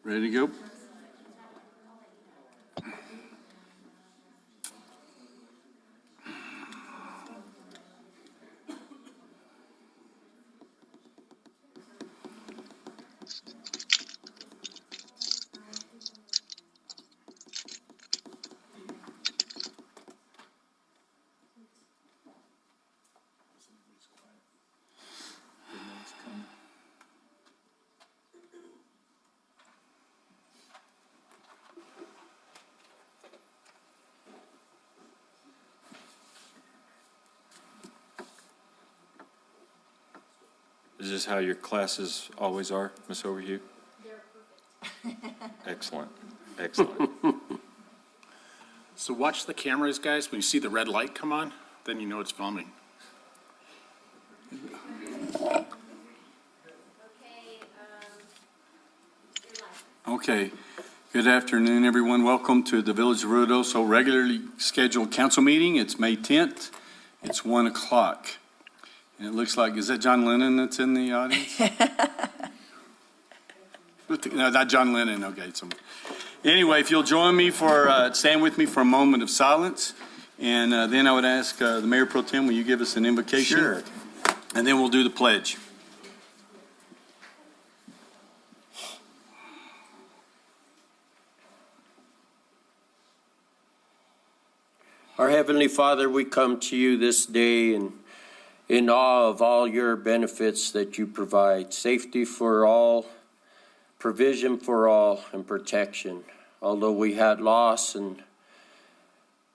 Ready to go? Is this how your classes always are, Ms. Overview? They're perfect. Excellent, excellent. So watch the cameras, guys. When you see the red light come on, then you know it's filming. Okay, good afternoon, everyone. Welcome to the Village of Ruidoso regularly scheduled council meeting. It's May 10th. It's 1 o'clock. And it looks like, is that John Lennon that's in the audience? No, not John Lennon. Okay. So anyway, if you'll join me for, stand with me for a moment of silence. And then I would ask the Mayor Pro Tem, will you give us an invocation? Sure. And then we'll do the pledge. Our Heavenly Father, we come to you this day in awe of all your benefits that you provide, safety for all, provision for all, and protection. Although we had loss and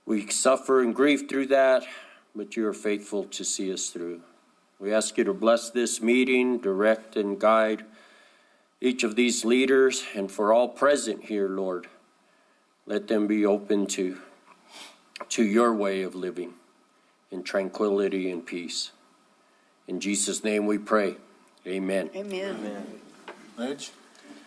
we suffer and grieve through that, but you are faithful to see us through. We ask you to bless this meeting, direct and guide each of these leaders, and for all present here, Lord, let them be open to your way of living in tranquility and peace. In Jesus' name we pray. Amen. Amen. Amen. Pledge.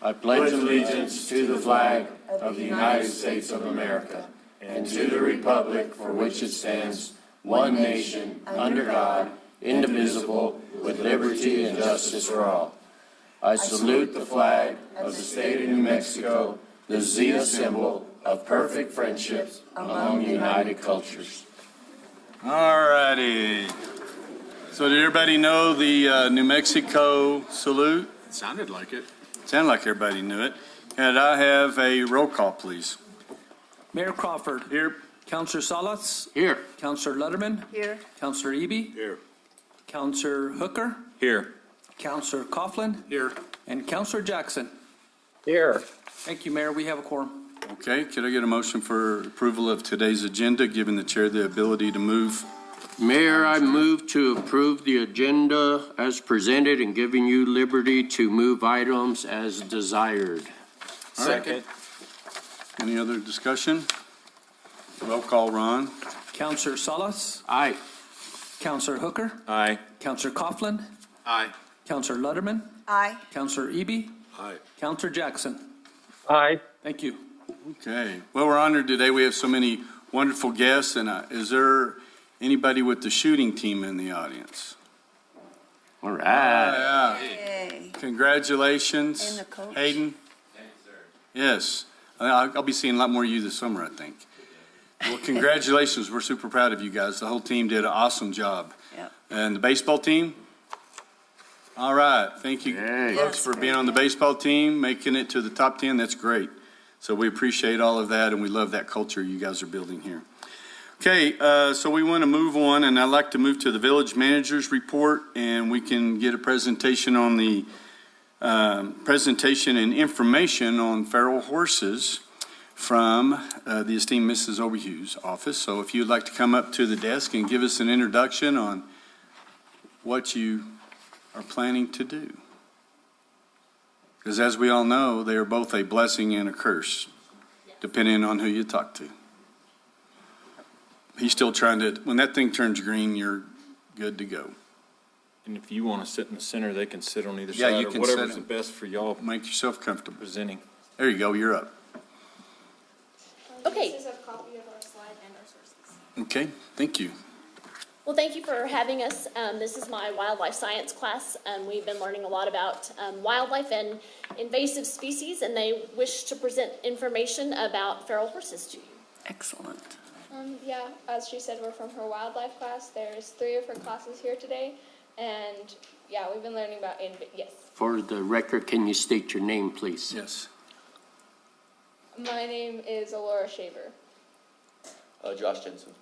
I pledge allegiance to the flag of the United States of America and to the republic for which it stands, one nation, under God, indivisible, with liberty and justice for all. I salute the flag of the state of New Mexico, the Zeta symbol of perfect friendships among united cultures. All righty. So did everybody know the New Mexico salute? It sounded like it. Sounded like everybody knew it. And I have a roll call, please. Mayor Crawford. Here. Councillor Salas. Here. Councillor Letterman. Here. Councillor Eby. Here. Councillor Hooker. Here. Councillor Coughlin. Here. And Councillor Jackson. Here. Thank you, Mayor. We have a quorum. Okay, could I get a motion for approval of today's agenda, giving the chair the ability to move? Mayor, I move to approve the agenda as presented and giving you liberty to move items as desired. Second. Any other discussion? Roll call, Ron. Councillor Salas. Aye. Councillor Hooker. Aye. Councillor Coughlin. Aye. Councillor Letterman. Aye. Councillor Eby. Aye. Councillor Jackson. Aye. Thank you. Okay, well, we're honored today. We have so many wonderful guests, and is there anybody with the shooting team in the audience? All right. Yeah. Yay. Congratulations. And the coach. Hayden? Yes. I'll be seeing a lot more of you this summer, I think. Well, congratulations. We're super proud of you guys. The whole team did an awesome job. Yep. And the baseball team? All right. Thank you, Yay. folks, Yes, for great. being on the baseball team, making it to the top 10. That's great. So we appreciate all of that, and we love that culture you guys are building here. Okay, so we want to move on, and I'd like to move to the village manager's report, and we can get a presentation on the presentation and information on feral horses from the esteemed Mrs. Overhue's office. So if you'd like to come up to the desk and give us an introduction on what you are planning to do. Because as we all know, they are both a blessing and a curse, depending on who you talk to. He's still trying to, when that thing turns green, you're good to go. And if you want to sit in the center, they can sit on either Yeah, side you or can whatever's sit- the best for y'all Make yourself comfortable. presenting. There you go, you're up. Okay. This is a copy of our slide and our sources. Okay, thank you. Well, thank you for having us. This is my wildlife science class. We've been learning a lot about wildlife and invasive species, and they wish to present information about feral horses to you. Excellent. Yeah, as she said, we're from her wildlife class. There's 3 of her classes here today, and yeah, we've been learning about yes. For the record, can you state your name, please? Yes. My name is Alora Shaver. Josh Jensen.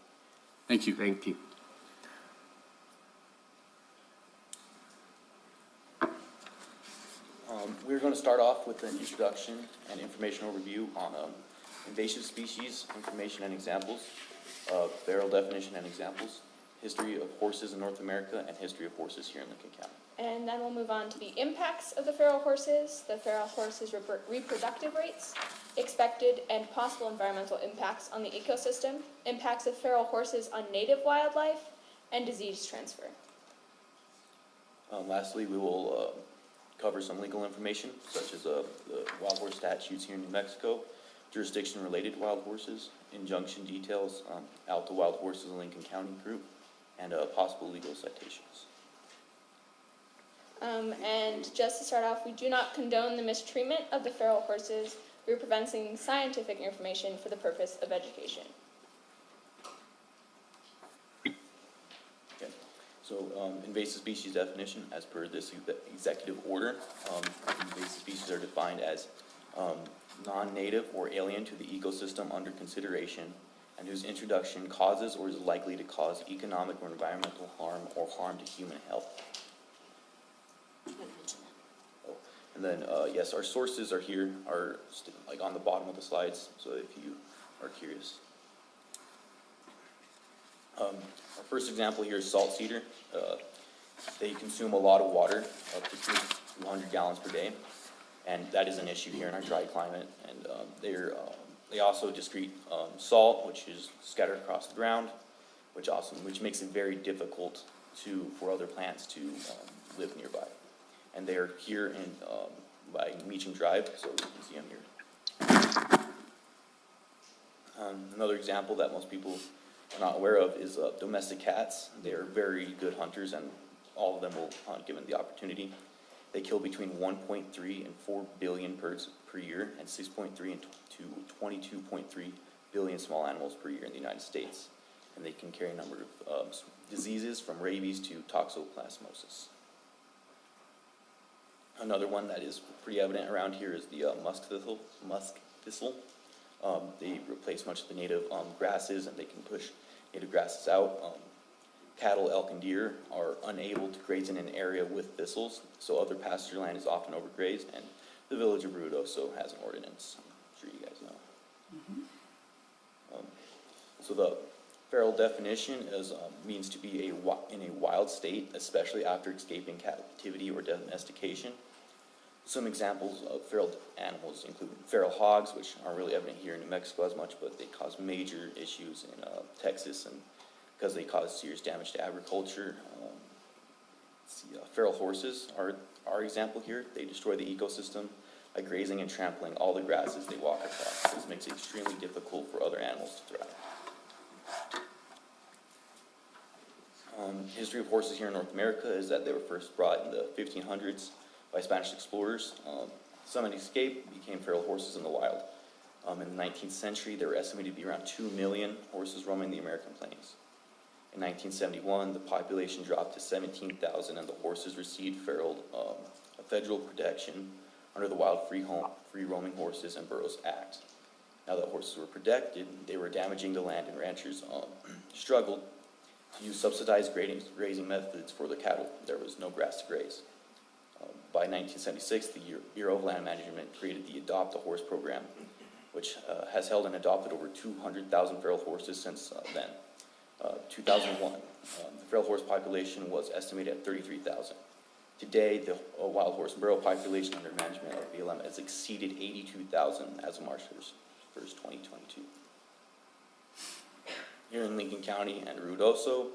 Thank you. Thank you. We're going to start off with an introduction and information overview on invasive species, information and examples, feral definition and examples, history of horses in North America, and history of horses here in Lincoln County. And then we'll move on to the impacts of the feral horses' reproductive rates, expected and possible environmental impacts on the ecosystem, impacts of feral horses on native wildlife, and disease transfer. Lastly, we will cover some legal information, such as the wild horse statutes here in New Mexico, jurisdiction-related wild horses, injunction details out to wild horses in Lincoln County group, and possible legal citations. And just to start off, we do not condone the mistreatment of the feral horses. We're presenting scientific information for the purpose of education. Okay. So, invasive species definition, as per this executive order, invasive species are defined as non-native or alien to the ecosystem under consideration, and whose introduction causes or is likely to cause economic or environmental harm or harm to human health. And then, yes, our sources are here, like on the bottom of the slides, so if you are curious. Our first example here is salt cedar. They consume a lot of water, up to 200 gallons per day, and that is an issue here in our dry climate. And they also excrete salt, which is scattered across the ground, which makes it very difficult for other plants to live nearby. And they are here by Meacham Drive, so you can see them here. Another example that most people are not aware of is domestic cats. They are very good hunters, and all of them will hunt given the opportunity. They kill between 1.3 and 4 billion birds per year, and 6.3 to 22.3 billion small animals per year in the United States. And they can carry a number of diseases from rabies to toxoplasmosis. Another one that is pretty evident around here is the musk thistle. They replace much of the native grasses, and they can push native grasses out. Cattle, elk, and deer are unable to graze in an area with thistles, so other pasture land is often overgrazed, and the village of Ruidoso has an ordinance. I'm sure you guys know. So the feral definition means to be in a wild state, especially after escaping captivity or domestication. Some examples of feral animals include feral hogs, which aren't really evident here in New Mexico as much, but they cause major issues in Texas, and because they cause serious damage to agriculture. Feral horses are our example here. They destroy the ecosystem by grazing and trampling all the grasses they walk across. This makes it extremely difficult for other animals to thrive. History of horses here in North America is that they were first brought in the 1500s by Spanish explorers. Some had escaped, became feral horses in the wild. In the 19th century, there were estimated to be around 2 million horses roaming the American plains. In 1971, the population dropped to 17,000, and the horses received federal protection under the Wild Free Roaming Horses and Burros Act. Now that horses were protected, they were damaging the land, and ranchers struggled to use subsidized grazing methods for the cattle. There was no grass to graze. By 1976, the Bureau of Land Management created the Adopt a Horse program, which has held and adopted over 200,000 feral horses since then. 2001, the feral horse population was estimated at 33,000. Today, the wild horse and burro population under management of BLM has exceeded 82,000 as of March 1st, 2022. Here in Lincoln County and Ruidoso,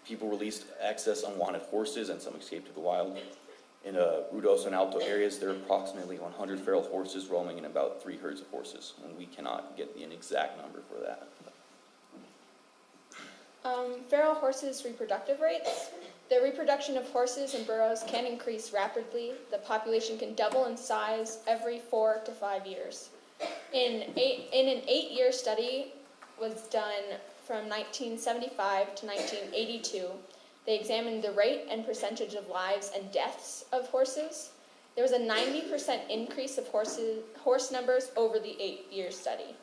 people released excess unwanted horses, and some escaped to the wild. In Ruidoso and Alto areas, there are approximately 100 feral horses roaming in about 3 herds of horses, and we cannot get an exact number for that. Feral horses' reproductive rates. The reproduction of horses and burros can increase rapidly. The population can double in size every 4 to 5 years. In an 8-year study was done from 1975 to 1982. They examined the rate and percentage of lives and deaths of horses. There was a 90% increase of horse numbers over the 8-year study.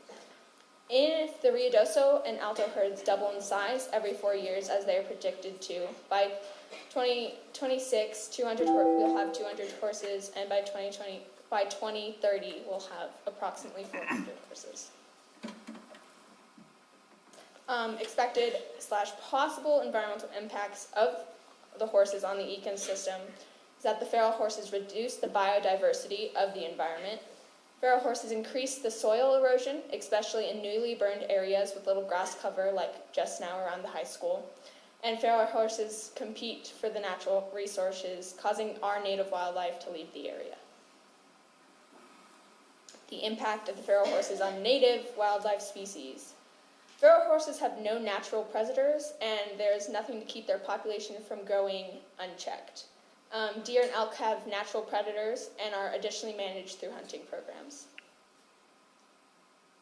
If the Ruidoso and Alto herds double in size every 4 years, as they are predicted to, by 2026, we'll have 200 horses, and by 2030, we'll have approximately 400 horses. Expected/possible environmental impacts of the horses on the ecosystem is that the feral horses reduce the biodiversity of the environment. Feral horses increase the soil erosion, especially in newly burned areas with little grass cover like just now around the high school. And feral horses compete for the natural resources, causing our native wildlife to leave the area. The impact of the feral horses on native wildlife species. Feral horses have no natural predators, and there is nothing to keep their population from growing unchecked. Deer and elk have natural predators and are additionally managed through hunting programs.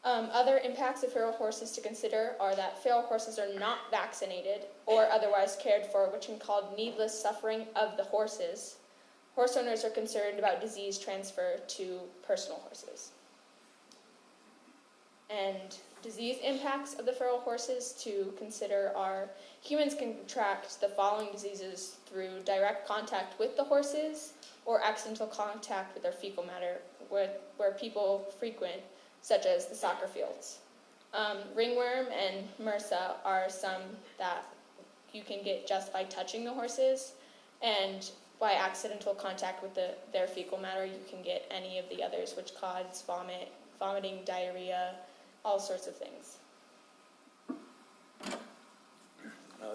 Other impacts of feral horses to consider are that feral horses are not vaccinated or otherwise cared for, which can cause needless suffering of the horses. Horse owners are concerned about disease transfer to personal horses. And disease impacts of the feral horses to consider are humans can contract the following diseases through direct contact with the horses or accidental contact with their fecal matter where people frequent, such as the soccer fields. Ringworm and MRSA are some that you can get just by touching the horses, and by accidental contact with their fecal matter, you can get any of the others, which cause vomiting, diarrhea, all sorts of things.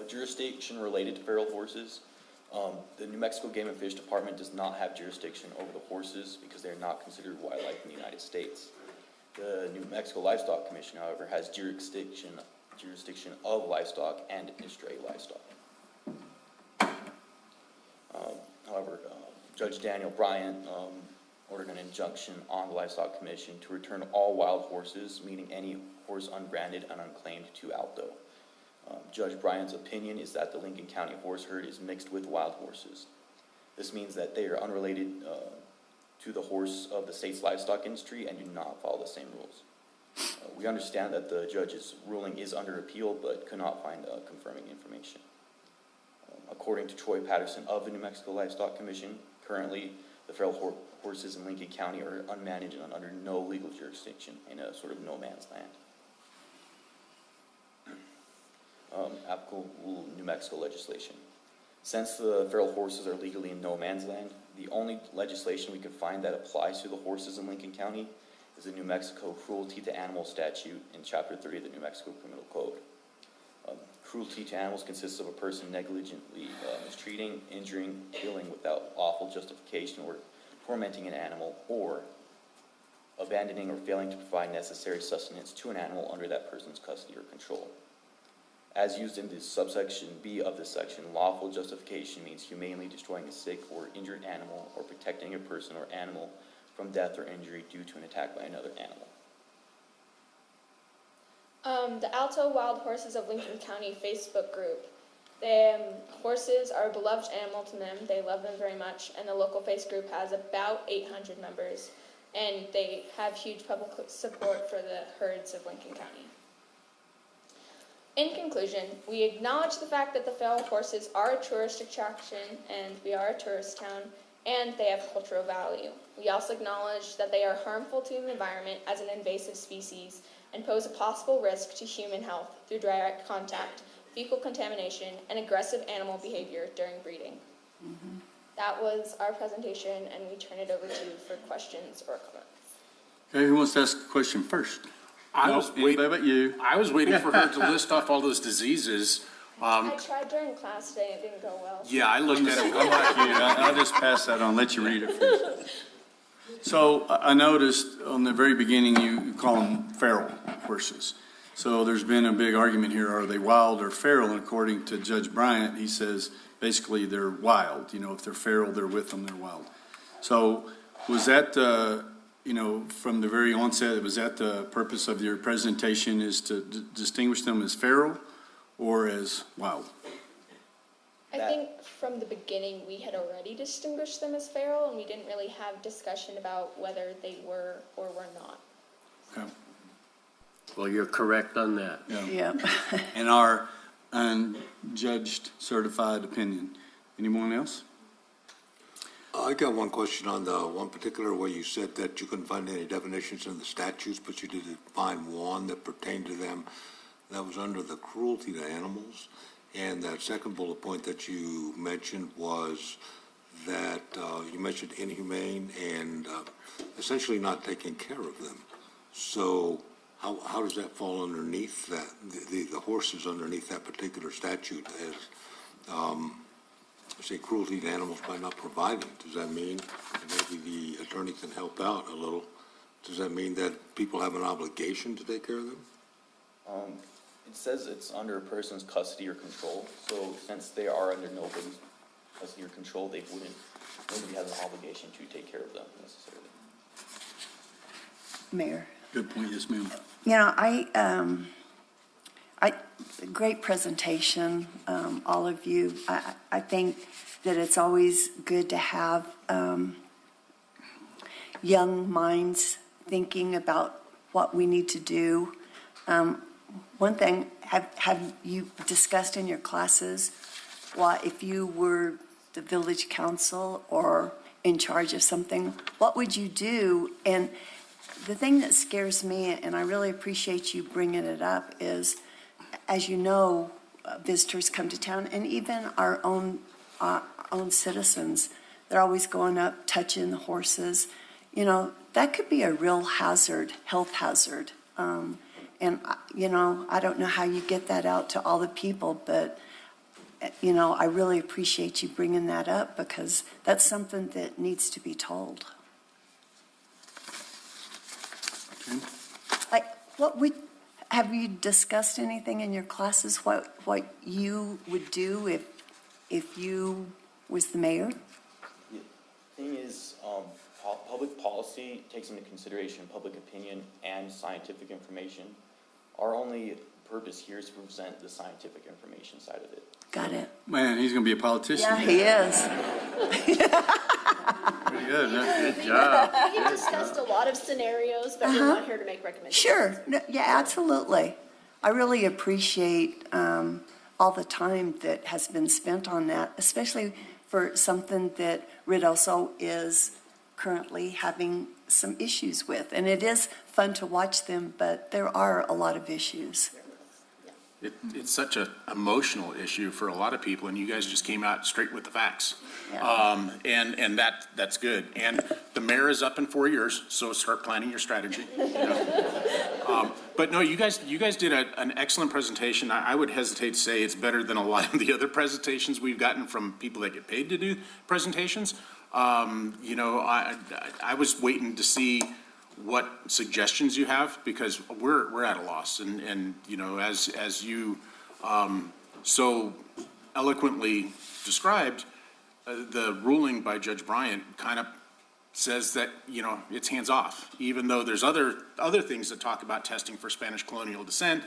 Jurisdiction related to feral horses. The New Mexico Game and Fish Department does not have jurisdiction over the horses because they're not considered wildlife in the United States. The New Mexico Livestock Commission, however, has jurisdiction of livestock and stray livestock. However, Judge Daniel Bryant ordered an injunction on the Livestock Commission to return all wild horses, meaning any horse unbranded and unclaimed, to Alto. Judge Bryant's opinion is that the Lincoln County horse herd is mixed with wild horses. This means that they are unrelated to the horse of the state's livestock industry and do not follow the same rules. We understand that the judge's ruling is under appeal, but could not find confirming information. According to Troy Patterson of the New Mexico Livestock Commission, currently the feral horses in Lincoln County are unmanaged and under no legal jurisdiction in a sort of no man's land. Applicable New Mexico legislation. Since the feral horses are legally in no man's land, the only legislation we could find that applies to the horses in Lincoln County is the New Mexico Cruelty to Animals statute in Chapter 30 of the New Mexico Criminal Code. Cruelty to animals consists of a person negligently mistreating, injuring, killing without lawful justification, or tormenting an animal, or abandoning or failing to provide necessary sustenance to an animal under that person's custody or control. As used in the subsection B of this section, lawful justification means humanely destroying a sick or injured animal or protecting a person or animal from death or injury due to an attack by another animal. The Alto Wild Horses of Lincoln County Facebook group. The horses are a beloved animal to them. They love them very much, and the local face group has about 800 members, and they have huge public support for the herds of Lincoln County. In conclusion, we acknowledge the fact that the feral horses are a tourist attraction, and we are a tourist town, and they have cultural value. We also acknowledge that they are harmful to the environment as an invasive species and pose a possible risk to human health through direct contact, fecal contamination, and aggressive animal behavior during breeding. That was our presentation, and we turn it over to you for questions or comments. Okay, who wants to ask a question first? Anybody but you. I was waiting for her to list off all those diseases. I tried during class today, it didn't go well. Yeah, I looked at it. I'm like you. I'll just pass that on, let you read it first. So I noticed on the very beginning you call them feral horses. So there's been a big argument here, are they wild or feral? And according to Judge Bryant, he says basically they're wild. If they're feral, they're with them, they're wild. So was that, from the very onset, was that the purpose of your presentation, is to distinguish them as feral or as wild? I think from the beginning, we had already distinguished them as feral, and we didn't really have discussion about whether they were or were not. Okay. Well, you're correct on that. Yeah. And our unjudged certified opinion. Anyone else? I got one question on the one particular where you said that you couldn't find any definitions in the statutes, but you did find one that pertained to them. That was under the cruelty to animals. And that second bullet point that you mentioned was that you mentioned inhumane and essentially not taking care of them. So how does that fall underneath that, the horses underneath that particular statute as, say, cruelty to animals by not providing? Does that mean, and maybe the attorney can help out a little, does that mean that people have an obligation to take care of them? It says it's under a person's custody or control, so since they are under nobody's custody or control, nobody has an obligation to take care of them necessarily. Mayor. Good point, yes, ma'am. Great presentation, all of you. I think that it's always good to have young minds thinking about what we need to do. One thing, have you discussed in your classes, what if you were the village council or in charge of something, what would you do? And the thing that scares me, and I really appreciate you bringing it up, is, as you know, visitors come to town, and even our own citizens, they're always going up, touching the horses. That could be a real hazard, health hazard. And, I don't know how you get that out to all the people, but, I really appreciate you bringing that up because that's something that needs to be told. Okay. Have you discussed anything in your classes, what you would do if you was the mayor? The thing is, public policy takes into consideration public opinion and scientific information. Our only purpose here is to present the scientific information side of it. Got it. Man, he's going to be a politician. Yeah, he is. Pretty good. Good job. We discussed a lot of scenarios, but we're not here to make recommendations. Sure. No, yeah, absolutely. I really appreciate all the time that has been spent on that, especially for something that Ridoso is currently having some issues with. And it is fun to watch them, but there are a lot of issues. It's such an emotional issue for a lot of people, and you guys just came out straight with the facts. Yeah. And that's good. And the mayor is up in 4 years, so start planning your strategy. But no, you guys did an excellent presentation. I would hesitate to say it's better than a lot of the other presentations we've gotten from people that get paid to do presentations. I was waiting to see what suggestions you have, because we're at a loss, and as you so eloquently described, the ruling by Judge Bryant kind of says that it's hands off, even though there's other things that talk about testing for Spanish colonial descent,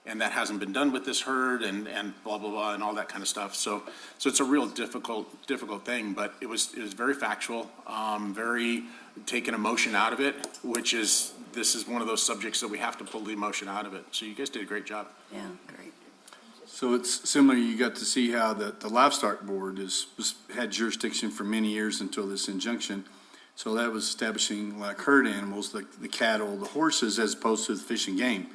and that hasn't been done with this herd, and blah blah blah and all that kind of stuff. So it's a real difficult thing, but it was very factual, very taking emotion out of it, this is one of those subjects that we have to pull the emotion out of it. So you guys did a great job. Yeah, great. So it's similar, you got to see how the livestock board had jurisdiction for many years until this injunction. So that was establishing like herd animals, like the cattle, the horses, as opposed to the fish and game,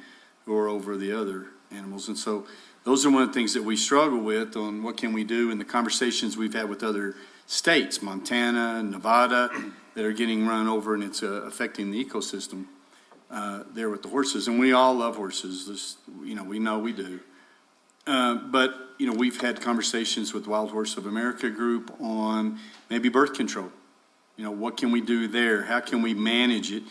who are over the other animals. And so those are one of the things that we struggle with on what can we do in the conversations we've had with other states, Montana, Nevada, that are getting run over, and it's affecting the ecosystem there with the horses. And we all love horses. We know we do. But we've had conversations with Wild Horse of America group on maybe birth control. What can we do there? How can we manage it?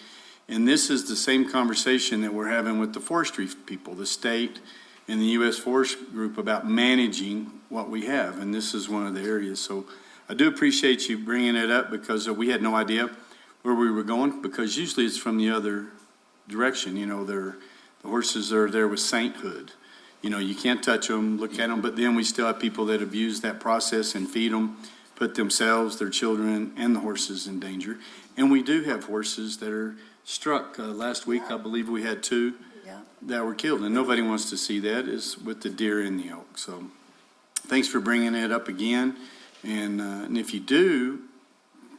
And this is the same conversation that we're having with the forestry people, the state and the U.S. Forest Group about managing what we have. And this is one of the areas. So I do appreciate you bringing it up because we had no idea where we were going, because usually it's from the other direction. You know, the horses are there with sainthood. You know, you can't touch them, look at them, but then we still have people that abuse that process and feed them, put themselves, their children, and the horses in danger. And we do have horses that are struck. Last week, I believe we had 2 Yeah. that were killed, and nobody wants to see that, is with the deer and the elk. So thanks for bringing it up again. And if you do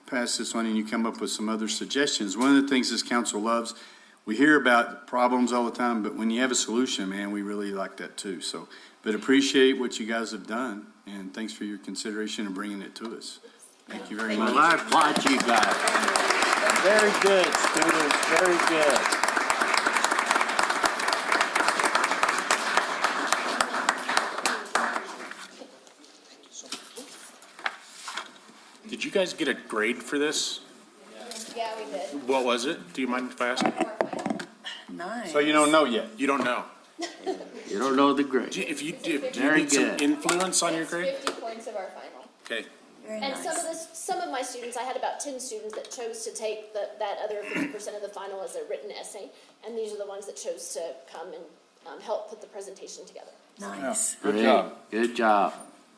pass this on and you come up with some other suggestions, one of the things this council loves, we hear about problems all the time, but when you have a solution, man, we really like that too. So, but appreciate what you guys have done, and thanks for your consideration and bringing it to us. Thank you very much. Well, I applaud you guys. Very good, students, very good. Did you guys get a grade for this? Yeah, we did. What was it? Do you mind if I ask? Nice. So you don't know yet? You don't know. You don't know the grade. Do you Very need some good. influence on your grade? 50 points of our final. Okay. Very And nice. some of my students, I had about 10 students that chose to take that other 50% of the final as a written essay, and these are the ones that chose to come and help put the presentation together. Nice. Good job. Good job.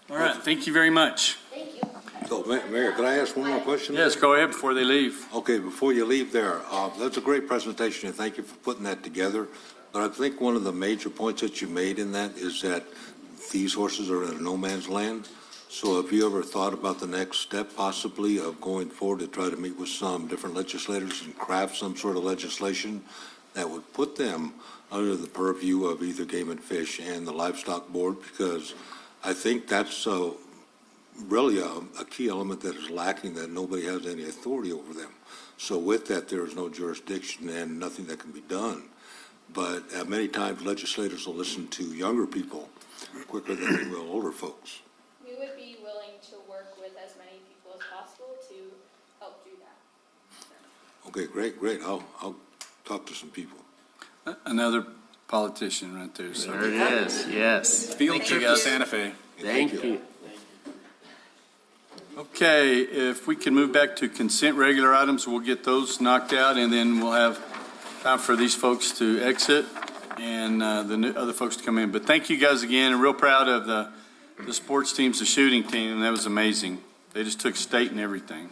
All right, thank you very much. Thank you. So, Mayor, could I ask one more question? Yes, go ahead before they leave. Okay, before you leave there, that's a great presentation, and thank you for putting that together. But I think one of the major points that you made in that is that these horses are in a no man's land. So have you ever thought about the next step possibly of going forward to try to meet with some different legislators and craft some sort of legislation that would put them under the purview of either Game and Fish and the Livestock Board? Because I think that's really a key element that is lacking, that nobody has any authority over them. So with that, there is no jurisdiction and nothing that can be done. But many times legislators will listen to younger people quicker than they will older folks. We would be willing to work with as many people as possible to help do that. Okay, great. I'll talk to some people. Another politician right there. So. There it is, yes. Field trip to Santa Fe. Thank you. Okay, if we can move back to consent regular items, we'll get those knocked out, and then we'll have time for these folks to exit and the other folks to come in. But thank you guys again, and real proud of the sports teams, the shooting team, and that was amazing. They just took state and everything.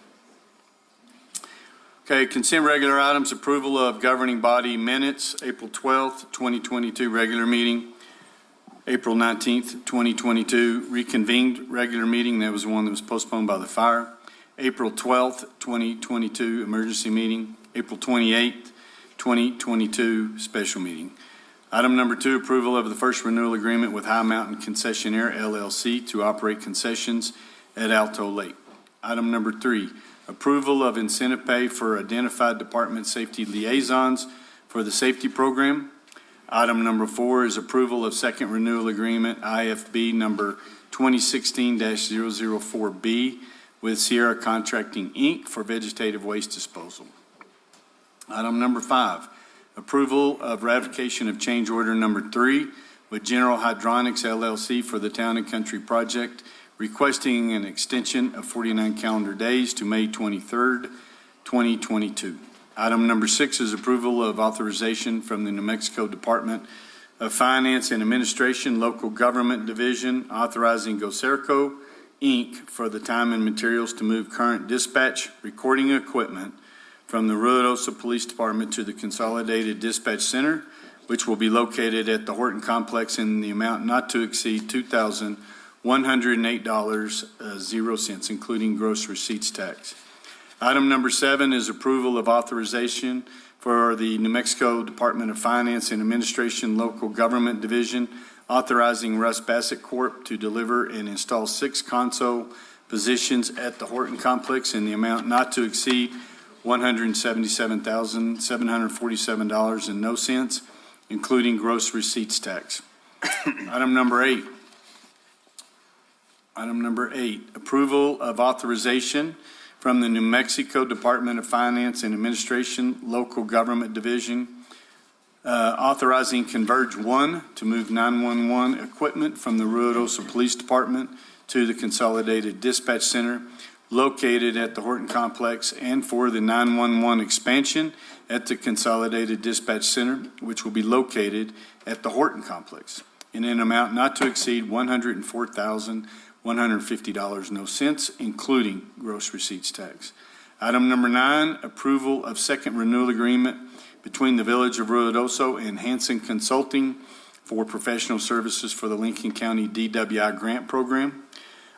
Okay, consent regular items, approval of governing body minutes, April 12th, 2022 regular meeting, April 19th, 2022 reconvened regular meeting. That was the one that was postponed by the fire. April 12th, 2022 emergency meeting. April 28th, 2022 special meeting. Item number 2, approval of the first renewal agreement with High Mountain Concessionaire LLC to operate concessions at Alto Lake. Item number 3, approval of incentive pay for identified department safety liaisons for the safety program. Item number 4 is approval of second renewal agreement, IFB number 2016-004B with Sierra Contracting, Inc. for vegetative waste disposal. Item number 5, approval of ratification of change order number 3 with General Hydronics LLC for the Town and Country project, requesting an extension of 49 calendar days to May 23rd, 2022. Item number 6 is approval of authorization from the New Mexico Department of Finance and Administration, Local Government Division, authorizing GoSerco, Inc. for the time and materials to move current dispatch recording equipment from the Ruidoso Police Department to the Consolidated Dispatch Center, which will be located at the Horton Complex in the amount not to exceed $2,108.00, including gross receipts tax. Item number 7 is approval of authorization for the New Mexico Department of Finance and Administration Local Government Division, authorizing Russ Bassett Corp. To deliver and install 6 console positions at the Horton Complex in the amount not to exceed $177,747.00, including gross receipts tax. Item number 8. Approval of authorization from the New Mexico Department of Finance and Administration, Local Government Division, authorizing Converge 1 to move 911 equipment from the Ruidoso Police Department to the Consolidated Dispatch Center located at the Horton Complex, and for the 911 expansion at the Consolidated Dispatch Center, which will be located at the Horton Complex, in an amount not to exceed $104,150, no cents, including gross receipts tax. Item number 9, approval of second renewal agreement between the Village of Ruidoso and Hanson Consulting for professional services for the Lincoln County DWI Grant Program.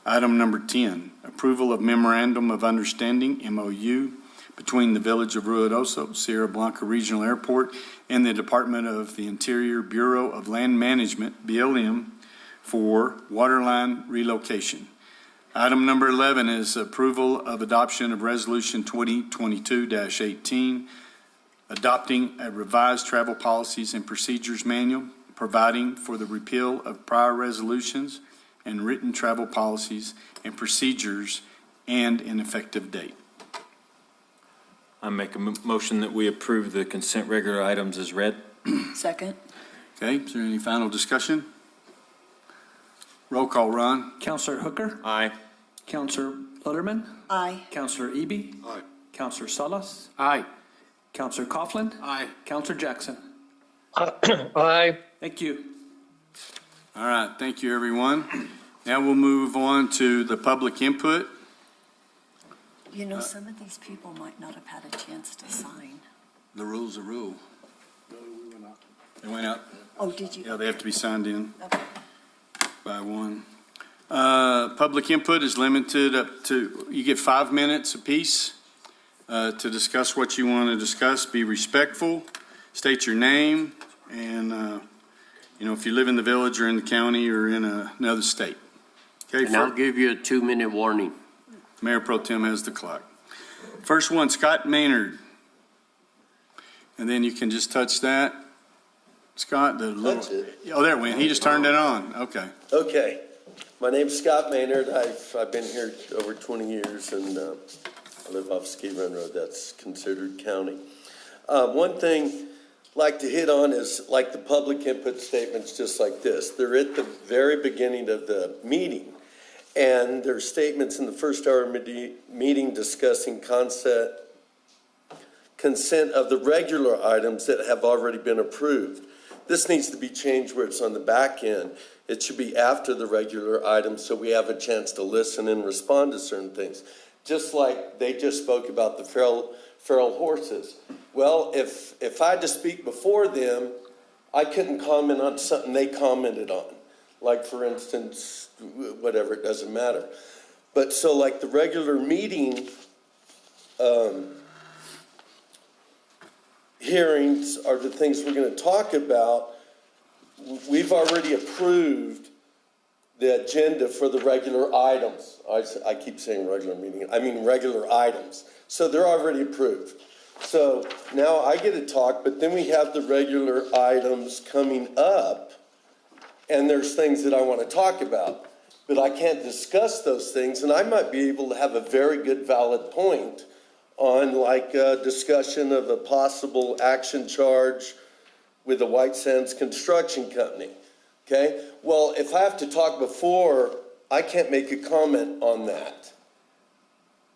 Item number 10, approval of memorandum of understanding, MOU, between the Village of Ruidoso, Sierra Blanca Regional Airport, and the Department of the Interior Bureau of Land Management, BLM, for waterline relocation. Item number 11 is approval of adoption of Resolution 2022-18, adopting a revised travel policies and procedures manual, providing for the repeal of prior resolutions and written travel policies and procedures, and an effective date. I make a motion that we approve the consent regular items as read. Second? Okay, is there any final discussion? Roll call, Ron. Counselor Hooker, Aye. Counselor Lutterman, Aye. Counselor Eby, Aye. Counselor Salas, Aye. Counselor Coughlin, Aye. Counselor Jackson. Aye. Thank you. All right, thank you, everyone. Now we'll move on to the public input. You know, some of these people might not have had a chance to sign. The rule's a rule. They went out. Oh, did you? Yeah, they have to be signed in Okay. by one. Public input is limited up to, you get 5 minutes apiece to discuss what you want to discuss. Be respectful, state your name, and, if you live in the village or in the county or in another state. Okay, And I'll give you a 2-minute warning. Mayor Pro Tem has the clock. First one, Scott Maynard. And then you can just touch that. Scott, the little. Touch it. Oh, there it went. He just turned it on. Okay. Okay. My name's Scott Maynard. I've been here over 20 years, and I live off Ski Run Road. That's considered county. One thing I'd like to hit on is like the public input statements, just like this. They're at the very beginning of the meeting, and there are statements in the first hour of meeting discussing consent of the regular items that have already been approved. This needs to be changed where it's on the back end. It should be after the regular items so we have a chance to listen and respond to certain things. Just like they just spoke about the feral horses. Well, if I had to speak before them, I couldn't comment on something they commented on. Like, for instance, whatever, it doesn't matter. But so like the regular meeting hearings are the things we're going to talk about. We've already approved the agenda for the regular items. I keep saying regular meeting. I mean regular items. So they're already approved. So now I get to talk, but then we have the regular items coming up, and there's things that I want to talk about. But I can't discuss those things, and I might be able to have a very good valid point on like a discussion of a possible action charge with the White Sands Construction Company, okay? Well, if I have to talk before, I can't make a comment on that.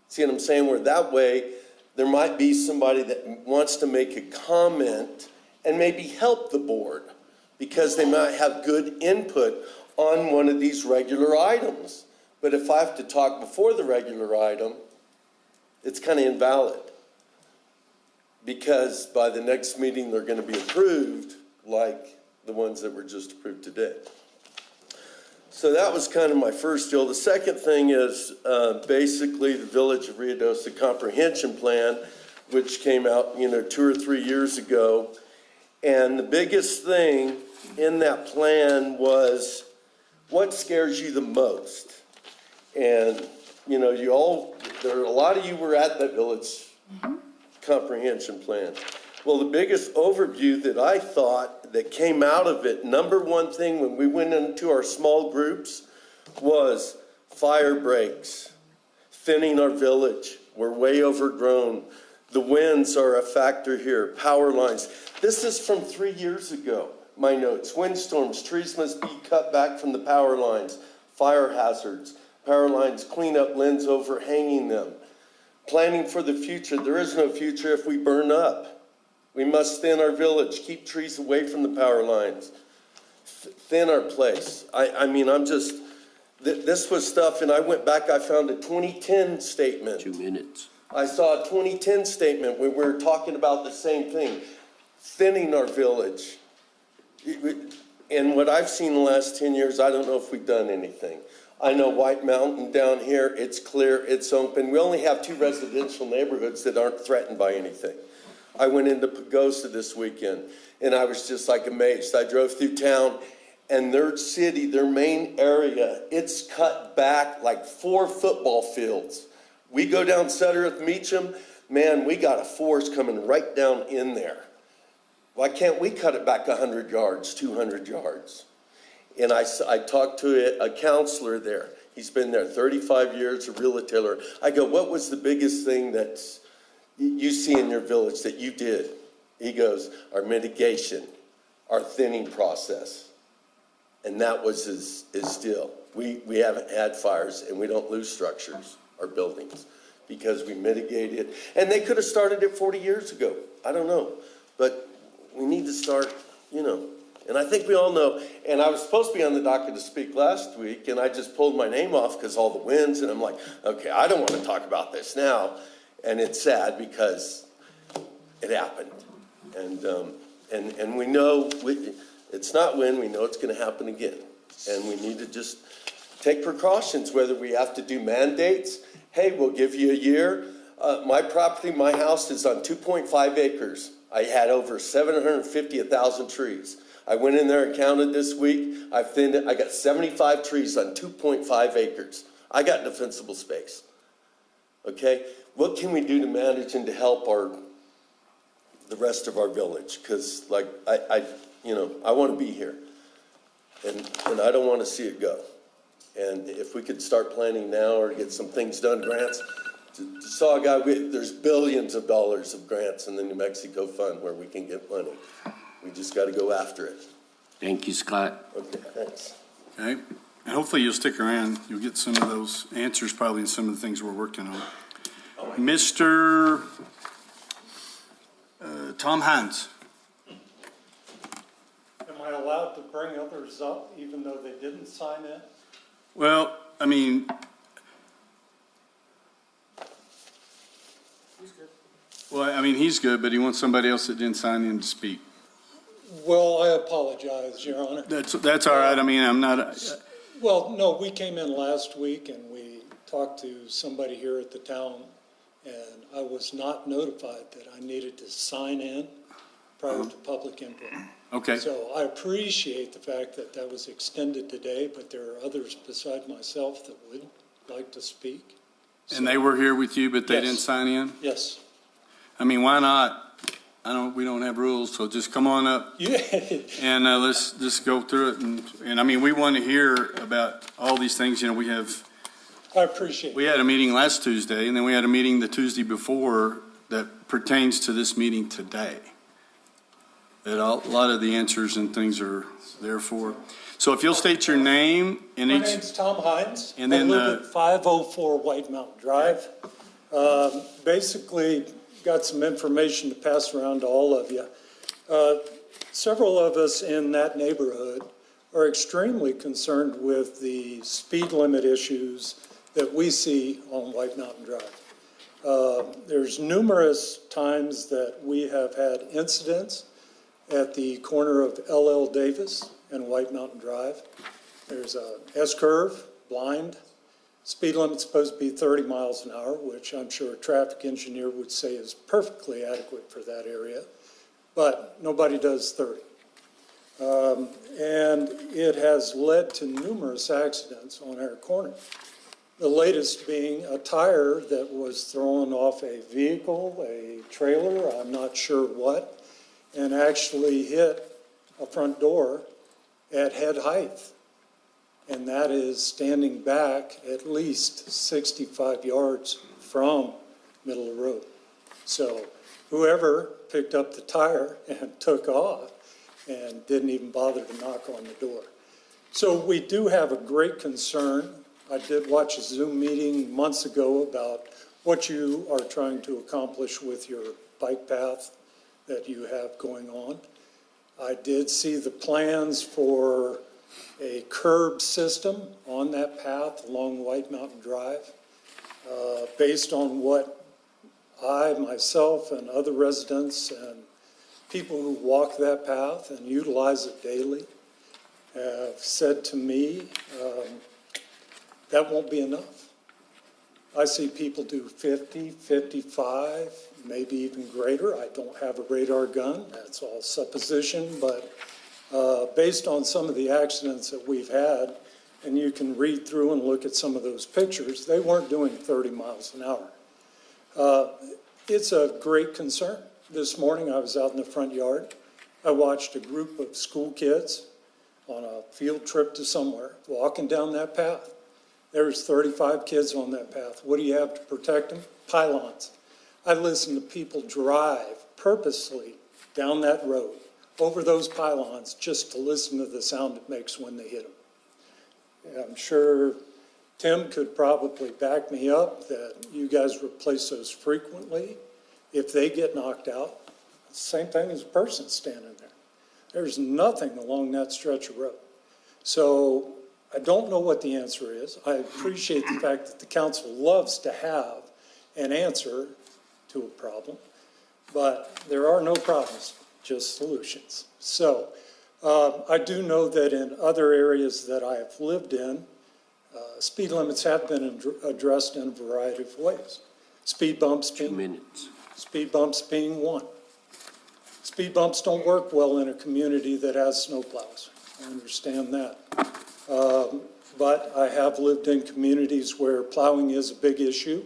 See what I'm saying? Where that way, there might be somebody that wants to make a comment and maybe help the board because they might have good input on one of these regular items. But if I have to talk before the regular item, it's kind of invalid because by the next meeting they're going to be approved like the ones that were just approved today. So that was kind of my first deal. The second thing is basically the Village of Ruidoso Comprehension Plan, which came out 2 or 3 years ago. And the biggest thing in that plan was what scares you the most. And there are a lot of you were at that Village Comprehension Plan. Well, the biggest overview that I thought that came out of it, number one thing when we went into our small groups was fire breaks, thinning our village, We're way overgrown. The winds are a factor here, power lines. This is from 3 years ago, my notes. Windstorms, trees must be cut back from the power lines. Fire hazards, power lines, cleanup, limbs overhanging them. Planning for the future. There is no future if we burn up. We must thin our village, keep trees away from the power lines. Thin our place. I mean, I'm just, this was stuff, and I went back, I found a 2010 statement. 2 minutes. I saw a 2010 statement where we were talking about the same thing, thinning our village. And what I've seen the last 10 years, I don't know if we've done anything. I know White Mountain down here, it's clear, it's open. We only have 2 residential neighborhoods that aren't threatened by anything. I went into Pagosa this weekend, and I was just like amazed. I drove through town, and their city, their main area, it's cut back like 4 football fields. We go down Suttereth Meacham, man, we got a forest coming right down in there. Why can't we cut it back 100 yards, 200 yards? And I talked to a counselor there. He's been there 35 years, a realtor. I go, what was the biggest thing that you see in your village that you did? He goes, our mitigation, our thinning process. And that was his deal. We haven't had fires, and we don't lose structures or buildings because we mitigated. And they could have started it 40 years ago. I don't know. But we need to start, and I think we all know. And I was supposed to be on the docket to speak last week, and I just pulled my name off because all the winds, and I'm like, okay, I don't want to talk about this now. And it's sad because it happened. And we know, it's not when, we know it's going to happen again. And we need to just take precautions, whether we have to do mandates. Hey, we'll give you a year. My property, my house is on 2.5 acres. I had over 1,000 trees. I went in there and counted this week. I got 75 trees on 2.5 acres. I got defensible space. Okay? What can we do to manage and to help the rest of our village? Because, I want to be here. And I don't want to see it go. And if we could start planning now or get some things done, grants. There's billions of dollars of grants in the New Mexico Fund where we can get money. We just got to go after it. Thank you, Scott. Okay, thanks. Okay, and hopefully you'll stick around. You'll get some of those answers probably in some of the things we're working on. Mr. Tom Hines. Am I allowed to bring others up even though they didn't sign in? Well, I mean, he's good, but he wants somebody else that didn't sign in to speak. Well, I apologize, Your Honor. That's all right. I mean, I'm not. Well, no, we came in last week and we talked to somebody here at the town, and I was not notified that I needed to sign in prior to public input. Okay. So I appreciate the fact that that was extended today, but there are others beside myself that would like to speak. And they were here with you, but they Yes. didn't sign in? Yes. I mean, why not? We don't have rules, so just come on up Yeah. and let's just go through it. And I mean, we want to hear about all these things. We I appreciate it. had a meeting last Tuesday, and then we had a meeting the Tuesday before that pertains to this meeting today. That a lot of the answers and things are there for. So if you'll state your name and My name's Tom Hines. And then, I live at 504 White Mountain Drive. Basically, got some information to pass around to all of you. Several of us in that neighborhood are extremely concerned with the speed limit issues that we see on White Mountain Drive. There's numerous times that we have had incidents at the corner of LL Davis and White Mountain Drive. There's a S-curve, blind. Speed limit's supposed to be 30 miles an hour, which I'm sure a traffic engineer would say is perfectly adequate for that area, but nobody does 30. And it has led to numerous accidents on our corner. The latest being a tire that was thrown off a vehicle, a trailer, I'm not sure what, and actually hit a front door at head height. And that is standing back at least 65 yards from middle of the road. So whoever picked up the tire and took off and didn't even bother to knock on the door. So we do have a great concern. I did watch a Zoom meeting months ago about what you are trying to accomplish with your bike path that you have going on. I did see the plans for a curb system on that path along White Mountain Drive. Based on what I, myself, and other residents and people who walk that path and utilize it daily have said to me, that won't be enough. I see people do 50, 55, maybe even greater. I don't have a radar gun. That's all supposition, but based on some of the accidents that we've had, and you can read through and look at some of those pictures, they weren't doing 30 miles an hour. It's a great concern. This morning I was out in the front yard. I watched a group of school kids on a field trip to somewhere walking down that path. There was 35 kids on that path. What do you have to protect them? Pylons. I listened to people drive purposely down that road over those pylons just to listen to the sound it makes when they hit them. I'm sure Tim could probably back me up that you guys replace those frequently. If they get knocked out, same thing as a person standing there. There's nothing along that stretch of road. So I don't know what the answer is. I appreciate the fact that the council loves to have an answer to a problem, but there are no problems, just solutions. So I do know that in other areas that I have lived in, speed limits have been addressed in a variety of ways. Speed bumps being one. Speed bumps don't work well in a community that has snowplows. I understand that. But I have lived in communities where plowing is a big issue,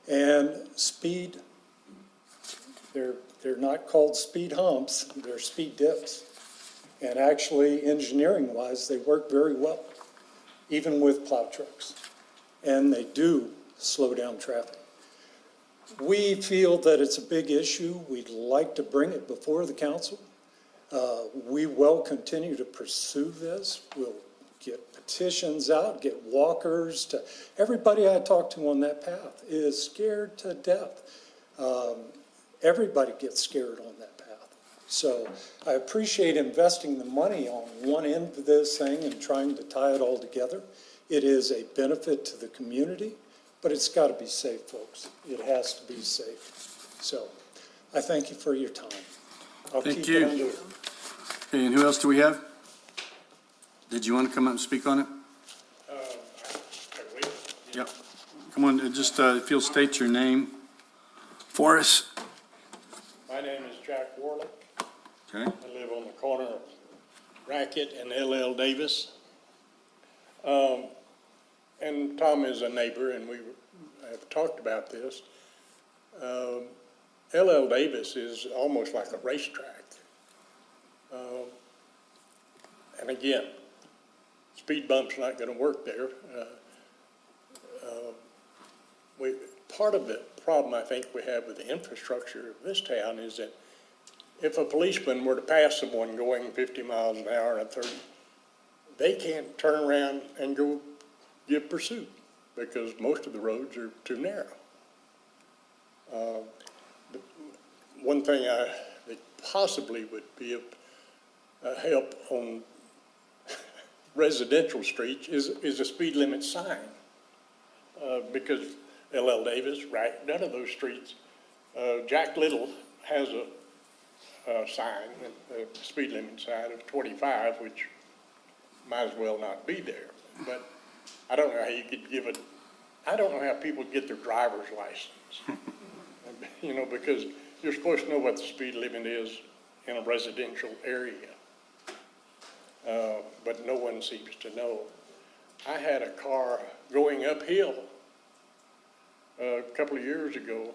and speed, they're not called speed humps, they're speed dips. And actually, engineering-wise, they work very well, even with plow trucks. And they do slow down traffic. We feel that it's a big issue. We'd like to bring it before the council. We will continue to pursue this. We'll get petitions out, get walkers to, everybody I talk to on that path is scared to death. Everybody gets scared on that path. So I appreciate investing the money on one end of this thing and trying to tie it all together. It is a benefit to the community, but it's got to be safe, folks. It has to be safe. So I thank you for your time. I'll Thank keep you. it under. Okay, and who else do we have? Did you want to come up and speak on it? Yep. Come on, just if you'll state your name for us. My name is Jack Warlick. Okay. I live on the corner of Racket and L.L. Davis. And Tom is a neighbor, and we have talked about this. L.L. Davis is almost like a racetrack. And again, speed bump's not going to work there. Part of the problem I think we have with the infrastructure of this town is that if a policeman were to pass someone going 50 miles an hour and 30, they can't turn around and go give pursuit because most of the roads are too narrow. One thing that possibly would be a help on residential streets is a speed limit sign, because L.L. Davis, right, none of those streets. Jack Little has a sign, a speed limit sign of 25, which might as well not be there. But I don't know how you could give it. I don't know how people get their driver's license. You know, because you're supposed to know what the speed limit is in a residential area. But no one seems to know. I had a car going uphill a couple of years ago.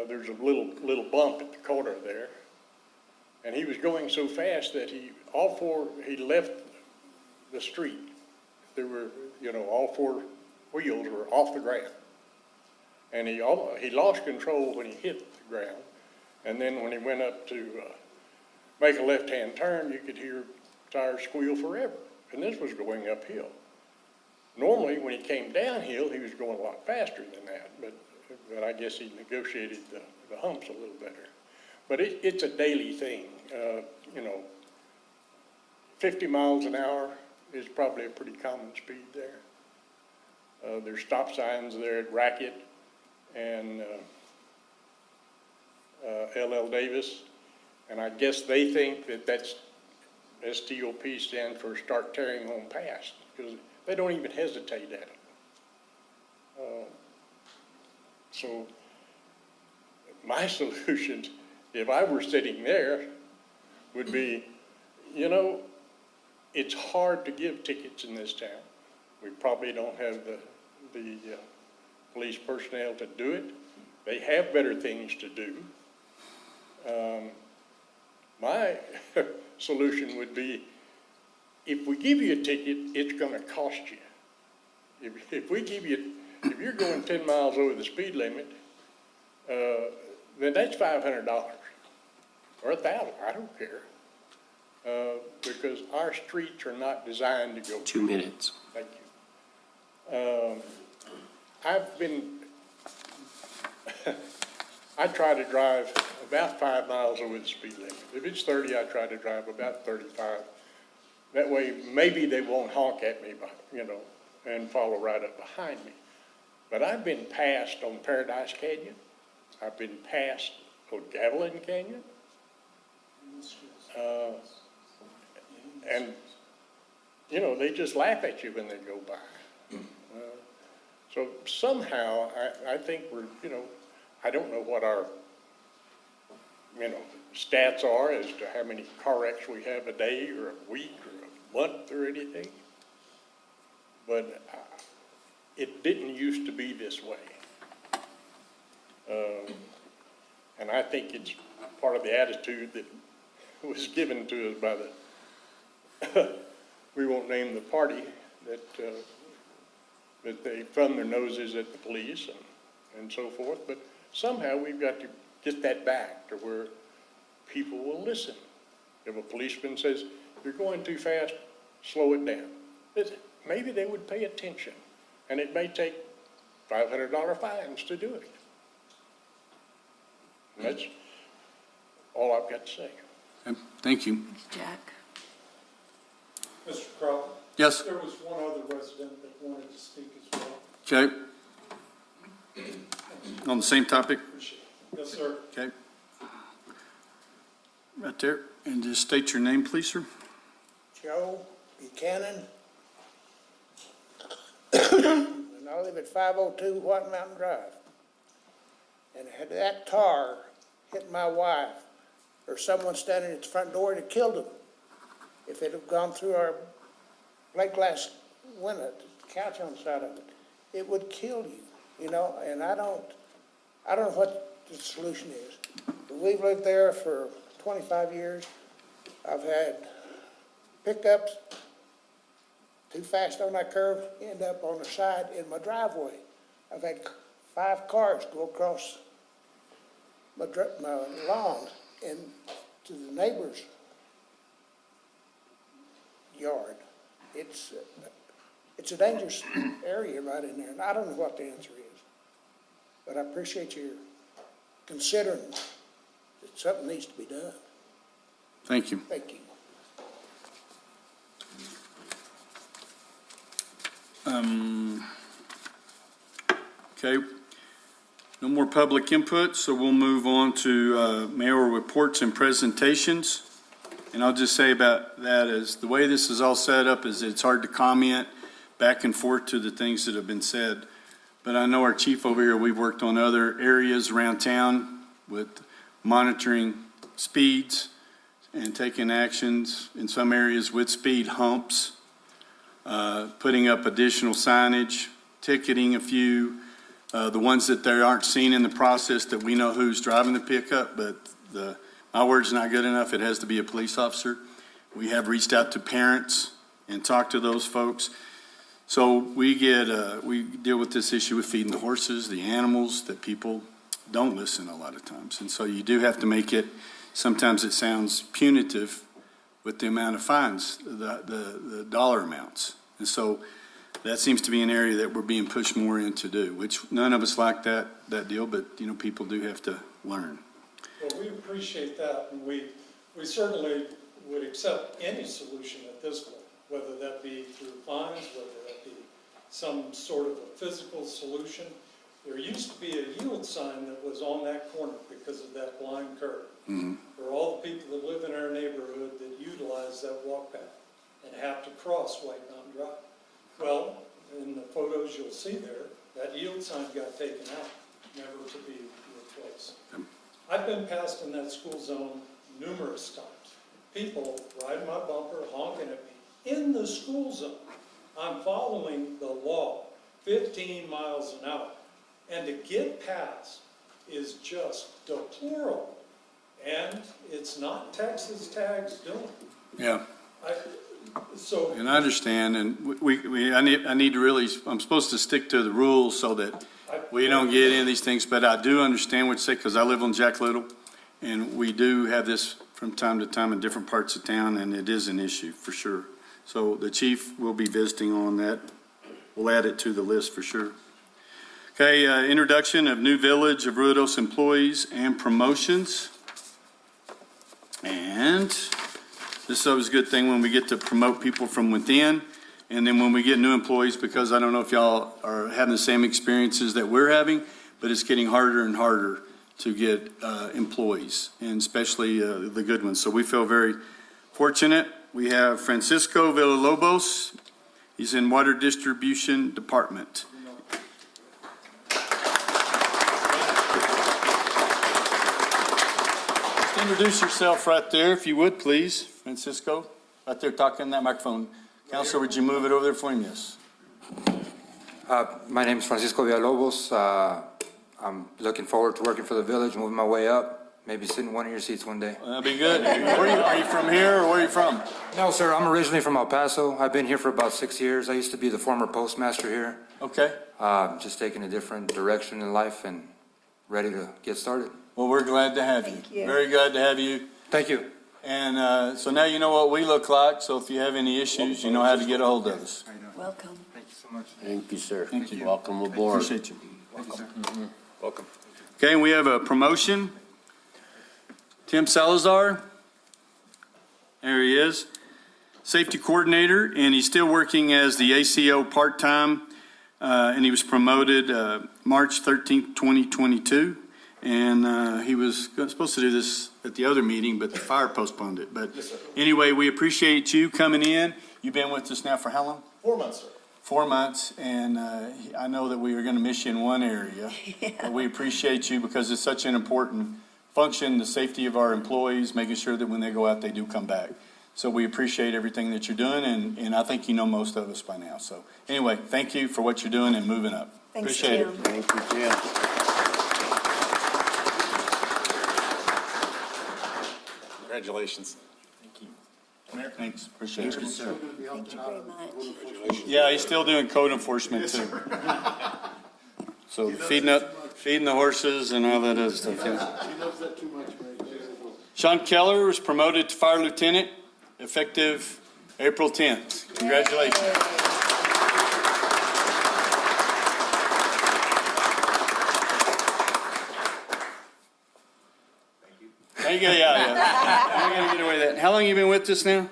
There's a little bump at the corner there, and he was going so fast that he left the street. There were, all four wheels were off the ground, and he lost control when he hit the ground. And then when he went up to make a left-hand turn, you could hear tires squeal forever. And this was going uphill. Normally, when he came downhill, he was going a lot faster than that, but I guess he negotiated the humps a little better. But it's a daily thing. 50 miles an hour is probably a pretty common speed there. There's stop signs there at Racket and LL Davis, and I guess they think that that's STOP stands for Start Tearing On Past, because they don't even hesitate at it. So my solution, if I were sitting there, would be, it's hard to give tickets in this town. We probably don't have the police personnel to do it. They have better things to do. My solution would be, if we give you a ticket, it's gonna cost you. If you're going 10 miles over the speed limit, then that's $500 or $1,000, I don't care. Because our streets are not designed to go. 2 minutes. Thank you. I try to drive about 5 miles over the speed limit. If it's 30, I try to drive about 35. That way, maybe they won't honk at me, and follow right up behind me. But I've been passed on Paradise Canyon. I've been passed on Gavilan Canyon. And, they just laugh at you when they go by. So somehow, I think we're, I don't know what our, stats are as to how many car wrecks we have a day or a week or a month or anything. But it didn't used to be this way. And I think it's part of the attitude that was given to us by we won't name the party, that they thumb their noses at the police and so forth. But somehow we've got to get that back to where people will listen. If a policeman says, you're going too fast, slow it down. Maybe they would pay attention. And it may take $500 fines to do it. And that's all I've got to say. Okay, thank you. Jack? Mr. Crowell? Yes? There was one other resident that wanted to speak as well. Okay. On the same topic? Yes, sir. Okay. Right there. And just state your name, please, sir. Joe Buchanan. And I live at 502 White Mountain Drive. And had that car hit my wife or someone standing at the front door, it'd have killed them. If it had gone through our plate glass window, the couch on the side of it, it would kill you, and I don't know what the solution is. But we've lived there for 25 years. I've had pickups too fast on that curve, end up on the side in my driveway. I've had 5 cars go across my lawn and to the neighbor's yard. It's a dangerous area right in there, and I don't know what the answer is. But I appreciate you considering that something needs to be done. Thank you. Thank you. Okay. No more public input, so we'll move on to mayoral reports and presentations. And I'll just say about that is the way this is all set up is it's hard to comment back and forth to the things that have been said. But I know our chief over here, we've worked on other areas around town with monitoring speeds and taking actions in some areas with speed humps, putting up additional signage, ticketing a few, the ones that they aren't seen in the process that we know who's driving the pickup, but my word's not good enough. It has to be a police officer. We have reached out to parents and talked to those folks. So we deal with this issue with feeding the horses, the animals, that people don't listen a lot of times. And so you do have to make it, sometimes it sounds punitive with the amount of fines, the dollar amounts. And so that seems to be an area that we're being pushed more in to do, which none of us like that deal, but, you know, people do have to learn. Well, we appreciate that, and we certainly would accept any solution at this point, whether that be through fines, whether that be some sort of a physical solution. There used to be a yield sign that was on that corner because of that blind curve. For all the people that live in our neighborhood that utilize that walk path and have to cross White Mountain Drive. Well, in the photos you'll see there, that yield sign got taken out, never to be replaced. I've been passed in that school zone numerous times. People riding my bumper, honking at me in the school zone. I'm following the law, 15 miles an hour. And to get past is just deplorable. And it's not Texas tags doing it. Yeah. So, And I understand, and I need to really, I'm supposed to stick to the rules so that we don't get any of these things, but I do understand what you say, because I live on Jack Little, and we do have this from time to time in different parts of town, and it is an issue for sure. So the chief will be visiting on that. We'll add it to the list for sure. Okay, introduction of new Village of Ruidos employees and promotions. And this is always a good thing when we get to promote people from within, and then when we get new employees, because I don't know if y'all are having the same experiences that we're having, but it's getting harder and harder to get employees, and especially the good ones. So we feel very fortunate. We have Francisco Villalobos. He's in Water Distribution Department. Just introduce yourself right there, if you would, please, Francisco. Right there, talking in that microphone. Counselor, would you move it over there for him? Yes. My name is Francisco Villalobos. I'm looking forward to working for the village, moving my way up, maybe sitting in one of your seats one day. That'd be good. Are you from here, or where are you from? No, sir, I'm originally from El Paso. I've been here for about 6 years. I used to be the former postmaster here. Okay. Just taking a different direction in life and ready to get started. Well, we're glad to have you. Thank you. Very glad to have you. Thank you. And so now you know what we look like, so if you have any issues, you know how to get a hold of us. Welcome. Thank you so much. Thank you, sir. Thank you. Welcome aboard. Appreciate you. Welcome. Okay, we have a promotion. Tim Salazar. There he is. Safety coordinator, and he's still working as the ACO part-time, and he was promoted March 13th, 2022. And he was supposed to do this at the other meeting, but the fire postponed it. But anyway, we appreciate you coming in. You've been with us now for how long? 4 months, sir. 4 months, and I know that we are going to miss you in one area. But we appreciate you because it's such an important function, the safety of our employees, making sure that when they go out, they do come back. So we appreciate everything that you're doing, and I think you know most of us by now. So anyway, thank you for what you're doing and moving up. Thanks, Appreciate Tim. it. Thank you, Tim. Congratulations. Thanks, appreciate it. Sir. Thank you very much. Yeah, he's still doing code enforcement too. So feeding the horses and all that other stuff, yeah. She knows that too much, Mary. Sean Keller was promoted to fire lieutenant effective April 10th. Congratulations. Thank you. Yeah. I'm gonna get away with that. How long you been with us now?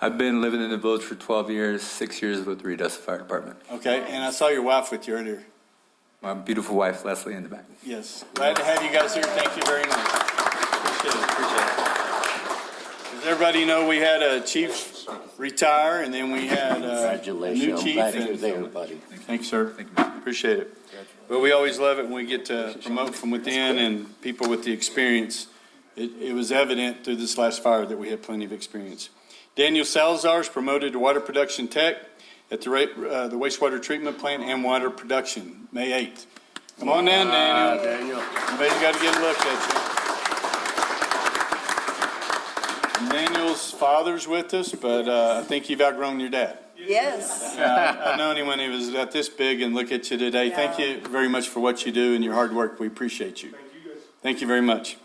I've been living in the village for 12 years, 6 years with the Redus Fire Department. Okay, and I saw your wife with you earlier. My beautiful wife, Leslie, in the back. Yes. Glad to have you guys here. Thank you very much. Appreciate it. Does everybody know we had a chief retire, and then we had a new Congratulations. I'm chief? glad you're and- there, buddy. Thanks, sir. Appreciate it. Well, we always love it when we get to promote from within and people with the experience. It was evident through this last fire that we had plenty of experience. Daniel Salazar is promoted to water production tech at the wastewater treatment plant and water production, May 8th. Come on down, Daniel. Everybody's got to get a look at you. And Daniel's father's with us, but I think you've outgrown your dad. Yes. I've known him when he was about this big, and look at you today. Thank you very much for what you do and your hard work. We appreciate you. Thank you very much.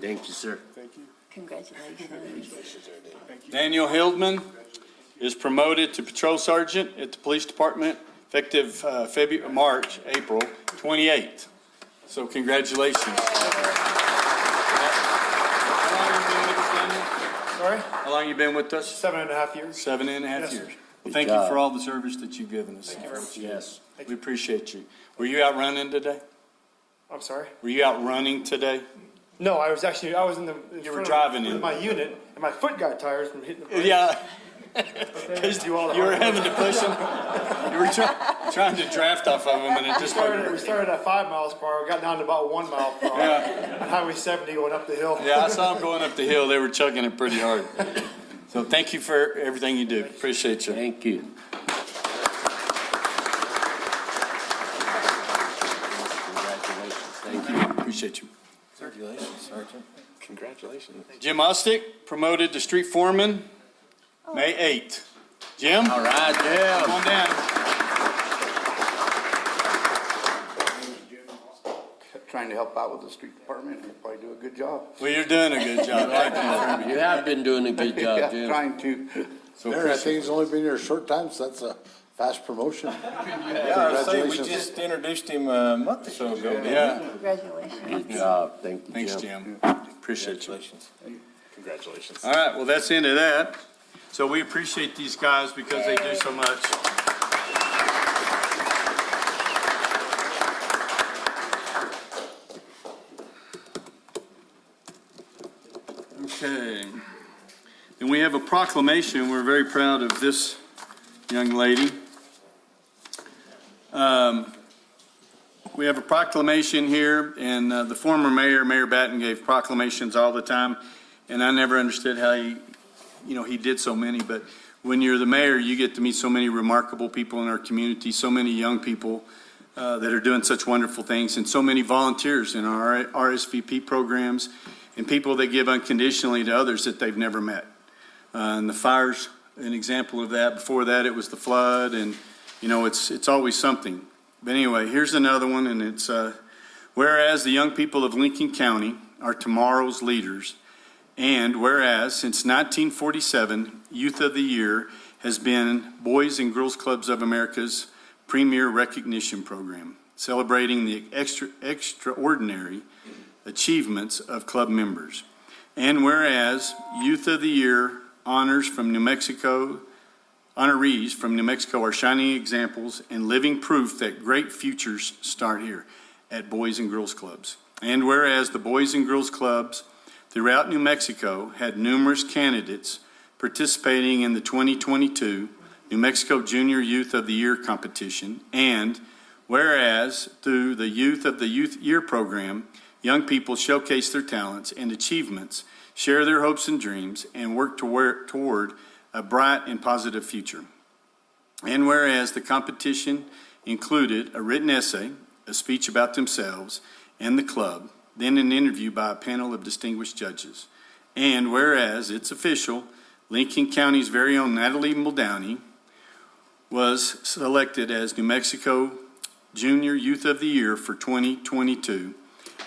Thank you, sir. Congratulations. Daniel Hildman is promoted to patrol sergeant at the police department effective April 28th. So congratulations. Sorry? How long you been with us? 7.5 years. 7.5 Yes, years. sir. Well, thank you for all the service that you've given us. Thank you very much. Yes. We appreciate you. Were you out running today? I'm sorry? Were you out running today? No, I was in the. You were driving in. my unit, and my foot got tired from hitting the brakes. Yeah. Because you You were having to push them. You were trying to draft off of them, and it just We started at 5 miles per hour, got down to about 1 mile per hour. Yeah. On Highway 70 going up the hill. Yeah, I saw them going up the hill. They were chugging it pretty hard. So thank you for everything you do. Appreciate you. Thank you. Thank you. Appreciate you. Congratulations, Sergeant. Congratulations. Jim Ostick, promoted to street foreman, May 8th. Jim? All right, Jim. Come on down. Trying to help out with the street department, and you'll probably do a good job. Well, you're doing a good job. Thank you. You have been doing a good job, Yeah, Jim. trying to. Mayor, I think he's only been here a short time, so that's a fast promotion. Yeah, I was saying, we just introduced him a month or so ago. Yeah. Congratulations. Good job. Thank you, Thanks, Jim. Jim. Appreciate you. Congratulations. All right, well, that's the end of that. So we appreciate these guys because they do so much. Okay. And we have a proclamation. We're very proud of this young lady. We have a proclamation here, and the former mayor, Mayor Batten, gave proclamations all the time, and I never understood how he did so many, but when you're the mayor, you get to meet so many remarkable people in our community, so many young people that are doing such wonderful things, and so many volunteers in our RSVP programs, and people that give unconditionally to others that they've never met. And the fire's an example of that. Before that, it was the flood, and it's always something. But anyway, here's another one, and it's, whereas the young people of Lincoln County are tomorrow's leaders, and whereas since 1947, Youth of the Year has been Boys and Girls Clubs of America's premier recognition program, celebrating the extraordinary achievements of club members. And whereas Youth of the Year honorees from New Mexico are shining examples and living proof that great futures start here at Boys and Girls Clubs. And whereas the Boys and Girls Clubs throughout New Mexico had numerous candidates participating in the 2022 New Mexico Junior Youth of the Year competition, and whereas through the Youth of the Youth Year program, young people showcase their talents and achievements, share their hopes and dreams, and work toward a bright and positive future. And whereas the competition included a written essay, a speech about themselves and the club, then an interview by a panel of distinguished judges. And whereas it's official, Lincoln County's very own Natalie Muldowney was selected as New Mexico Junior Youth of the Year for 2022.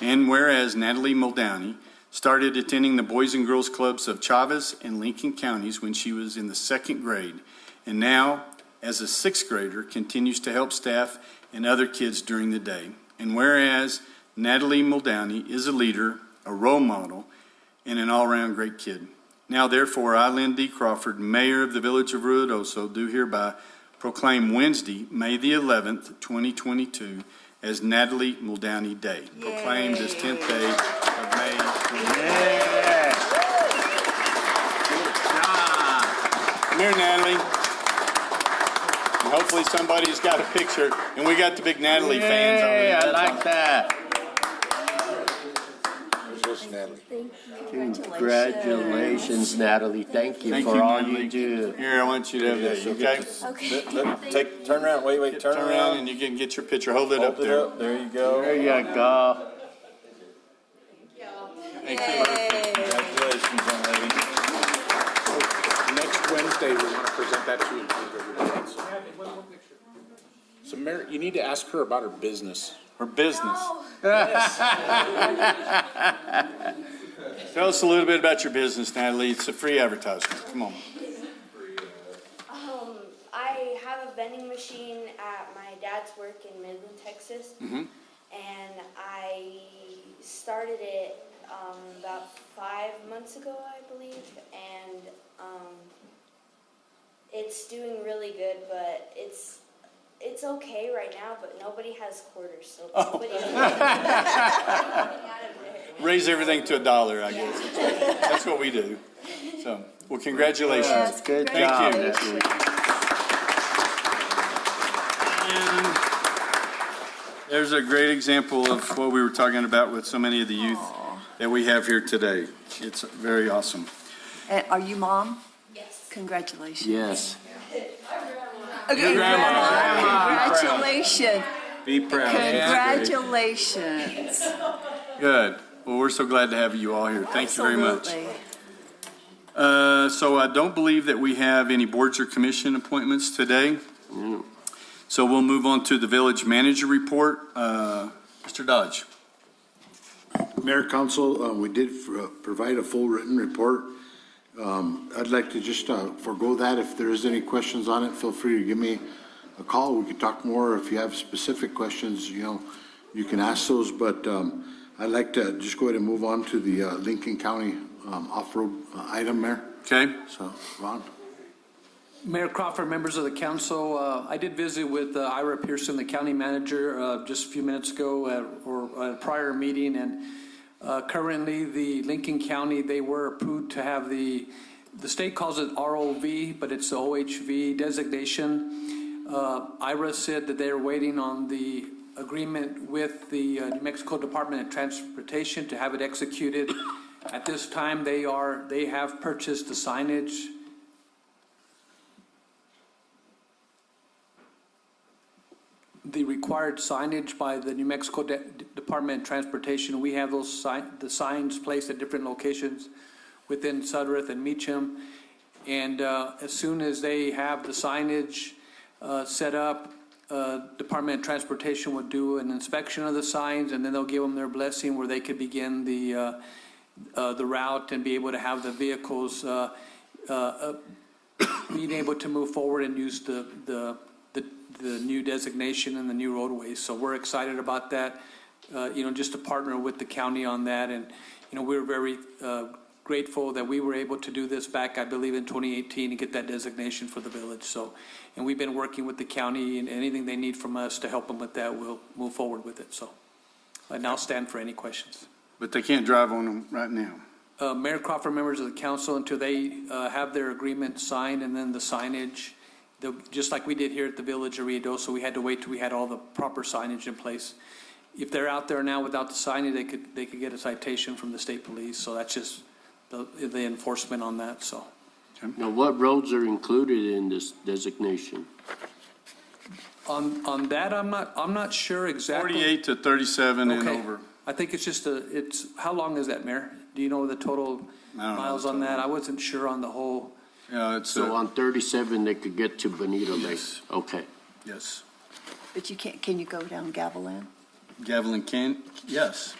And whereas Natalie Muldowney started attending the Boys and Girls Clubs of Chavez and Lincoln counties when she was in the 2nd grade, and now, as a 6th grader, continues to help staff and other kids during the day. And whereas Natalie Muldowney is a leader, a role model, and an all-around great kid. Now, therefore, I, Lynn D. Crawford, Mayor of the Village of Ruidoso, do hereby proclaim Wednesday, May the 11th, 2022, as Natalie Muldowney Day, proclaimed as 10th day of May. Yeah. Good job. Come here, Natalie. And hopefully somebody's got a picture, and we got the big Natalie fans over there. I like that. Congratulations, Natalie. Thank you for all Natalie. you do. Here, I want you to have this, okay? Turn around, wait, turn around. And you can get your picture. Hold it up there. There you go. There you go. Thank you. birthday, we want to present that to everybody else. So Mayor, you need to ask her about her business. Her business. Tell us a little bit about your business, Natalie. It's a free advertisement. Come on. I have a vending machine at my dad's work in Midland, Texas, and I started it about 5 months ago, I believe, and it's doing really good, but it's okay right now, but nobody has quarters, so nobody Raise everything to $1, I guess. That's what we do. So, well, congratulations. Yes, good Thank job. you. And there's a great example of what we were talking about with so many of the youth that we have here today. It's very awesome. Are you mom? Yes. Congratulations. Yes. Okay, congratulations. Be proud. Congratulations. Good. Well, we're so glad to have you all here. Thank you very much. Absolutely. So I don't believe that we have any boards or commission appointments today. So we'll move on to the village manager report. Mr. Dodge. Mayor, Council, we did provide a full written report. I'd like to just forego that. If there is any questions on it, feel free to give me a call. We could talk more. If you have specific questions, you can ask those. But I'd like to just go ahead and move on to the Lincoln County off-road item, Mayor. Okay. So, Ron? Mayor Crawford, members of the council, I did visit with Ira Pearson, the county manager, just a few minutes ago at a prior meeting, and currently the Lincoln County, they were approved to have the state calls it ROV, but it's the OHV designation. Ira said that they're waiting on the agreement with the New Mexico Department of Transportation to have it executed. At this time, they have purchased the signage. The required signage by the New Mexico Department of Transportation. We have those the signs placed at different locations within Sudworth and Meacham. And as soon as they have the signage set up, Department of Transportation would do an inspection of the signs, and then they'll give them their blessing where they could begin the route and be able to have the vehicles being able to move forward and use the new designation and the new roadways. So we're excited about that, just to partner with the county on that. And, we're very grateful that we were able to do this back, I believe, in 2018 and get that designation for the village. So, and we've been working with the county, and anything they need from us to help them with that, we'll move forward with it. So I now stand for any questions. But they can't drive on them right now. Mayor Crawford, members of the council, until they have their agreement signed and then the signage, just like we did here at the Village of Ruidoso, we had to wait till we had all the proper signage in place. If they're out there now without the signage, they could get a citation from the state police. So that's just the enforcement on that. So. Now, what roads are included in this designation? On that, I'm not sure exactly. 48 to 37 and over. I think it's just how long is that, Mayor? Do you know the total miles on that? I wasn't sure on the whole. Yeah, So on 37, they could get to Bonito Lake? Okay. Yes. But you can't, can you go down Gavilan? Gavilan can, yes.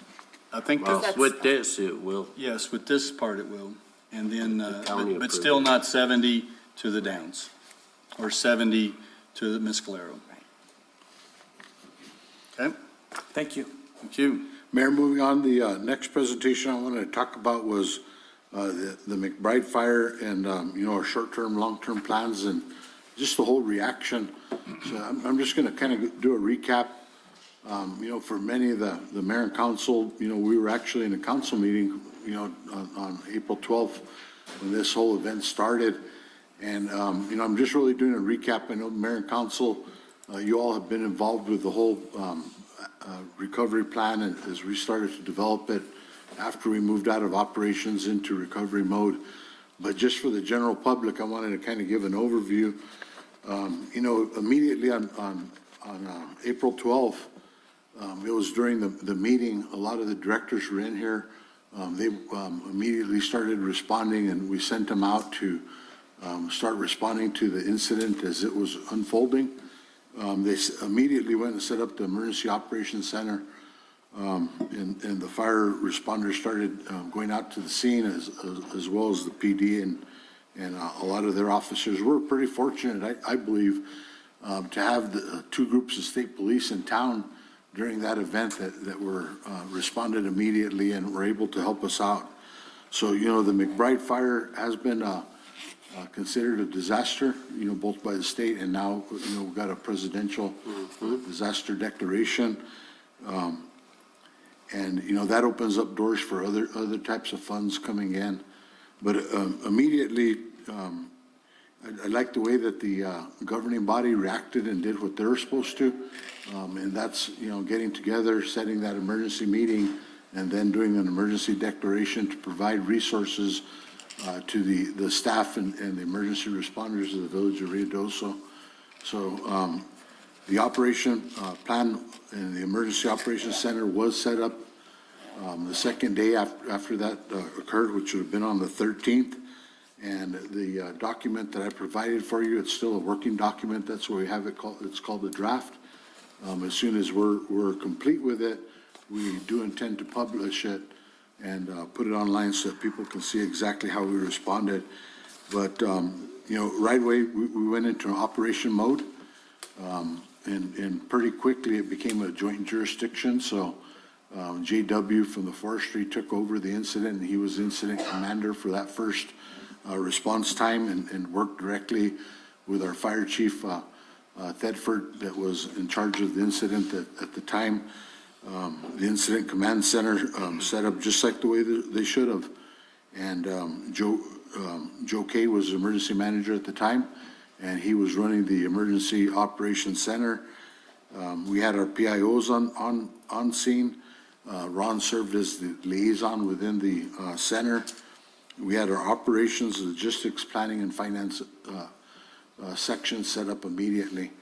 I think Well, that's, with this, it will. yes, with this part it will. And then, county but approved still it. not 70 to the Downs or 70 to the Mescalero. Okay, Thank you. thank you. Mayor, moving on, the next presentation I wanted to talk about was the McBride fire and, our short-term, long-term plans and just the whole reaction. So I'm just going to kind of do a recap. For many of the mayor and council, we were actually in a council meeting, on April 12th when this whole event started. And, I'm just really doing a recap. I know the mayor and council, you all have been involved with the whole recovery plan and as we started to develop it after we moved out of operations into recovery mode. But just for the general public, I wanted to kind of give an overview. Immediately on April 12th, it was during the meeting, a lot of the directors were in here. They immediately started responding and we sent them out to start responding to the incident as it was unfolding. They immediately went and set up the Emergency Operations Center, and the fire responders started going out to the scene as well as the PD and a lot of their officers. We're pretty fortunate, I believe, to have the two groups of state police in town during that event that were responded immediately and were able to help us out. So, the McBride fire has been considered a disaster, both by the state and now, we've got a presidential disaster declaration. And, that opens up doors for other types of funds coming in. But immediately, I like the way that the governing body reacted and did what they were supposed to. And that's, getting together, setting that emergency meeting, and then doing an emergency declaration to provide resources to the staff and the emergency responders of the village of Ruidoso. So the operation plan and the Emergency Operations Center was set up the second day after that occurred, which would have been on the 13th. And the document that I provided for you, it's still a working document. That's what we have it called. It's called a draft. As soon as we're complete with it, we do intend to publish it and put it online so that people can see exactly how we responded. But, right away, we went into an operation mode. And pretty quickly, it became a joint jurisdiction. So JW from the forestry took over the incident, and he was incident commander for that first response time and worked directly with our fire chief, Thedford, that was in charge of the incident at the time. The incident command center set up just like the way they should have. And Joe Kay was the emergency manager at the time, and he was running the emergency operations center. We had our PIOs on scene. Ron served as the liaison within the center. We had our operations, logistics, planning, and finance section set up immediately.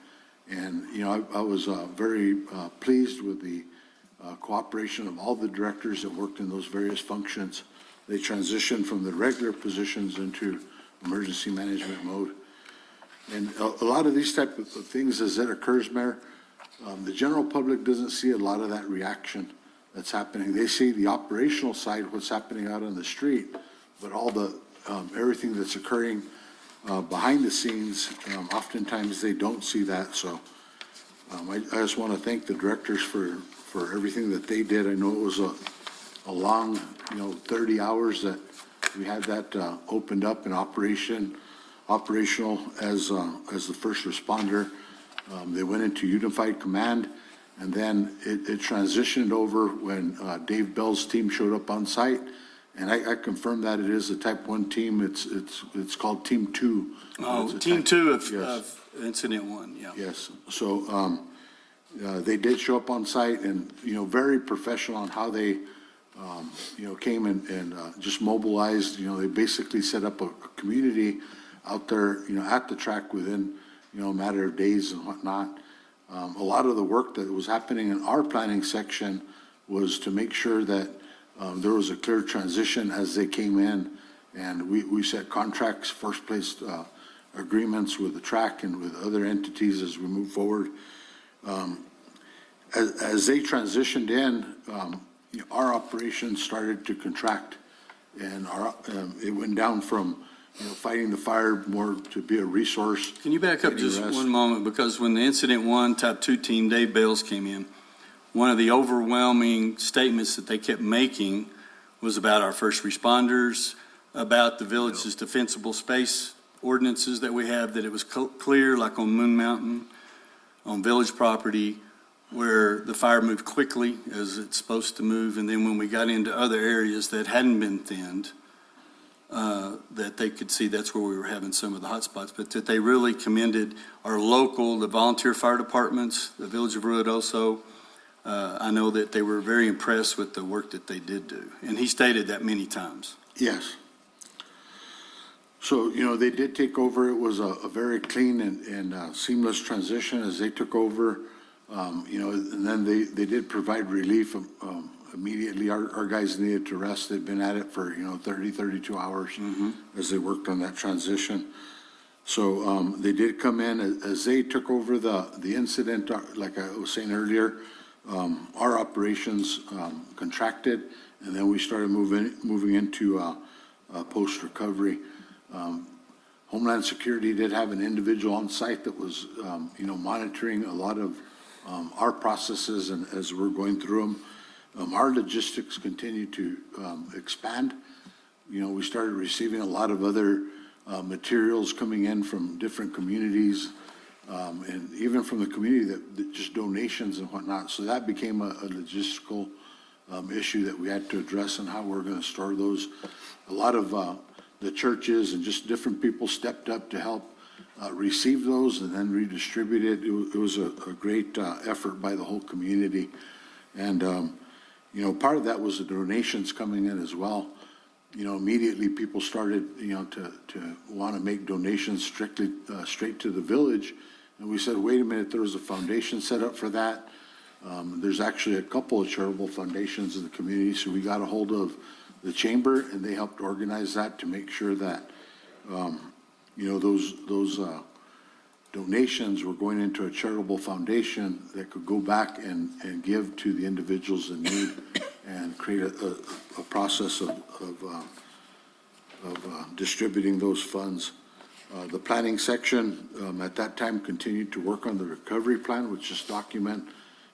And, I was very pleased with the cooperation of all the directors that worked in those various functions. They transitioned from the regular positions into emergency management mode. And a lot of these type of things, as it occurs, Mayor, the general public doesn't see a lot of that reaction that's happening. They see the operational side, what's happening out on the street, but all the, everything that's occurring behind the scenes, oftentimes they don't see that. So I just want to thank the directors for everything that they did. I know it was a long, 30 hours that we had that opened up in operational as the first responder. They went into unified command, and then it transitioned over when Dave Bell's team showed up on site. And I confirmed that it is a type 1 team. It's called Team 2. Oh, Team 2 of Incident 1, yeah. Yes. So they did show up on site, and very professional on how they came and just mobilized. They basically set up a community out there at the track within a matter of days and whatnot. A lot of the work that was happening in our planning section was to make sure that there was a clear transition as they came in, and we set contracts, first place agreements with the track and with other entities as we move forward. As they transitioned in, our operations started to contract, and it went down from fighting the fire more to be a resource. Can you back up just one moment? Because when the Incident 1 Type 2 team, Dave Bales, came in, one of the overwhelming statements that they kept making was about our first responders, about the village's defensible space ordinances that we have, that it was clear, like on Moon Mountain, on village property, where the fire moved quickly as it's supposed to move. And then when we got into other areas that hadn't been thinned, that they could see that's where we were having some of the hot spots, but that they really commended our local, the volunteer fire departments, the village of Ruidoso. I know that they were very impressed with the work that they did do. And he stated that many times. Yes. So, they did take over. It was a very clean and seamless transition as they took over. And then they did provide relief immediately, our guys needed to rest. They've been at it for, 32 hours as they worked on that transition. So they did come in, as they took over the incident, like I was saying earlier, our operations contracted, and then we started moving into post-recovery. Homeland Security did have an individual on site that was, monitoring a lot of our processes, and as we're going through them, our logistics continue to expand. We started receiving a lot of other materials coming in from different communities, and even from the community that just donations and whatnot. So that became a logistical issue that we had to address, and how we're going to store those. A lot of the churches and just different people stepped up to help receive those and then redistribute it. It was a great effort by the whole community. And, part of that was the donations coming in as well. Immediately people started, to want to make donations straight to the village. And we said, wait a minute, there was a foundation set up for that. There's actually a couple of charitable foundations in the community, so we got a hold of the chamber, and they helped organize that to make sure that, those donations were going into a charitable foundation that could go back and give to the individuals in need, and create a process of distributing those funds. The planning section at that time continued to work on the recovery plan, which this document,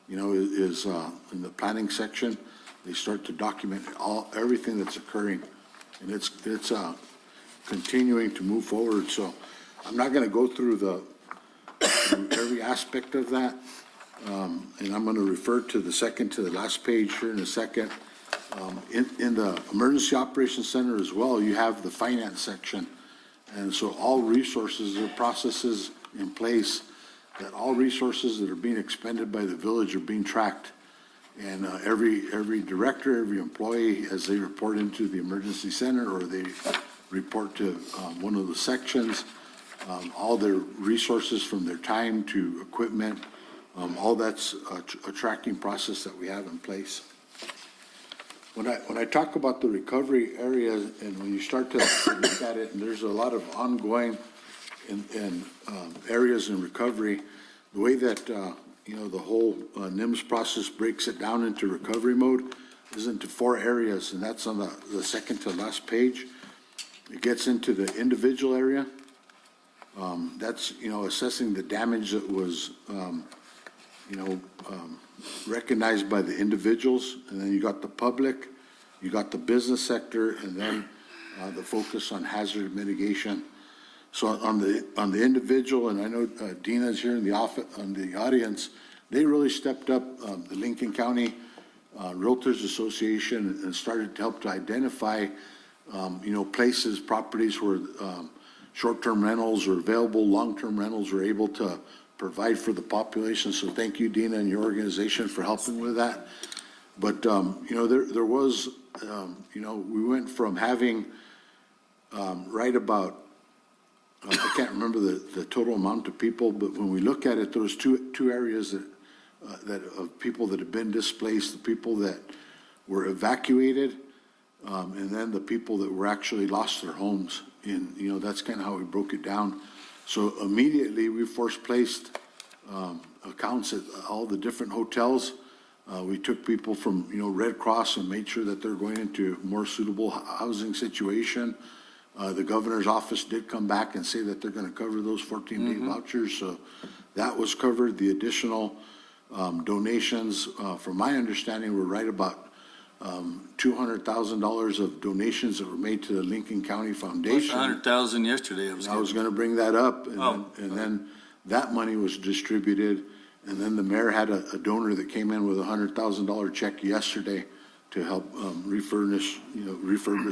is in the planning section. They start to document everything that's occurring, and it's continuing to move forward. So I'm not going to go through every aspect of that, and I'm going to refer to the second to the last page here in a second. In the Emergency Operations Center as well, you have the finance section, and so all resources or processes in place, that all resources that are being expended by the village are being tracked. And every director, every employee, as they report into the emergency center or they report to one of the sections, all their resources from their time to equipment, all that's a tracking process that we have in place. When I talk about the recovery areas, and when you start to look at it, and there's a lot of ongoing areas in recovery, the way that the whole NIMS process breaks it down into recovery mode is into 4 areas, and that's on the second to last page. It gets into the individual area. That's, assessing the damage that was, recognized by the individuals. And then you got the public, you got the business sector, and then the focus on hazard mitigation. So on the individual, and I know Dina's here in the audience, they really stepped up. The Lincoln County Realtors Association, and started to help to identify, places, properties where short-term rentals or available long-term rentals are able to provide for the population. So thank you, Dina, and your organization for helping with that. But, there was, we went from having right about, I can't remember the total amount of people, but when we look at it, there was two areas that of people that have been displaced, the people that were evacuated, and then the people that were actually lost their homes. And, that's kind of how we broke it down. So immediately we placed accounts at all the different hotels. We took people from, Red Cross and made sure that they're going into more suitable housing situation. The governor's office did come back and say that they're going to cover those 14-day vouchers. So that was covered. The additional donations, from my understanding, were right about $200,000 of donations that were made to the Lincoln County Foundation. $100,000 yesterday. I was going to bring that up, and then that money was distributed, and then the mayor had a donor that came in with a $100,000 check yesterday to help refurbish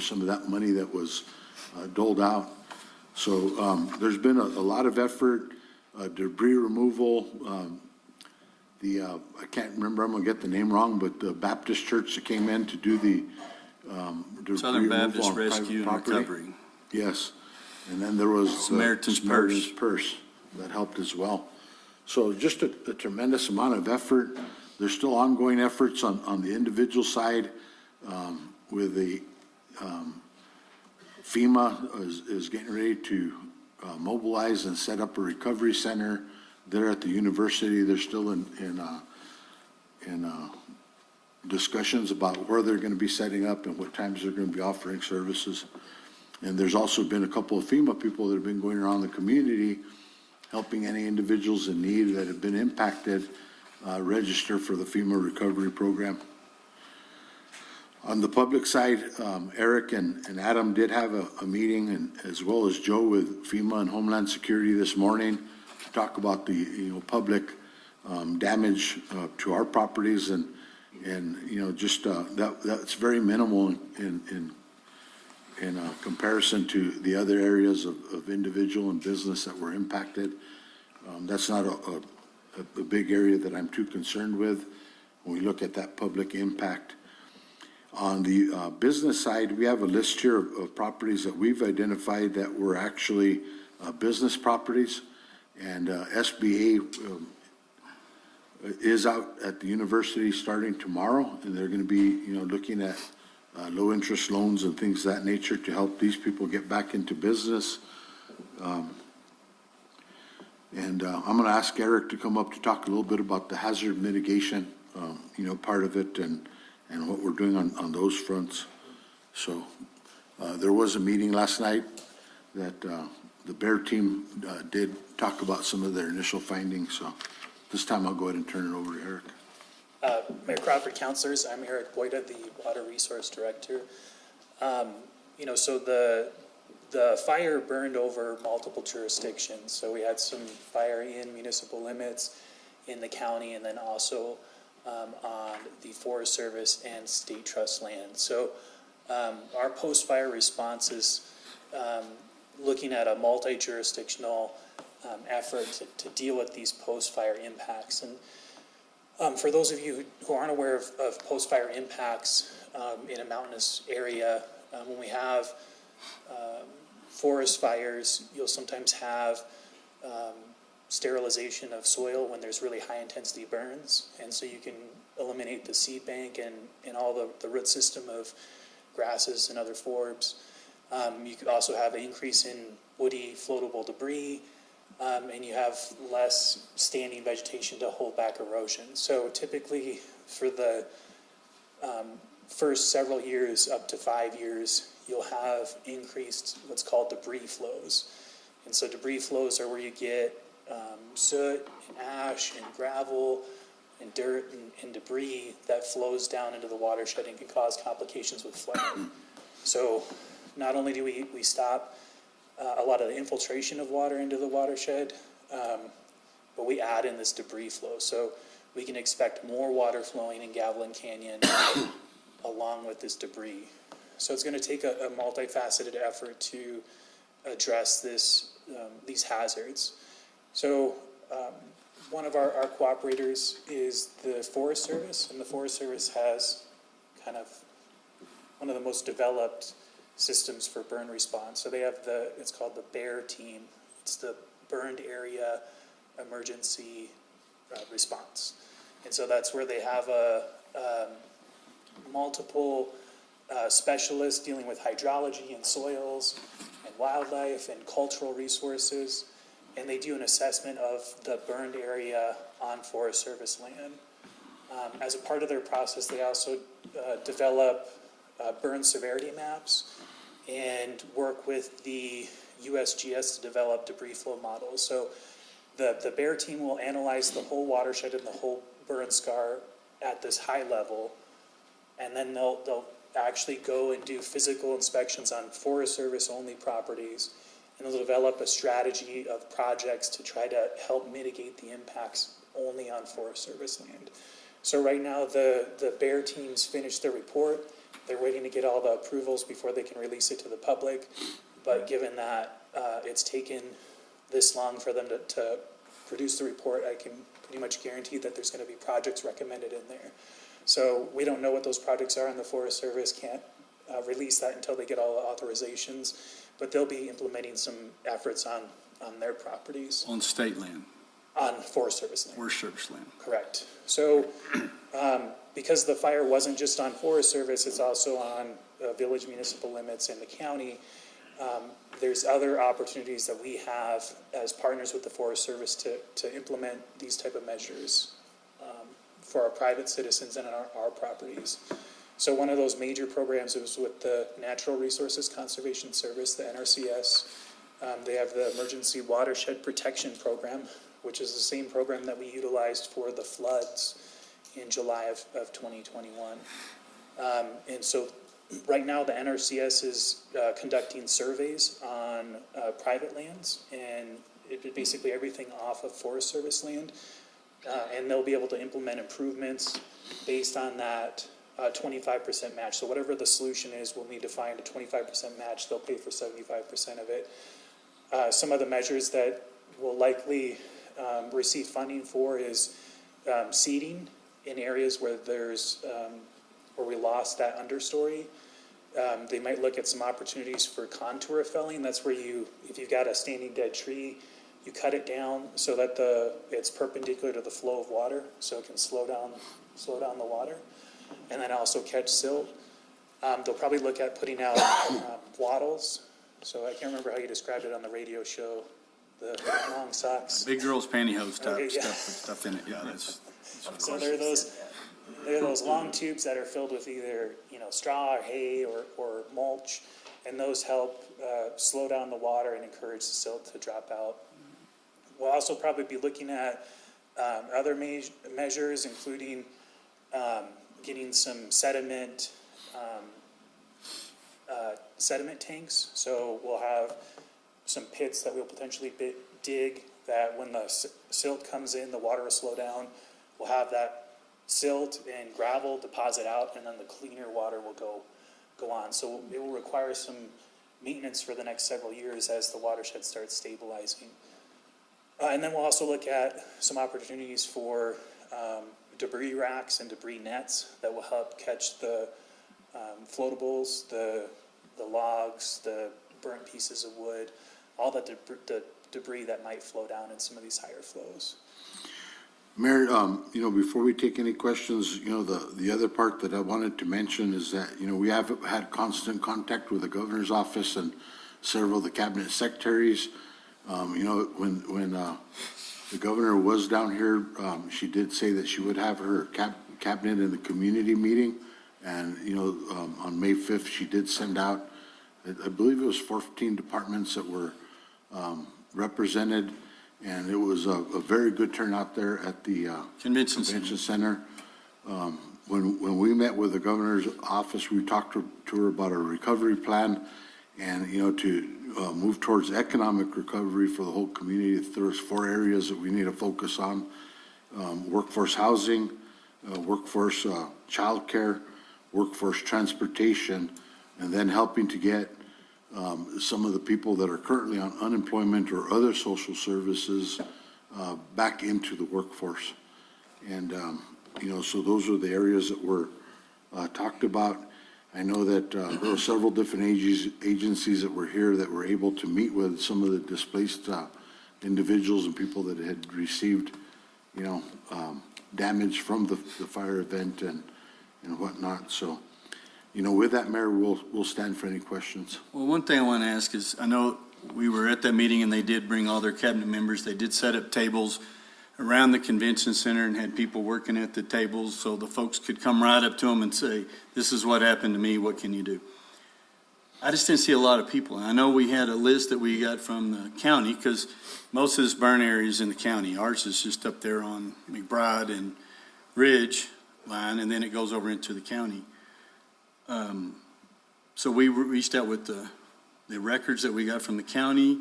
some of that money that was doled out. So there's been a lot of effort, debris removal. I can't remember, I'm going to get the name wrong, but the Baptist church that came in to do the debris Southern removal Baptist on Rescue and private property. Recovery. Yes, and then there was Samaritan's Purse that helped as well. So just a tremendous amount of effort. There's still ongoing efforts on the individual side, with the, FEMA is getting ready to mobilize and set up a recovery center there at the university. They're still in discussions about where they're going to be setting up and what times they're going to be offering services. And there's also been a couple of FEMA people that have been going around the community helping any individuals in need that have been impacted register for the FEMA recovery program. On the public side, Eric and Adam did have a meeting, and as well as Joe, with FEMA and Homeland Security this morning to talk about the public damage to our properties, and just that's very minimal in comparison to the other areas of individual and business that were impacted. That's not a big area that I'm too concerned with when we look at that public impact. On the business side, we have a list here of properties that we've identified that were actually business properties, and SBA is out at the university starting tomorrow, and they're going to be looking at low interest loans and things of that nature to help these people get back into business. And I'm going to ask Eric to come up to talk a little bit about the hazard mitigation, part of it, and what we're doing on those fronts. So there was a meeting last night that the Bear team did talk about some of their initial findings. So this time I'll go ahead and turn it over to Eric. Mayor Crawford, councilors, I'm Eric Boyda, the Water Resource Director. So the fire burned over multiple jurisdictions. So we had some fire in municipal limits in the county, and then also on the Forest Service and state trust land. So our post-fire response is looking at a multi-jurisdictional effort to deal with these post-fire impacts. And for those of you who aren't aware of post-fire impacts in a mountainous area, when we have forest fires, you'll sometimes have sterilization of soil when there's really high intensity burns, and so you can eliminate the seed bank and all the root system of grasses and other forbs. You could also have an increase in woody floatable debris, and you have less standing vegetation to hold back erosion. So typically for the first several years, up to 5 years, you'll have increased what's called debris flows. And so debris flows are where you get soot and ash and gravel and dirt and debris that flows down into the watershed and can cause complications with flooding. So not only do we stop a lot of the infiltration of water into the watershed, but we add in this debris flow. So we can expect more water flowing in Gavilan Canyon along with this debris. So it's going to take a multifaceted effort to address these hazards. So one of our cooperators is the Forest Service, and the Forest Service has kind of one of the most developed systems for burn response. So they have it's called the Bear team. It's the Burned Area Emergency Response. And so that's where they have multiple specialists dealing with hydrology and soils and wildlife and cultural resources, and they do an assessment of the burned area on Forest Service land. As a part of their process, they also develop burn severity maps and work with the USGS to develop debris flow models. So the Bear team will analyze the whole watershed and the whole burn scar at this high level, and then they'll actually go and do physical inspections on Forest Service only properties, and they'll develop a strategy of projects to try to help mitigate the impacts only on Forest Service land. So right now the Bear teams finished their report. They're waiting to get all the approvals before they can release it to the public. But given that it's taken this long for them to produce the report, I can pretty much guarantee that there's going to be projects recommended in there. So we don't know what those projects are, and the Forest Service can't release that until they get all the authorizations. But they'll be implementing some efforts on their properties. On state land. On Forest Service land. Forest Service land. Correct. So, because the fire wasn't just on Forest Service, it's also on village municipal limits in the county. There's other opportunities that we have as partners with the Forest Service to implement these type of measures for our private citizens and our properties. So one of those major programs was with the Natural Resources Conservation Service, the NRCS. They have the Emergency Watershed Protection Program, which is the same program that we utilized for the floods in July of 2021. And so right now the NRCS is conducting surveys on private lands and basically everything off of Forest Service land. And they'll be able to implement improvements based on that 25% match. So whatever the solution is, we'll need to find a 25% match. They'll pay for 75% of it. Some of the measures that will likely receive funding for is seeding in areas where there's where we lost that understory. They might look at some opportunities for contour felling. That's where if you've got a standing dead tree, you cut it down so that it's perpendicular to the flow of water, so it can slow down the water, and then also catch silt. They'll probably look at putting out wattles. So I can't remember how you described it on the radio show. The long socks. Big girls' pantyhose type Okay, yeah. stuff in it. Yeah, that's So there are those long tubes that are filled with either straw or hay or mulch, and those help slow down the water and encourage the silt to drop out. We'll also probably be looking at other measures, including getting some sediment tanks. So we'll have some pits that we'll potentially dig that when the silt comes in, the water will slow down. We'll have that silt and gravel deposit out, and then the cleaner water will go on. So it will require some maintenance for the next several years as the watershed starts stabilizing. And then we'll also look at some opportunities for debris racks and debris nets that will help catch the floatables, the logs, the burnt pieces of wood, all the debris that might flow down in some of these higher flows. Mayor, before we take any questions, the other part that I wanted to mention is that, we have had constant contact with the governor's office and several of the cabinet secretaries. When the governor was down here, she did say that she would have her cabinet in the community meeting. And, on May 5th, she did send out, I believe it was 14 departments that were represented. And it was a very good turnout there at the Convention Center. When we met with the governor's office, we talked to her about a recovery plan and, to move towards economic recovery for the whole community. There's 4 areas that we need to focus on: workforce housing, workforce childcare, workforce transportation, and then helping to get some of the people that are currently on unemployment or other social services back into the workforce. And, so those are the areas that were talked about. I know that there were several different agencies that were here that were able to meet with some of the displaced individuals and people that had received, damage from the fire event and whatnot. So, with that, Mayor, we'll stand for any questions. Well, one thing I want to ask is, I know we were at that meeting and they did bring all their cabinet members. They did set up tables around the convention center and had people working at the tables so the folks could come right up to them and say, this is what happened to me, what can you do? I just didn't see a lot of people. And I know we had a list that we got from the county because most of this burn area is in the county. Ours is just up there on McBride and Ridge line, and then it goes over into the county. So we reached out with the records that we got from the county,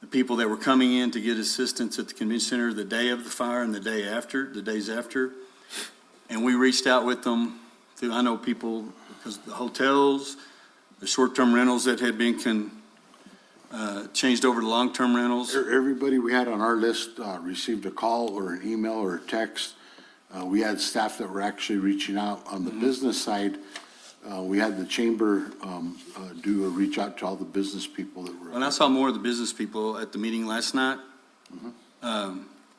the people that were coming in to get assistance at the convention center the day of the fire and the days after. And we reached out with them through, I know people, because the hotels, the short-term rentals that had been changed over to long-term rentals. Everybody we had on our list received a call or an email or a text. We had staff that were actually reaching out on the business side. We had the chamber do a reach out to all the business people that were. And I saw more of the business people at the meeting last night.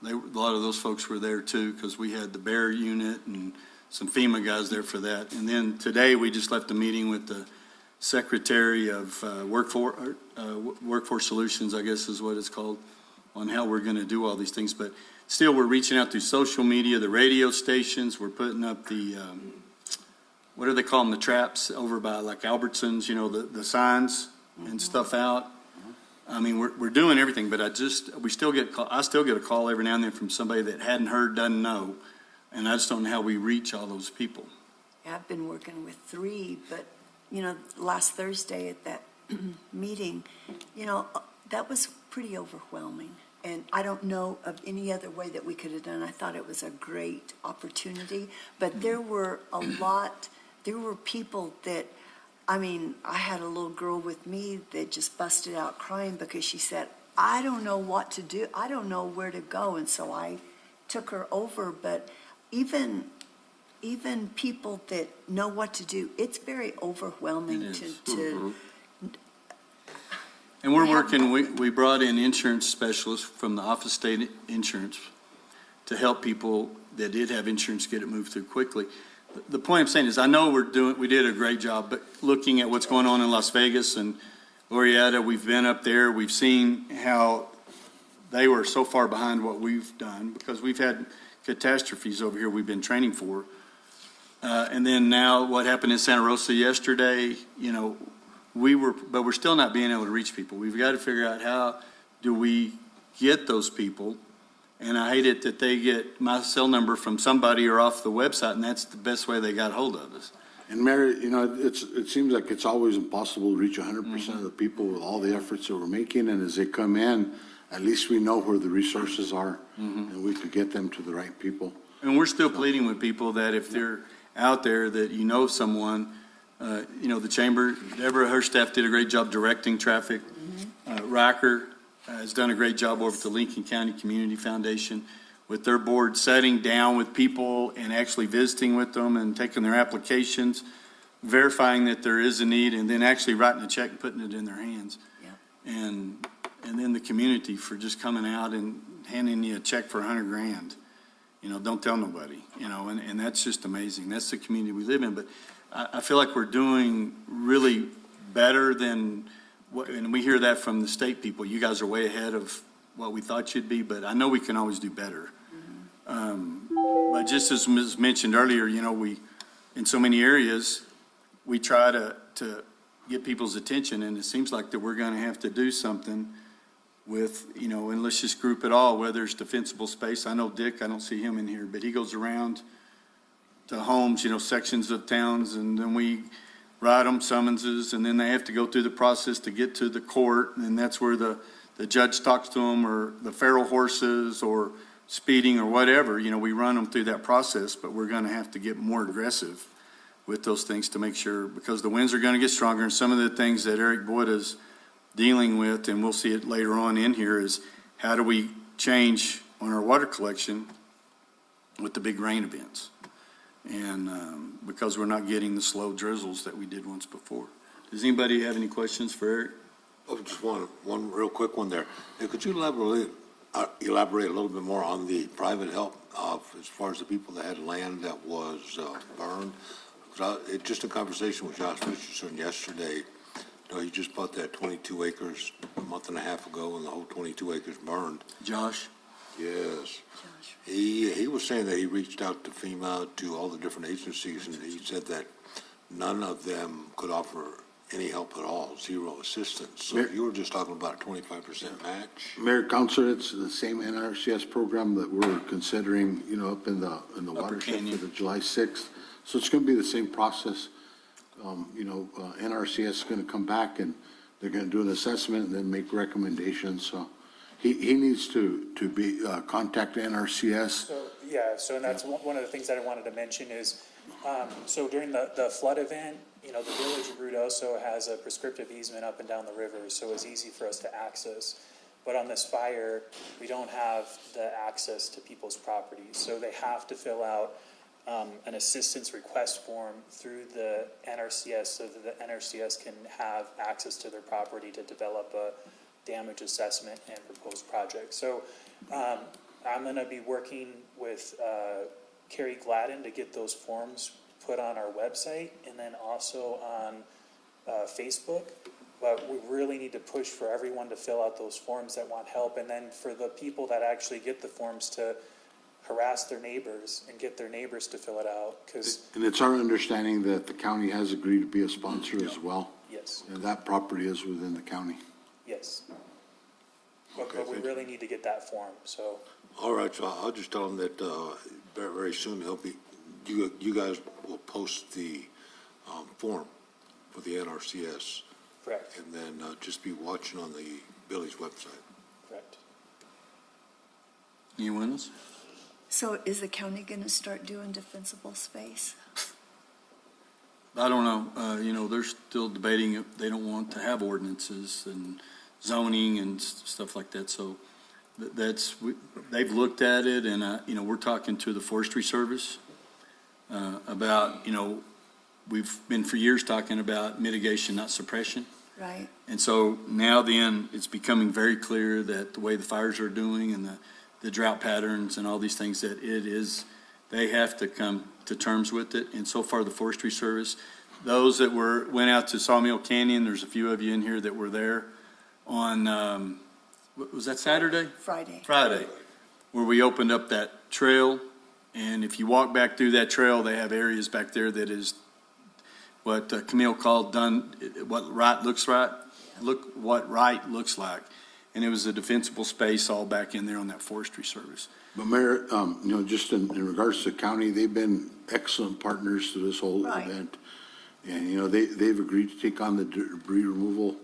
a lot of those folks were there too, because we had the Bear unit and some FEMA guys there for that. And then today, we just left a meeting with the Secretary of Workforce Solutions, I guess is what it's called, on how we're going to do all these things. But still, we're reaching out through social media, the radio stations. We're putting up the, what do they call them, the traps over by like Albertsons, you know, the signs and stuff out. I mean, we're doing everything, but I still get a call every now and then from somebody that hadn't heard, doesn't know, and I just don't know how we reach all those people. Yeah, I've been working with 3, but, you know, last Thursday at that meeting, you know, that was pretty overwhelming. And I don't know of any other way that we could have done. I thought it was a great opportunity, but there were people that, I mean, I had a little girl with me that just busted out crying because she said, I don't know what to do. I don't know where to go. And so I took her over. But even people that know what to do, it's very overwhelming to And we're working, we brought in insurance specialists from the Office of State Insurance to help people that did have insurance get it moved through quickly. The point I'm saying is, I know we did a great job, but looking at what's going on in Las Vegas and Laureata, we've been up there, we've seen how they were so far behind what we've done because we've had catastrophes over here we've been training for. And then now what happened in Santa Rosa yesterday, you know, but we're still not being able to reach people. We've got to figure out how do we get those people. And I hate it that they get my cell number from somebody or off the website, and that's the best way they got hold of us. And Mary, you know, it seems like it's always impossible to reach 100% of the people with all the efforts that we're making. And as they come in, at least we know where the resources are, and we could get them to the right people. And we're still pleading with people that if they're out there that you know someone, you know, the chamber, Deborah, her staff did a great job directing traffic. Riker has done a great job over at the Lincoln County Community Foundation with their board setting down with people and actually visiting with them and taking their applications, verifying that there is a need, and then actually writing a check and putting it in their hands. And then the community for just coming out and handing you a check for $100,000. You know, don't tell nobody, you know, and that's just amazing. That's the community we live in. But I feel like we're doing really better than what, and we hear that from the state people. You guys are way ahead of what we thought you'd be, but I know we can always do better. But just as was mentioned earlier, you know, in so many areas, we try to get people's attention, and it seems like that we're going to have to do something with, you know, and let's just group it all, whether it's defensible space. I know Dick, I don't see him in here, but he goes around to homes, you know, sections of towns, and then we write them summonses, and then they have to go through the process to get to the court, and that's where the judge talks to them, or the feral horses, or speeding, or whatever. You know, we run them through that process, but we're going to have to get more aggressive with those things to make sure, because the winds are going to get stronger, and some of the things that Eric Boyd is dealing with, and we'll see it later on in here, is how do we change on our water collection with the big rain events? And because we're not getting the slow drizzles that we did once before. Does anybody have any questions for Eric? Oh, just one real quick one there. Hey, could you elaborate a little bit more on the private help as far as the people that had land that was burned? Just a conversation with Josh Richardson yesterday. You know, he just bought that 22 acres a month and a half ago, and the whole 22 acres burned. Josh? Yes. He was saying that he reached out to FEMA, to all the different agencies, and he said that none of them could offer any help at all, zero assistance. So you were just talking about a 25% match? Mayor, Councilor, it's the same NRCS program that we're considering, you know, up in the watershed for the July 6th. So it's going to be the same process. You know, NRCS is going to come back and they're going to do an assessment and then make recommendations. So he needs to be contact NRCS. So and that's one of the things that I wanted to mention is, so during the flood event, you know, the village of Ruidoso has a prescriptive easement up and down the river, so it's easy for us to access. But on this fire, we don't have the access to people's properties, so they have to fill out an assistance request form through the NRCS so that the NRCS can have access to their property to develop a damage assessment and proposed project. So I'm gonna be working with Carrie Gladden to get those forms put on our website and then also on Facebook. But we really need to push for everyone to fill out those forms that want help, and then for the people that actually get the forms to harass their neighbors and get their neighbors to fill it out, because, And it's our understanding that the county has agreed to be a sponsor as well. yes, And that property is within the county. yes. But we really need to get that form, so. All right, so I'll just tell them that, very, very soon, you guys will post the, form for the NRCS. Correct. And then, just be watching on the village website. Correct. Anyone else? So is the county going to start doing defensible space? I don't know. They're still debating if they don't want to have ordinances and zoning and stuff like that. So they've looked at it, and, we're talking to the Forestry Service about, we've been for years talking about mitigation, not suppression. Right. And so now then, it's becoming very clear that the way the fires are doing and the drought patterns and all these things, that they have to come to terms with it. And so far, the Forestry Service, those that went out to Sawmill Canyon, there's a few of you in here that were there on, was that Saturday? Friday, where we opened up that trail. And if you walk back through that trail, they have areas back there that is what Camille called what right looks like. And it was a defensible space all back in there on that Forestry Service. But Mayor, just in regards to county, they've been excellent partners to this whole event. And, they've agreed to take on the debris removal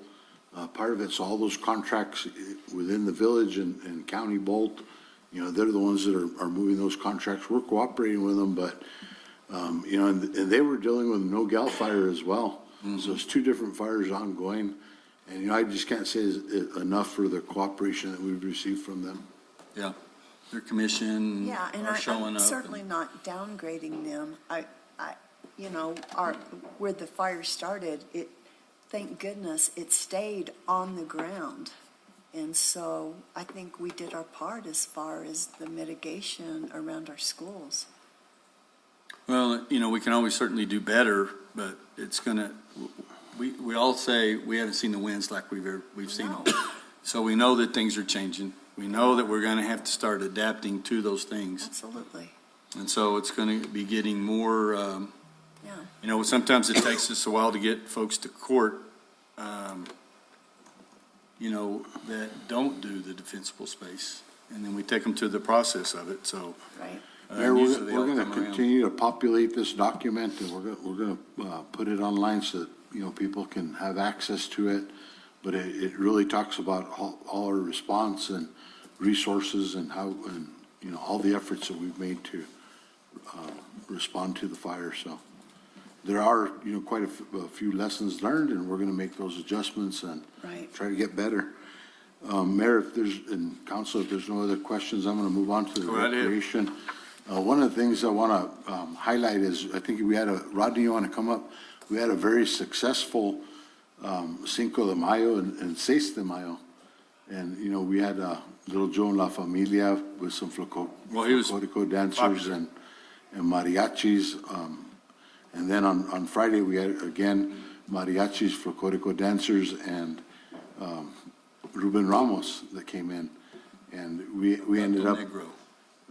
part of it. So all those contracts within the village and county Bolt, they're the ones that are moving those contracts. We're cooperating with them, but, and they were dealing with no gal fire as well. Mm-hmm. So it's two different fires ongoing. And, I just can't say enough for the cooperation that we've received from them. Yeah, their commission Yeah, and are showing I'm up. certainly not downgrading them. Where the fire started, thank goodness, it stayed on the ground. And so I think we did our part as far as the mitigation around our schools. Well, we can always certainly do better, but it's we all say we haven't seen the winds like we've seen them. So we know that things are changing. We know that we're going to have to start adapting to those things. Absolutely. And so it's going to be getting more, sometimes it takes us a while to get folks to court, that don't do the defensible space. And then we take them to the process of it, so. Right. Mayor, usually we're they'll going to come around. continue to populate this document, and we're going to put it online so that, people can have access to it. But it really talks about all our response and resources and how, and, all the efforts that we've made to respond to the fire. So there are, quite a few lessons learned, and we're going to make those adjustments and try to get better. Mayor, and council, if there's no other questions, I'm going to move on to the recreation. One of the things I want to highlight is, I think Rodney, you want to come up? We had a very successful Cinco de Mayo and Seis de Mayo. And, we had little Joe and La Familia with some flocorico dancers and mariachis. And then on Friday, we had, again, mariachis, flocorico dancers, and Ruben Ramos that came in. And we ended up... Negro.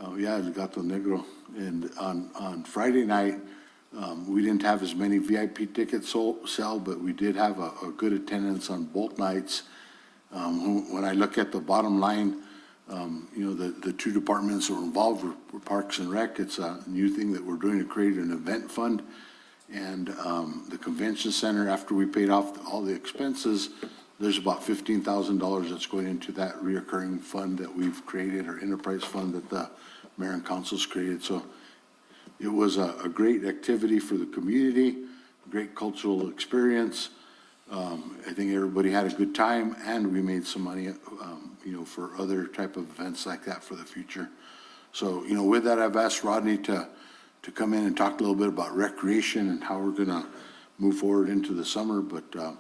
El Gato Negro. And on Friday night, we didn't have as many VIP tickets sell, but we did have a good attendance on both nights. When I look at the bottom line, the two departments that were involved were Parks and Rec. It's a new thing that we're doing to create an event fund. And the convention center, after we paid off all the expenses, there's about $15,000 that's going into that reoccurring fund that we've created, or enterprise fund that the mayor and council's created. So it was a great activity for the community, great cultural experience. I think everybody had a good time, and we made some money, for other type of events like that for the future. So, with that, I've asked Rodney to come in and talk a little bit about recreation and how we're going to move forward into the summer. But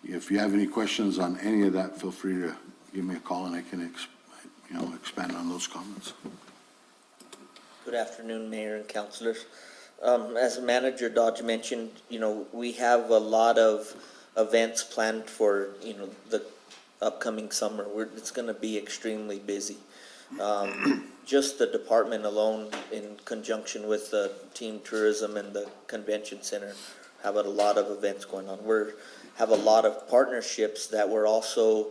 if you have any questions on any of that, feel free to give me a call, and I can expand on those comments. Good afternoon, Mayor and councilors. As Manager Dodge mentioned, we have a lot of events planned for, the upcoming summer. It's going to be extremely busy. Just the department alone, in conjunction with the team tourism and the convention center, have a lot of events going on. Have a lot of partnerships that we're also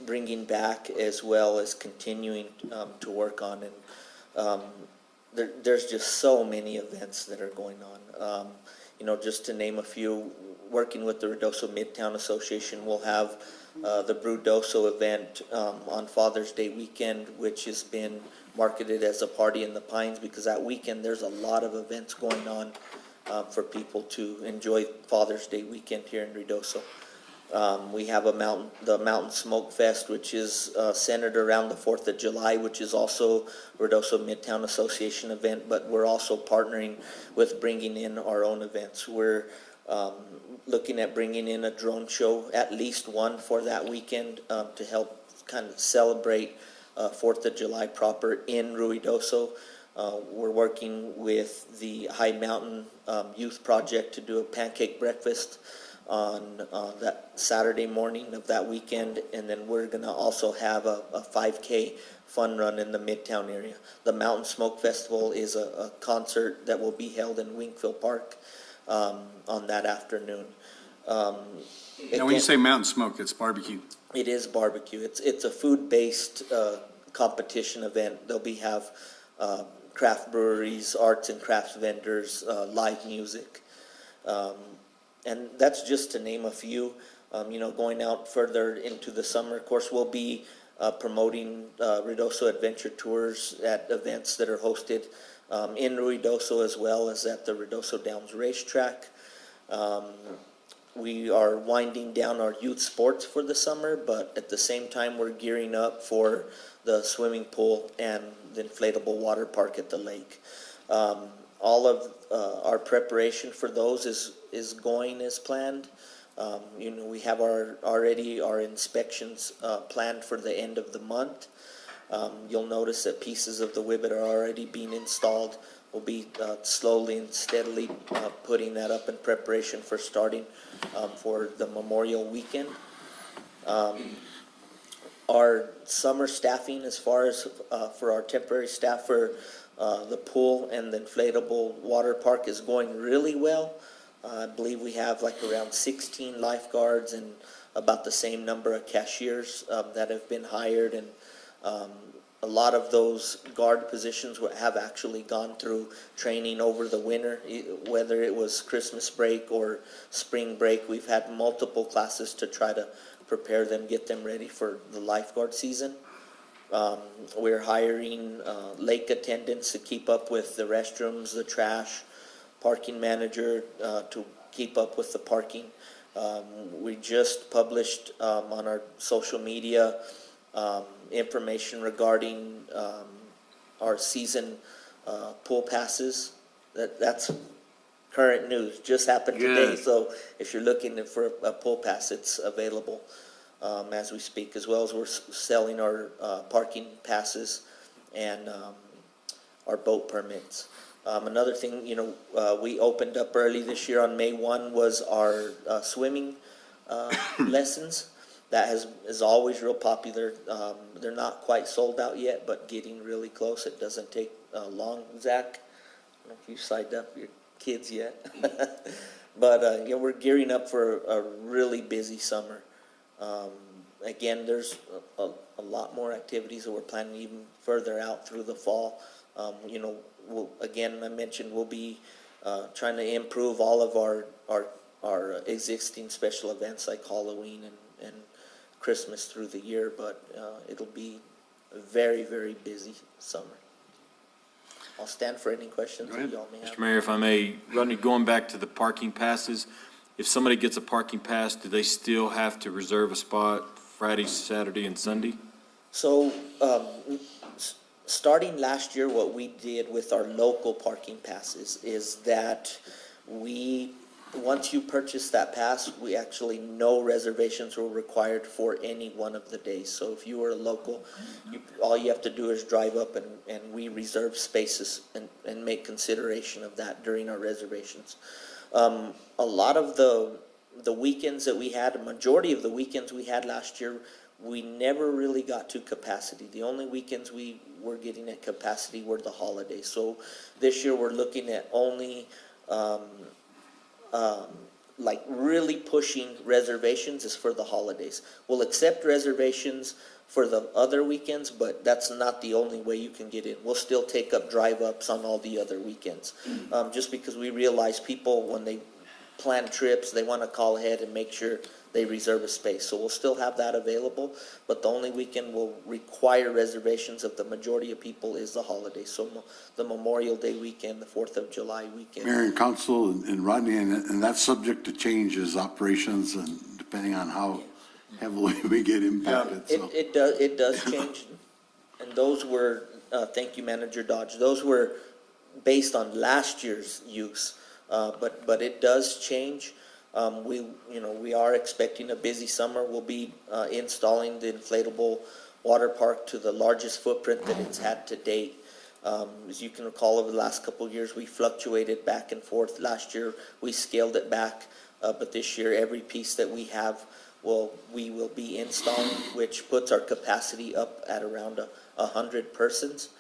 bringing back, as well as continuing to work on. And there's just so many events that are going on. Just to name a few, working with the Ruidoso Midtown Association, we'll have the Brudoso event on Father's Day weekend, which has been marketed as a party in the Pines, because that weekend there's a lot of events going on for people to enjoy Father's Day weekend here in Ruidoso. We have the Mountain Smoke Fest, which is centered around the 4th of July, which is also Ruidoso Midtown Association event, but we're also partnering with bringing in our own events. We're looking at bringing in a drone show, at least one for that weekend, to help kind of celebrate 4th of July proper in Ruidoso. We're working with the High Mountain Youth Project to do a pancake breakfast on that Saturday morning of that weekend, and then we're going to also have a 5K fun run in the Midtown area. The Mountain Smoke Festival is a concert that will be held in Winkfield Park on that afternoon. Now, when you say Mountain Smoke, it's barbecue. It is barbecue. It's a food-based competition event. Have craft breweries, arts and crafts vendors, live music. And that's just to name a few. Going out further into the summer, of course, we'll be promoting Ruidoso Adventure Tours at events that are hosted in Ruidoso, as well as at the Ruidoso Downs Racetrack. We are winding down our youth sports for the summer, but at the same time, we're gearing up for the swimming pool and the inflatable water park at the lake. All of our preparation for those is going as planned. We have our inspections planned for the end of the month. You'll notice that pieces of the Wibbit are already being installed. We'll be slowly and steadily putting that up in preparation for starting for the Memorial Weekend. Our summer staffing, as far as for our temporary staff for the pool and the inflatable water park, is going really well. I believe we have around 16 lifeguards and about the same number of cashiers that have been hired, and a lot of those guard positions have actually gone through training over the winter, whether it was Christmas break or spring break. We've had multiple classes to try to prepare them, get them ready for the lifeguard season. We're hiring lake attendants to keep up with the restrooms, the trash, parking manager to keep up with the parking. We just published on our social media information regarding our season pool passes. That's current news, just happened today. So if you're looking for a pool pass, it's available as we speak, as well as we're selling our parking passes and our boat permits. Another thing, we opened up early this year on May 1 was our swimming lessons. That is always real popular. They're not quite sold out yet, but getting really close. It doesn't take long, Zach. I don't know if you've signed up your kids yet. But we're gearing up for a really busy summer. Again, there's a lot more activities that we're planning even further out through the fall. Again, I mentioned we'll be trying to improve all of our existing special events like Halloween and Christmas through the year, but it'll be a very, very busy summer. I'll stand for any questions that y'all may have. Mr. Mayor, if I may, Rodney, going back to the parking passes, if somebody gets a parking pass, do they still have to reserve a spot Friday, Saturday, and Sunday? So, starting last year, what we did with our local parking passes is that we once you purchase that pass, we actually, no reservations were required for any one of the days. So if you were a local, all you have to do is drive up and we reserve spaces and make consideration of that during our reservations. A lot of the weekends that we had, a majority of the weekends we had last year, we never really got to capacity. The only weekends we were getting at capacity were the holidays. So this year we're looking at only like really pushing reservations is for the holidays. We'll accept reservations for the other weekends, but that's not the only way you can get in. We'll still take up drive-ups on all the other weekends. Just because we realize people, when they plan trips, they want to call ahead and make sure they reserve a space. So we'll still have that available, but the only weekend will require reservations of the majority of people is the holidays. So the Memorial Day weekend, the 4th of July weekend. Mayor and Council and Rodney, and that's subject to changes, operations, and depending on how heavily we get impacted, so. It does change, and those were, thank you, Manager Dodge, those were based on last year's use, but it does change. We are expecting a busy summer. We'll be installing the inflatable water park to the largest footprint that it's had to date. As you can recall, over the last couple of years, we fluctuated back and forth. Last year, we scaled it back, but this year, every piece that we have, we will be installing, which puts our capacity up at around 100 persons.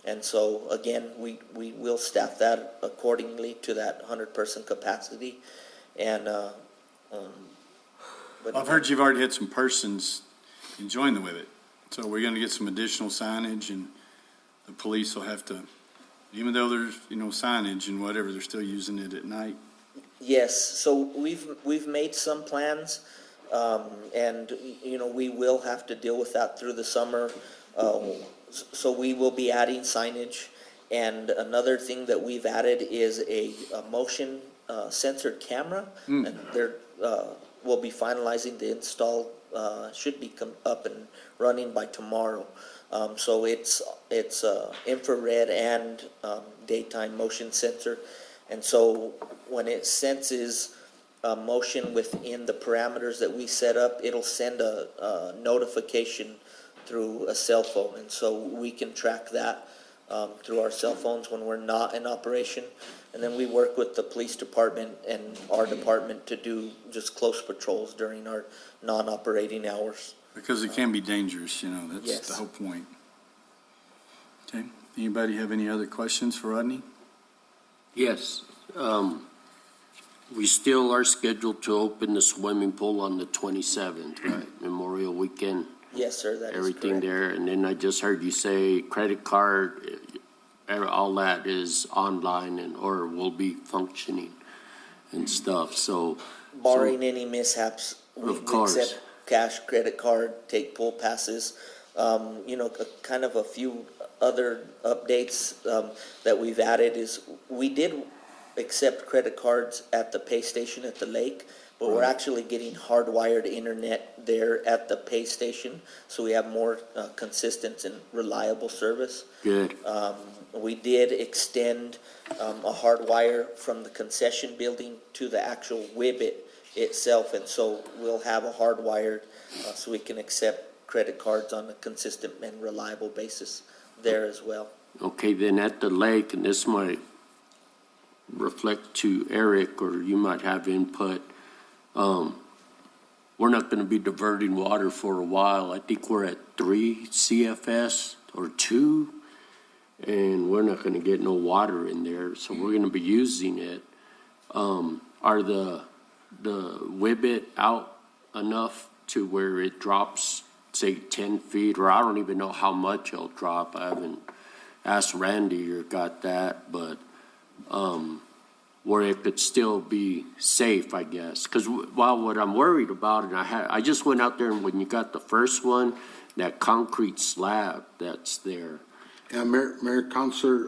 And so, again, we will staff that accordingly to that 100-person capacity. And but I've heard you've already had some persons enjoying the Whippet. So we're going to get some additional signage, and the police will have to, even though there's, signage and whatever, they're still using it at night. Yes, so we've made some plans, and we will have to deal with that through the summer. So we will be adding signage, and another thing that we've added is a motion censored camera, and we'll be finalizing the install. Should be up and running by tomorrow. So it's infrared and daytime motion sensor, and so when it senses motion within the parameters that we set up, it'll send a notification through a cell phone, and so we can track that through our cell phones when we're not in operation. And then we work with the police department and our department to do just close patrols during our non-operating hours. Because it can be dangerous, that's Yes. the whole point. Okay, anybody have any other questions for Rodney? Yes, we still are scheduled to open the swimming pool on the 27th, right? Memorial Weekend. Yes, sir, that is Everything correct. there, and then I just heard you say credit card, all that is online or will be functioning and stuff, so. Barring any mishaps, we Of course. accept cash, credit card, take pool passes. Kind of a few other updates that we've added is we did accept credit cards at the pay station at the lake, but we're actually getting hardwired internet there at the pay station, so we have more consistent and reliable service. Good. We did extend a hard wire from the concession building to the actual Whippet itself, and so we'll have a hard wired so we can accept credit cards on a consistent and reliable basis there as well. Okay, then at the lake, and this might reflect to Eric, or you might have input, we're not going to be diverting water for a while. I think we're at 3 CFS or 2, and we're not going to get no water in there, so we're going to be using it. Are the Whippet out enough to where it drops, say, 10 feet, or I don't even know how much it'll drop. I haven't asked Randy or got that, but where it could still be safe, I guess. Because what I'm worried about, and I just went out there, and when you got the first one, that concrete slab that's there. Yeah, Mayor, Counselor,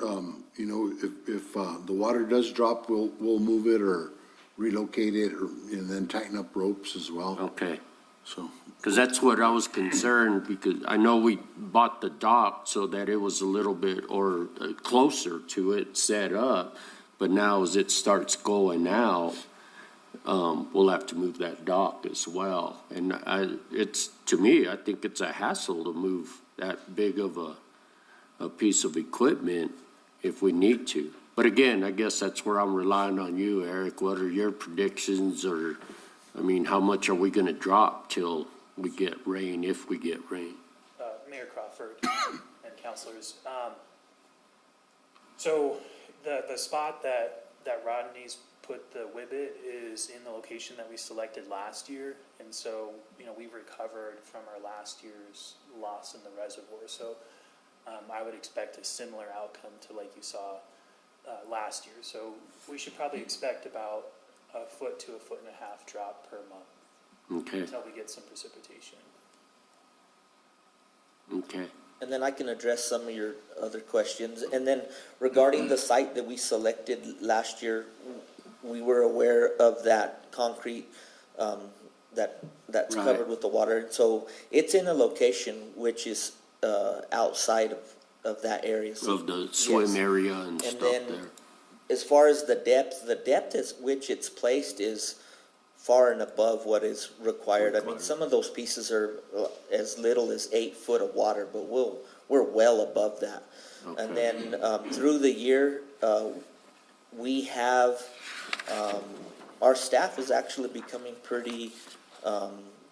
if the water does drop, we'll move it or relocate it, and then tighten up ropes as well. Okay. So. Because that's what I was concerned, because I know we bought the dock so that it was a little bit or closer to it set up, but now as it starts going out, we'll have to move that dock as well. And to me, I think it's a hassle to move that big of a piece of equipment if we need to. But again, I guess that's where I'm relying on you, Eric. What are your predictions, or, I mean, how much are we gonna drop till we get rain, if we get rain? Mayor Crawford and councilors. So the spot that Rodney's put the Whibbit is in the location that we selected last year. And so, we've recovered from our last year's loss in the reservoir. So I would expect a similar outcome to like you saw last year. So we should probably expect about a foot to a foot and a half drop per month. Okay. Until we get some precipitation. Okay. And then I can address some of your other questions. And then regarding the site that we selected last year, we were aware of that concrete that's Right. covered with the water. And so it's in a location which is outside of that area. So, Of the swim yes. area and And stuff then there. as far as the depth at which it's placed is far and above what is required. I mean, some of those pieces are as little as 8 foot of water, but we're well above that. And then through the year, we have, our staff is actually becoming pretty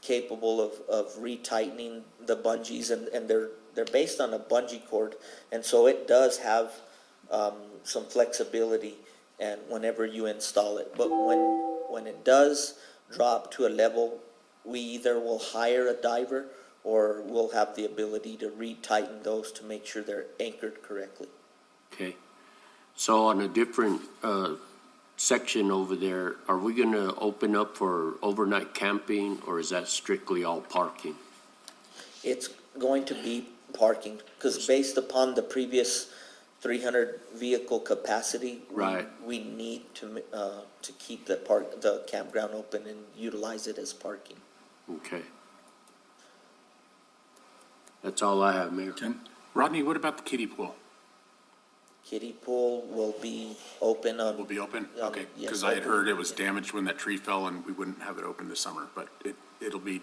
capable of retightening the bungees, and they're based on a bungee cord, and so it does have some flexibility and whenever you install it. But when it does drop to a level, we either will hire a diver or we'll have the ability to retighten those to make sure they're anchored correctly. Okay. So on a different section over there, are we gonna open up for overnight camping, or is that strictly all parking? It's going to be parking, because based upon the previous 300 vehicle capacity, Right. we need to keep the campground open and utilize it as parking. Okay. That's all I have, Mayor. Rodney, what about the kiddie pool? Kiddie pool will be open on. Will be open? on- Okay, yes, because I had open. heard it was damaged when that tree fell and we wouldn't have it open this summer, but it'll be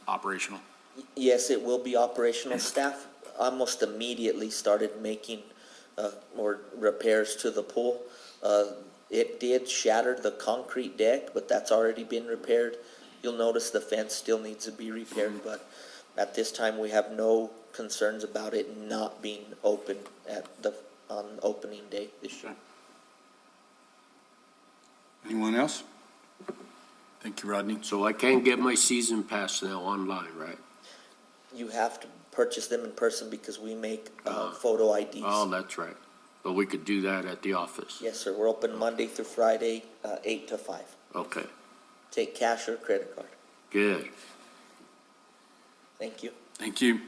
operational. Yes, it will be operational. Staff almost immediately started making or repairs to the pool. It did shatter the concrete deck, but that's already been repaired. You'll notice the fence still needs to be repaired, but at this time, we have no concerns about it not being open on opening day this year. Anyone else? Thank you, Rodney. So I can't get my season pass now online, right? You have to purchase them in person because we make photo IDs. Oh, that's right. But we could do that at the office. Yes, sir. We're open Monday through Friday, 8 to 5. Okay, Take cash or credit card. good. Thank you. Thank you.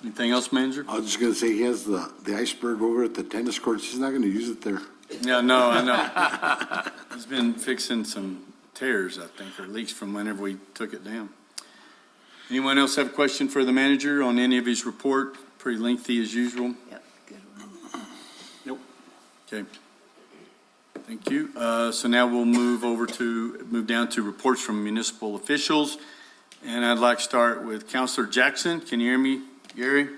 Anything else, manager? I was just gonna say, he has the iceberg over at the tennis courts. He's not gonna use it there. Yeah, no, I know. He's been fixing some tears, I think, or leaks from whenever we took it down. Anyone else have a question for the manager on any of his report? Pretty lengthy as usual. Yep, good one. Nope. Okay. Thank you. So now we'll move down to reports from municipal officials. And I'd like to start with Councilor Jackson. Can you hear me, Gary?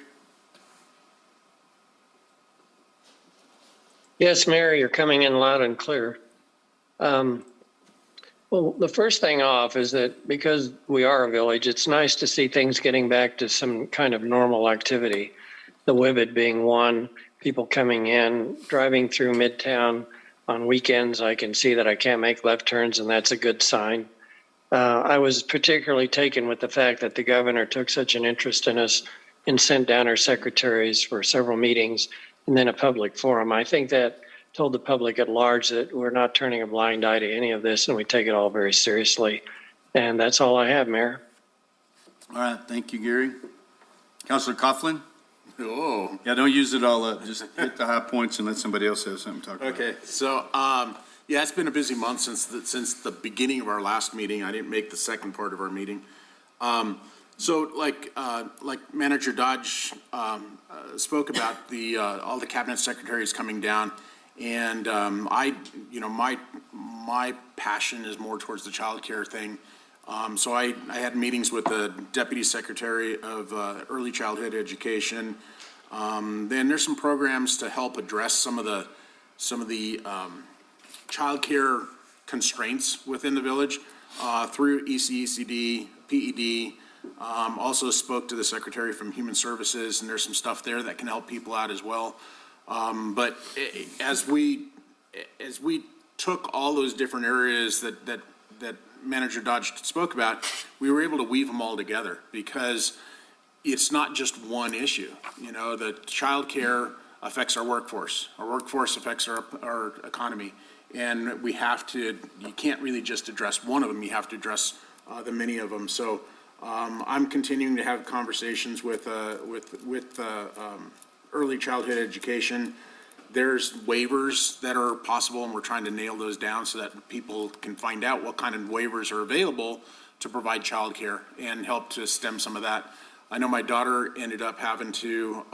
Yes, Mayor, you're coming in loud and clear. Well, the first thing off is that because we are a village, it's nice to see things getting back to some kind of normal activity. The Whibbit being one, people coming in, driving through Midtown on weekends. I can see that I can't make left turns, and that's a good sign. I was particularly taken with the fact that the governor took such an interest in us and sent down our secretaries for several meetings and then a public forum. I think that told the public at large that we're not turning a blind eye to any of this, and we take it all very seriously. And that's all I have, Mayor. All right, thank you, Gary. Councilor Coughlin? Oh. Yeah, don't use it all up. Just hit the high points and let somebody else have something to talk about. Okay, so, yeah, it's been a busy month since the beginning of our last meeting. I didn't make the second part of our meeting. So like Manager Dodge spoke about all the cabinet secretaries coming down, And my passion is more towards the childcare thing. So I had meetings with the Deputy Secretary of Early Childhood Education. Then there's some programs to help address some of the childcare constraints within the village through ECECD, PED. Also spoke to the Secretary from Human Services, and there's some stuff there that can help people out as well. But as we took all those different areas that Manager Dodge spoke about, we were able to weave them all together because it's not just one issue. The child care affects our workforce. Our workforce affects our economy. And you can't really just address one of them. You have to address the many of them. So I'm continuing to have conversations with early childhood education. There's waivers that are possible, and we're trying to nail those down so that people can find out what kind of waivers are available to provide childcare and help to stem some of that. I know my daughter ended up having to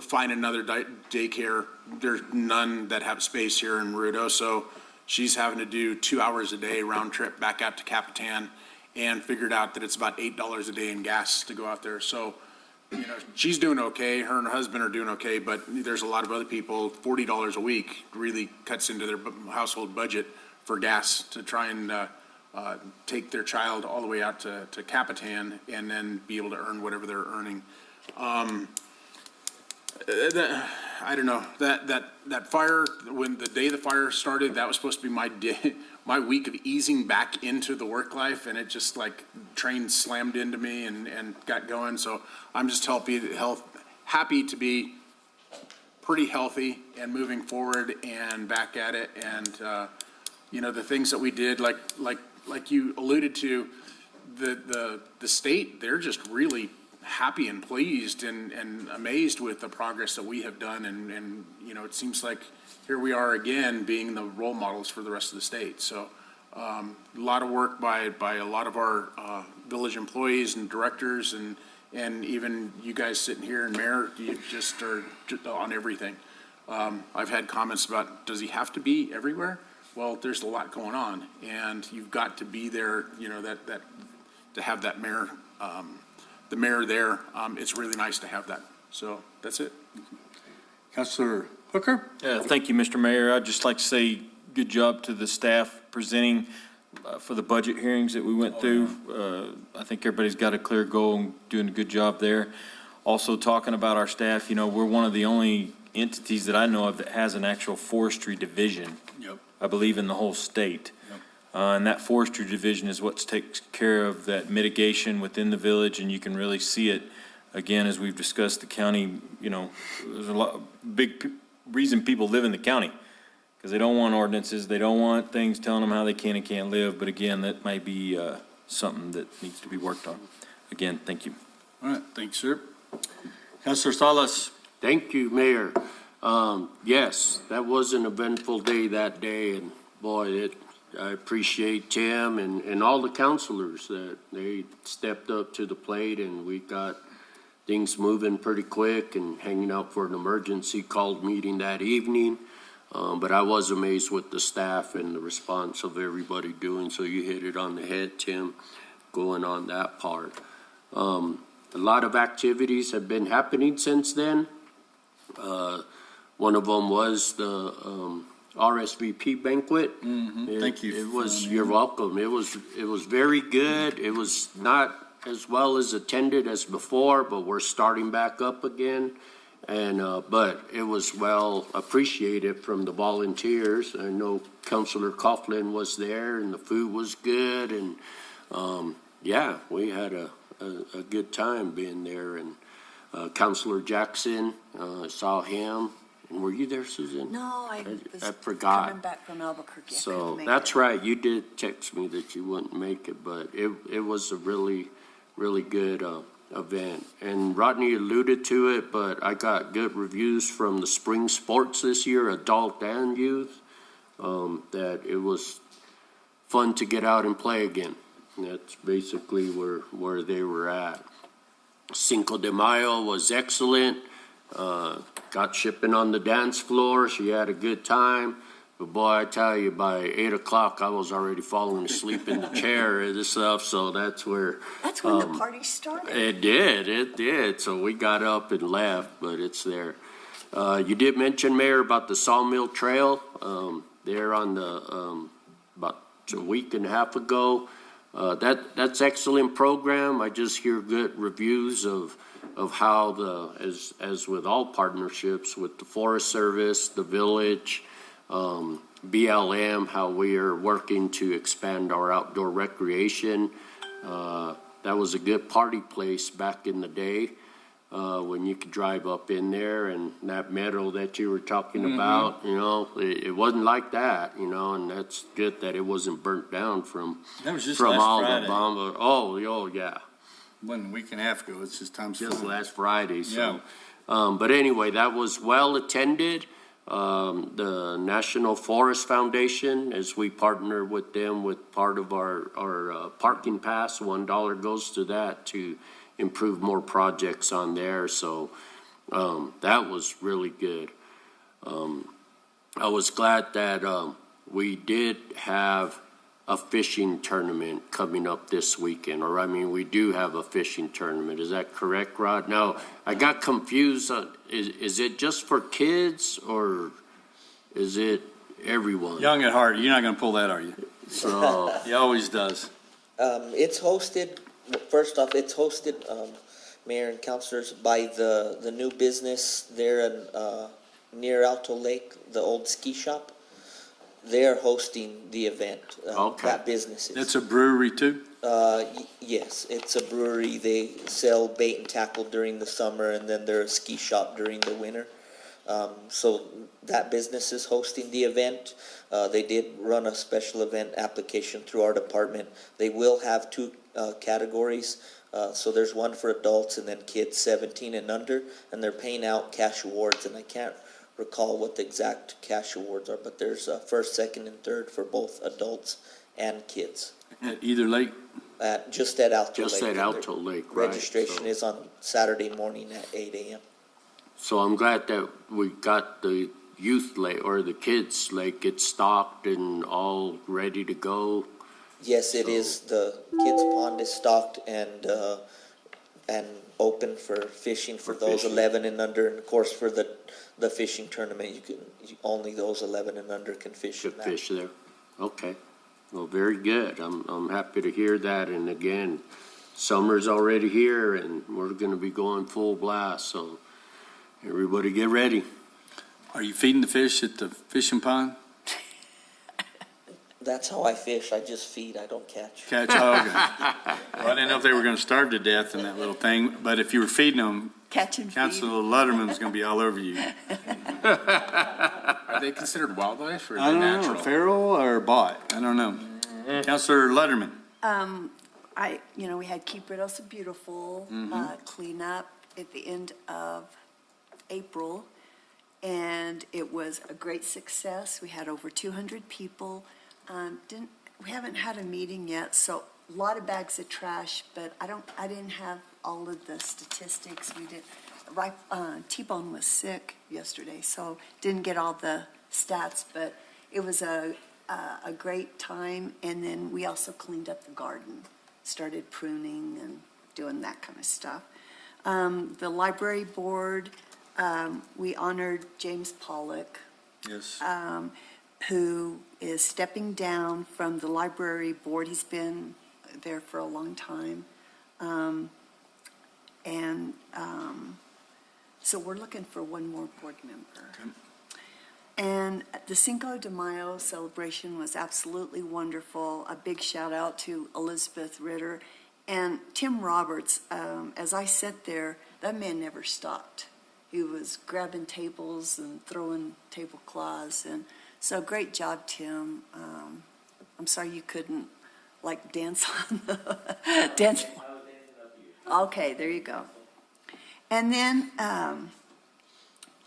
find another daycare. There's none that have space here in Ruido, so she's having to do 2 hours a day round trip back out to Capitan, and figured out that it's about $8 a day in gas to go out there. So she's doing okay. Her and her husband are doing okay, but there's a lot of other people, $40 a week really cuts into their household budget for gas to try and take their child all the way out to Capitan and then be able to earn whatever they're earning. I don't know, that fire, when the day the fire started, that was supposed to be my week of easing back into the work life, and it just like train slammed into me and got going. So I'm just happy to be pretty healthy and moving forward and back at it. And the things that we did, like you alluded to, the state, they're just really happy and pleased and amazed with the progress that we have done. And it seems like here we are again being the role models for the rest of the state. So a lot of work by a lot of our village employees and directors and even you guys sitting here and Mayor, you just are on everything. I've had comments about, does he have to be everywhere? Well, there's a lot going on, and you've got to be there, that to have that mayor, the mayor there. It's really nice to have that. So that's it. Councilor Hooker? Yeah, thank you, Mr. Mayor. I'd just like to say good job to the staff presenting for the budget hearings that we went through. I think everybody's got a clear goal and doing a good job there. Also talking about our staff, we're one of the only entities that I know of that has an actual forestry division. Yep. I believe in the whole state. And that forestry division is what takes care of that mitigation within the village, and you can really see it. Again, as we've discussed, the county, there's a big reason people live in the county, because they don't want ordinances, they don't want things telling them how they can and can't live. But again, that might be something that needs to be worked on. Again, thank you. All right, thanks, sir. Councilor Salas? Thank you, Mayor. Yes, that was an eventful day that day, and boy, I appreciate Tim and all the counselors that they stepped up to the plate, and we got things moving pretty quick and hanging out for an emergency called meeting that evening. But I was amazed with the staff and the response of everybody doing, so you hit it on the head, Tim, going on that part. A lot of activities have been happening since then. One of them was the RSVP banquet. Mm-hmm. Thank you. You're welcome. It was very good. It was not as well as attended as before, but we're starting back up again. And but it was well appreciated from the volunteers. I know Councilor Coughlin was there, and the food was good, and we had a good time being there. And Councilor Jackson, saw him. And were you there, Susan? No, I was forgot. coming back from Albuquerque. So that's right. You did text me that you wouldn't make it, but it was a really, really good event. And Rodney alluded to it, but I got good reviews from the spring sports this year, adult and youth, that it was fun to get out and play again. And that's basically where they were at. Cinco de Mayo was excellent. got shipping on the dance floor. She had a good time. But boy, I tell you, by 8 o'clock, I was already falling asleep in the chair and stuff, so that's where. That's when the party started. It did. So we got up and left, but it's there. You did mention, Mayor, about the Sawmill Trail. There on the, about a week and a half ago. That's excellent program. I just hear good reviews of how as with all partnerships with the Forest Service, the village, BLM, how we are working to expand our outdoor recreation. That was a good party place back in the day, when you could drive up in there, and that meadow that you were talking about, it wasn't like that, and that's good that it wasn't burnt down from That was just from last all Friday. the bomb. Oh yeah, Wasn't a week and a half ago. It's just time just flying. last Friday. So, but anyway, that was well attended. The National Forest Foundation, as we partner with them with part of our parking pass, $1 goes to that to improve more projects on there. So that was really good. I was glad that we did have a fishing tournament coming up this weekend, or we do have a fishing tournament. Is that correct, Rod? Now, I got confused. Is it just for kids, or is it everyone? Young at heart. You're not going to pull that, are you? So He always does. It's hosted, first off, Mayor and councilors, by the new business there in, near Alto Lake, the old ski shop. They're hosting the event. Okay. That business is. It's a brewery too? Yes, it's a brewery. They sell bait and tackle during the summer, and then they're a ski shop during the winter. So that business is hosting the event. They did run a special event application through our department. They will have two categories. So there's one for adults and then kids 17 and under, and they're paying out cash awards, and I can't recall what the exact cash awards are, but there's first, second, and third for both adults and kids. At either lake? Just at Alto Lake. just at Alto Lake, right? Registration is on Saturday morning at 8 a.m. So I'm glad that we got the youth lake or the kids lake. It's stocked and all ready to go. Yes, it is. The kids' pond is stocked and open for fishing for those fishing. 11 and under, and of course for the fishing tournament, only those 11 and under can fish in Good that. fish there. Okay. Well, very good. I'm happy to hear that. And again, summer's already here, and we're going to be going full blast. So everybody get ready. Are you feeding the fish at the fishing pond? That's how I fish. I just feed. I don't catch. Catch hog. Well, I didn't know if they were going to starve to death in that little thing, but if you were feeding them, Catch and feed. Councilor Lutterman was going to be all over you. Are they considered wildlife or I don't know, feral or bought? I don't know. Councilor Lutterman. We had Keep It Also Beautiful clean up at the end of April, and it was a great success. We had over 200 people. We haven't had a meeting yet, so a lot of bags of trash, but I didn't have all of the statistics. We did. T-Bone was sick yesterday, so didn't get all the stats, but it was a great time. And then we also cleaned up the garden, started pruning and doing that kind of stuff. The library board, we honored James Pollock, Yes. who is stepping down from the library board. He's been there for a long time. So we're looking for one more board member. Okay. And the Cinco de Mayo celebration was absolutely wonderful. A big shout out to Elizabeth Ritter and Tim Roberts. As I sat there, that man never stopped. He was grabbing tables and throwing tablecloths, and so great job, Tim. I'm sorry you couldn't dance on the dance floor. Okay, there you go. And then,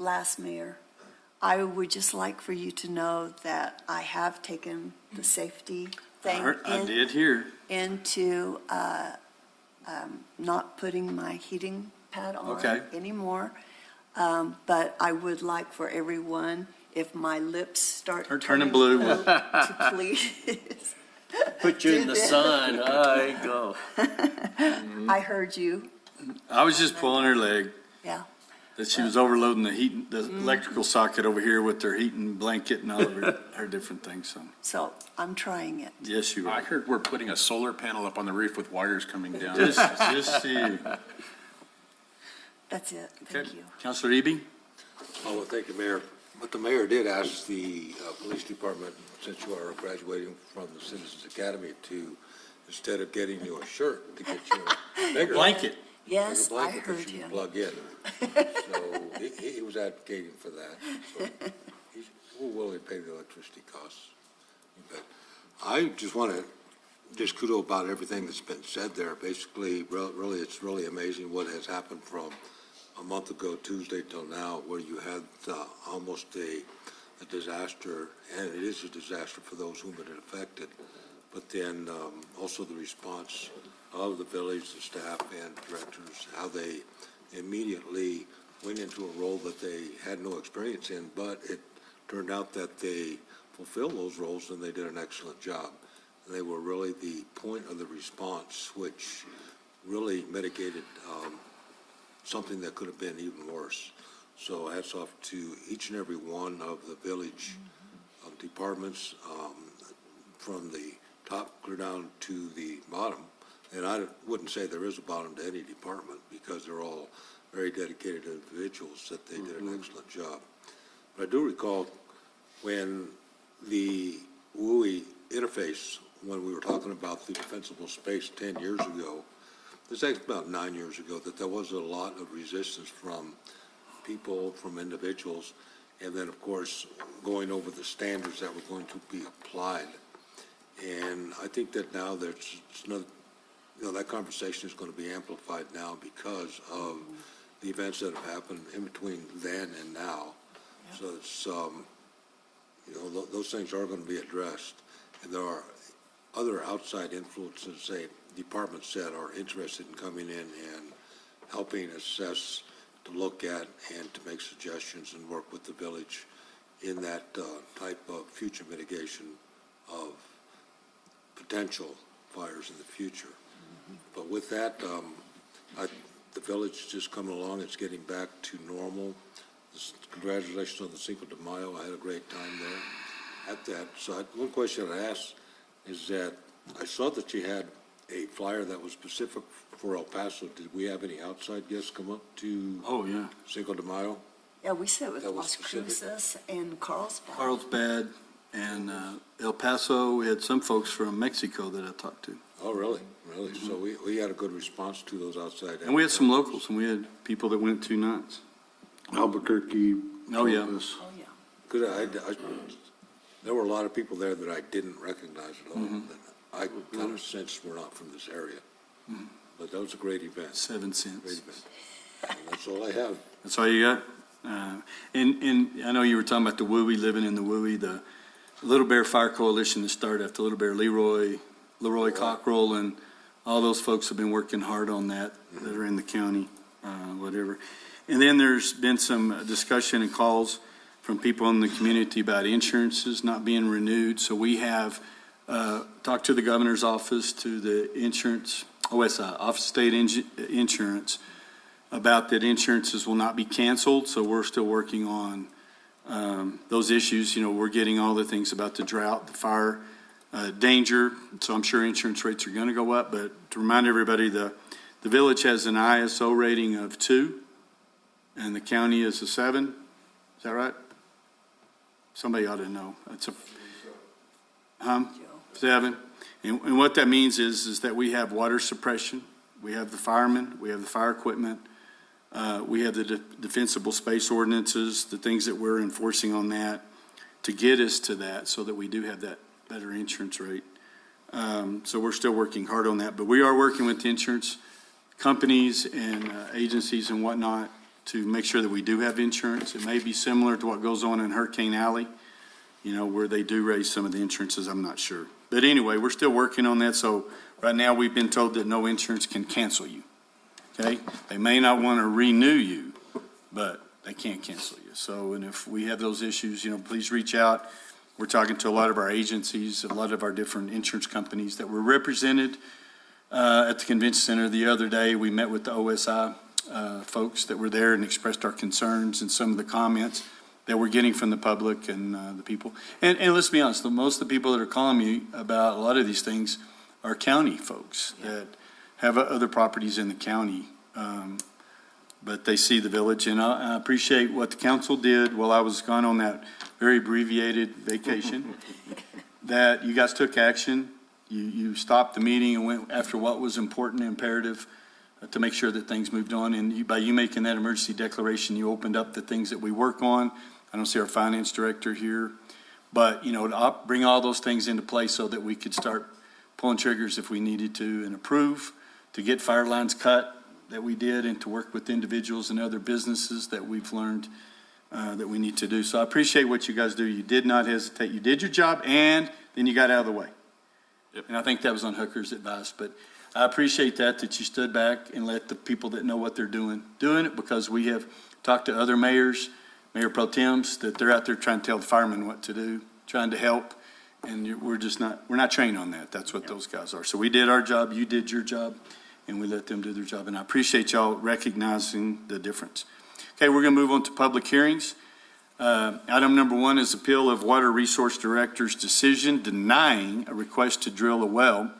last, Mayor, I would just like for you to know that I have taken the safety thing I did hear. into not putting my heating pad on Okay. anymore. But I would like for everyone, if my lips start Turning blue. to please. Put you in the Do that. sun, I go. I heard you, I was just pulling her leg, yeah. that she was overloading the electrical socket over here with her heating blanket and all of her different things, so, So I'm trying it. yes, you I are. heard we're putting a solar panel up on the roof with wires coming down. Just see. That's it. Okay. Thank you. Counselor Eby? Oh, well, thank you, Mayor. But the mayor did ask the police department, since you are graduating from the Citizens Academy, to, instead of getting you a shirt, to get you a bigger Blanket. Yes, bigger I blanket heard that you him. can plug in. So he was advocating for that. So he's willing to pay the electricity costs. But I just want to just kudo about everything that's been said there. Basically, really, it's really amazing what has happened from a month ago Tuesday till now, where you had almost a disaster, and it is a disaster for those whom it affected, but then also the response of the village, the staff and directors, how they immediately went into a role that they had no experience in, but it turned out that they fulfilled those roles and they did an excellent job. They were really the point of the response, which really mitigated something that could have been even worse. So hats off to each and every one of the village departments, from the top clear down to the bottom. And I wouldn't say there is a bottom to any department, because they're all very dedicated individuals that they did an excellent job. But I do recall when the WUI interface, when we were talking about the defensible space 10 years ago, this is about 9 years ago, that there was a lot of resistance from people, from individuals, and then, of course, going over the standards that were going to be applied. And I think that now there's another, that conversation is going to be amplified now because of the events that have happened in between then and now. So it's, those things are going to be addressed. And there are other outside influences, say, departments that are interested in coming in and helping assess, to look at, and to make suggestions and work with the village in that type of future mitigation of potential fires in the future. But with that, the village is just coming along. It's getting back to normal. Congratulations on the Cinco de Mayo. I had a great time there at that. So one question I asked is that I saw that you had a flyer that was specific for El Paso. Did we have any outside guests come up to Oh, yeah. Cinco de Mayo? Yeah, we sit with That was Las specific. Cruces and Carlsbad. Carlsbad and El Paso. We had some folks from Mexico that I talked to. Oh, really? Really? So we had a good response to those outside. And we had some locals, and we had people that went 2 nights. Albuquerque. Oh, yeah. Columbus. Oh, yeah. Good. There were a lot of people there that I didn't recognize at all. That I kind of sensed were not from this area. But that was a great event. 7 Great cents. event. And that's all I have. That's all you got? And I know you were talking about the WUI, living in the WUI, the Little Bear Fire Coalition that started after Little Bear, Leroy Cockrell, and all those folks have been working hard on that are in the county, whatever. And then there's been some discussion and calls from people in the community about insurances not being renewed. So we have talked to the governor's office, to the insurance, OSI, Office of State Insurance, about that insurances will not be canceled. So we're still working on those issues. We're getting all the things about the drought, the fire, danger. So I'm sure insurance rates are going to go up. But to remind everybody, the village has an ISO rating of 2, and the county is a 7. Is that right? Somebody ought to know. It's a 7. And what that means is that we have water suppression, we have the firemen, we have the fire equipment, we have the defensible space ordinances, the things that we're enforcing on that to get us to that, so that we do have that better insurance rate. So we're still working hard on that, but we are working with the insurance companies and agencies and whatnot to make sure that we do have insurance. It may be similar to what goes on in Hurricane Alley, where they do raise some of the insurances. I'm not sure. But anyway, we're still working on that. So right now we've been told that no insurance can cancel you. Okay? They may not want to renew you, but they can't cancel you. So, and if we have those issues, please reach out. We're talking to a lot of our agencies, a lot of our different insurance companies that were represented at the convention center the other day. We met with the OSI folks that were there and expressed our concerns and some of the comments that we're getting from the public and the people. And let's be honest, most of the people that are calling me about a lot of these things are county folks that have other properties in the county. But they see the village, and I appreciate what the council did while I was gone on that very abbreviated vacation, that you guys took action. You stopped the meeting and went after what was important and imperative to make sure that things moved on. And by you making that emergency declaration, you opened up the things that we work on. I don't see our finance director here, but, to bring all those things into place so that we could start pulling triggers if we needed to and approve, to get fire lines cut that we did, and to work with individuals and other businesses that we've learned that we need to do. So I appreciate what you guys do. You did not hesitate. You did your job, and then you got out of the way. Yep. And I think that was on Hooker's advice. But I appreciate that you stood back and let the people that know what they're doing it, because we have talked to other mayors, Mayor Pro Tems, that they're out there trying to tell the firemen what to do, trying to help. And we're not trained on that. That's what those guys are. So we did our job, you did your job, and we let them do their job. And I appreciate y'all recognizing the difference. Okay, we're going to move on to public hearings. Item number 1 is appeal of Water Resource Director's decision denying a request to drill a well,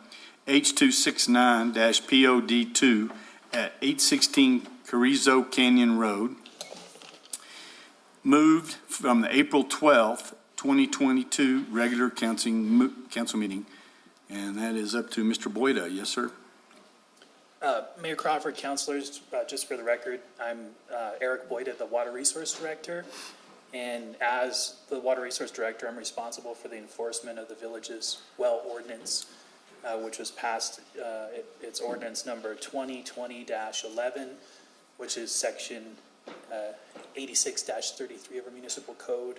H269-POD2 at 816 Carrizo Canyon Road, moved from the April 12th, 2022 regular council meeting. And that is up to Mr. Boyda. Yes, sir. Mayor Crawford, councilors, just for the record, I'm Eric Boyda, the Water Resource Director. And as the Water Resource Director, I'm responsible for the enforcement of the village's well ordinance, which was passed, it's ordinance number 2020-11, which is section 86-33 of our municipal code.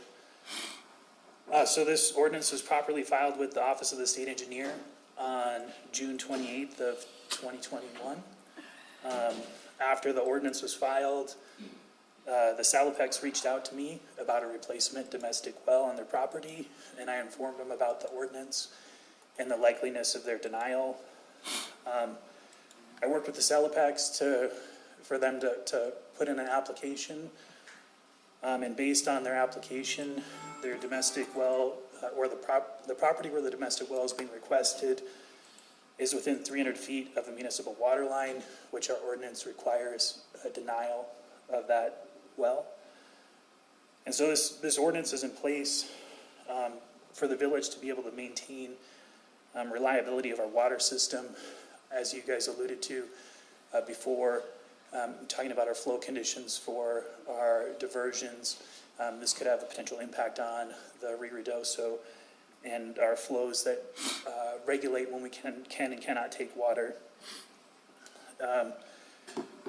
So this ordinance was properly filed with the Office of the State Engineer on June 28th of 2021. After the ordinance was filed, the Salapex reached out to me about a replacement domestic well on their property, and I informed them about the ordinance and the likeliness of their denial. I worked with the Salapex for them to put in an application, and based on their application, their domestic well, or the property where the domestic well is being requested is within 300 feet of a municipal water line, which our ordinance requires a denial of that well. And so this ordinance is in place for the village to be able to maintain reliability of our water system, as you guys alluded to before, talking about our flow conditions for our diversions. This could have a potential impact on the Rio Redoso and our flows that regulate when we can and cannot take water.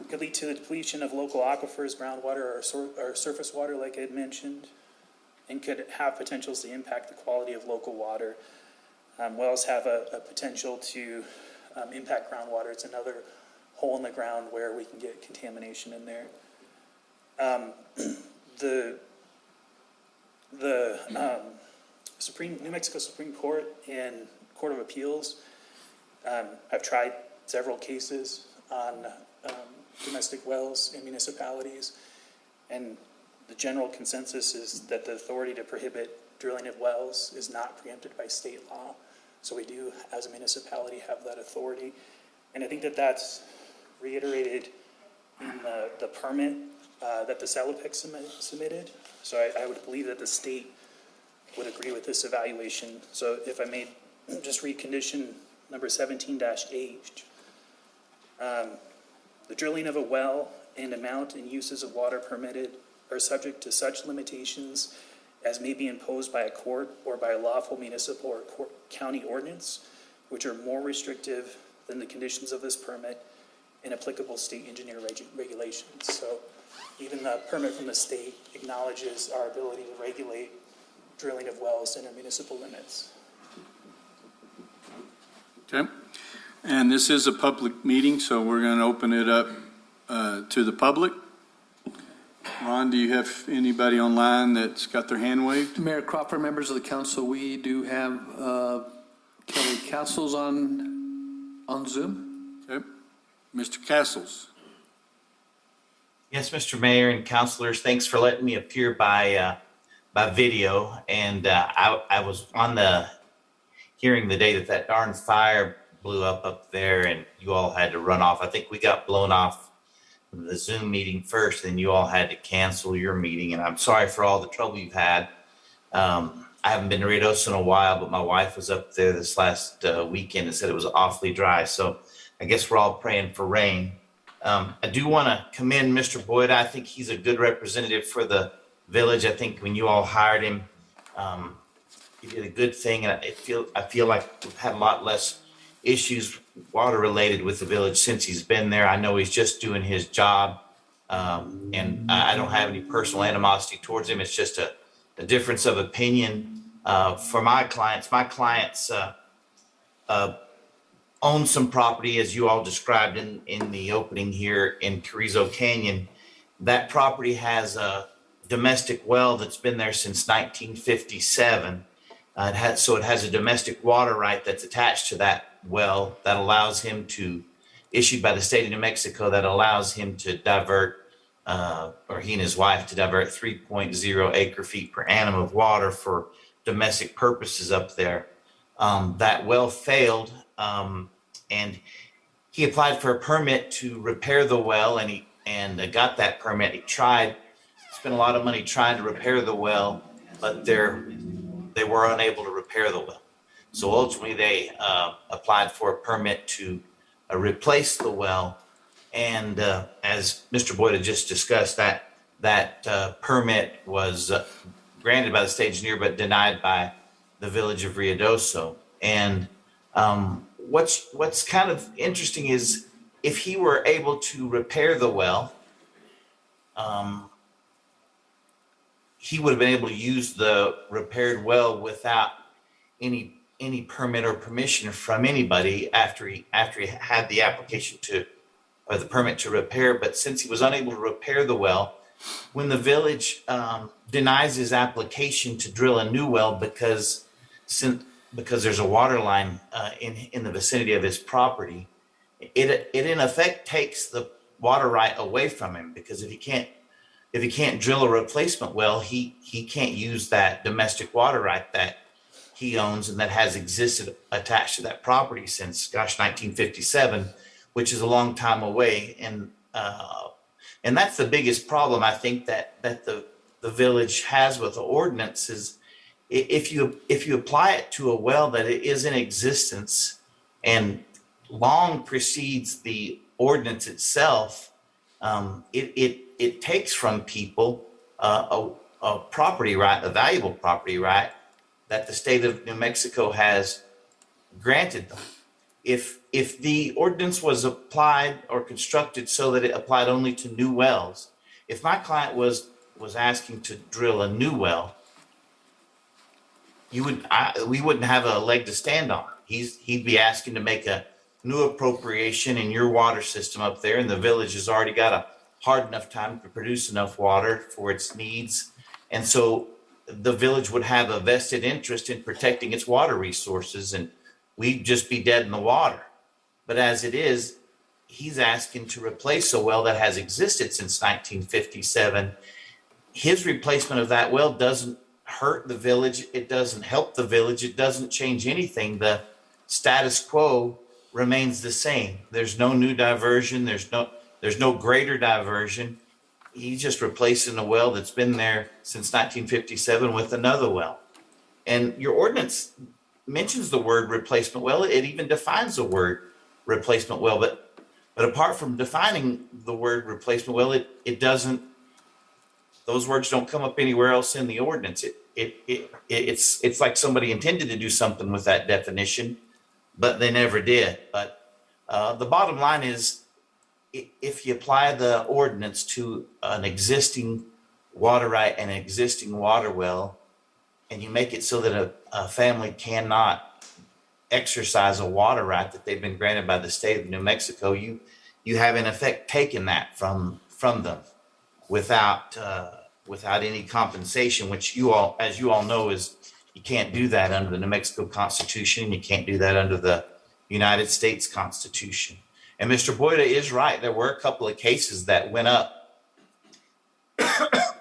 Could lead to the depletion of local aquifers, groundwater, or surface water, like I had mentioned, and could have potentials to impact the quality of local water. Wells have a potential to impact groundwater. It's another hole in the ground where we can get contamination in there. The New Mexico Supreme Court and Court of Appeals have tried several cases on domestic wells in municipalities, and the general consensus is that the authority to prohibit drilling of wells is not preempted by state law. So we do, as a municipality, have that authority. And I think that that's reiterated in the permit that the Salapex submitted. So I would believe that the state would agree with this evaluation. So if I may just read condition number 17-H. The drilling of a well and amount and uses of water permitted are subject to such limitations as may be imposed by a court or by a lawful municipal or county ordinance, which are more restrictive than the conditions of this permit and applicable state engineer regulations. So even the permit from the state acknowledges our ability to regulate drilling of wells in our municipal limits. Okay. And this is a public meeting, so we're going to open it up to the public. Ron, do you have anybody online that's got their hand waved? Mayor Crawford, members of the council, we do have Kelly Castles on Zoom. Okay. Mr. Castles? Yes, Mr. Mayor and councilors, thanks for letting me appear by video. And I was on the hearing the day that darn fire blew up there and you all had to run off. I think we got blown off the Zoom meeting first, and you all had to cancel your meeting. And I'm sorry for all the trouble you've had. I haven't been to Ruidoso in a while, but my wife was up there this last weekend and said it was awfully dry. So I guess we're all praying for rain. I do want to commend Mr. Boyd. I think he's a good representative for the village. I think when you all hired him, he did a good thing. And I feel like we've had a lot less issues water related with the village since he's been there. I know he's just doing his job. And I don't have any personal animosity towards him. It's just a difference of opinion for my clients. My clients own some property, as you all described in the opening here in Carrizo Canyon. That property has a domestic well that's been there since 1957. It has a domestic water right that's attached to that well that allows him to, issued by the state of New Mexico, that allows him to divert, or he and his wife to divert 3.0 acre feet per annum of water for domestic purposes up there. That well failed, and he applied for a permit to repair the well, and he got that permit. He spent a lot of money trying to repair the well, but they were unable to repair the well. So ultimately, they applied for a permit to replace the well. And as Mr. Boyd had just discussed, that permit was granted by the state engineer, but denied by the village of Ruidoso. And what's kind of interesting is if he were able to repair the well, he would have been able to use the repaired well without any permit or permission from anybody after he had the application or the permit to repair. But since he was unable to repair the well, when the village denies his application to drill a new well because there's a water line in the vicinity of his property, it in effect takes the water right away from him, because if he can't drill a replacement well, he can't use that domestic water right that he owns and that has existed attached to that property since 1957, which is a long time away. And that's the biggest problem I think that the village has with the ordinance is if you apply it to a well that is in existence and long precedes the ordinance itself, it takes from people a property right, a valuable property right that the state of New Mexico has granted them. If the ordinance was applied or constructed so that it applied only to new wells, if my client was asking to drill a new well, we wouldn't have a leg to stand on. He'd be asking to make a new appropriation in your water system up there, and the village has already got a hard enough time to produce enough water for its needs. And so the village would have a vested interest in protecting its water resources, and we'd just be dead in the water. But as it is, he's asking to replace a well that has existed since 1957. His replacement of that well doesn't hurt the village. It doesn't help the village. It doesn't change anything. The status quo remains the same. There's no new diversion. There's no greater diversion. He's just replacing a well that's been there since 1957 with another well. And your ordinance mentions the word replacement well. It even defines the word replacement well. But apart from defining the word replacement well, it doesn't. Those words don't come up anywhere else in the ordinance. It's like somebody intended to do something with that definition, but they never did. But the bottom line is, if you apply the ordinance to an existing water right and an existing water well, and you make it so that a family cannot exercise a water right that they've been granted by the state of New Mexico, you have in effect taken that from them without any compensation, which as you all know, you can't do that under the New Mexico Constitution. You can't do that under the United States Constitution. And Mr. Boyda is right. There were a couple of cases that went up,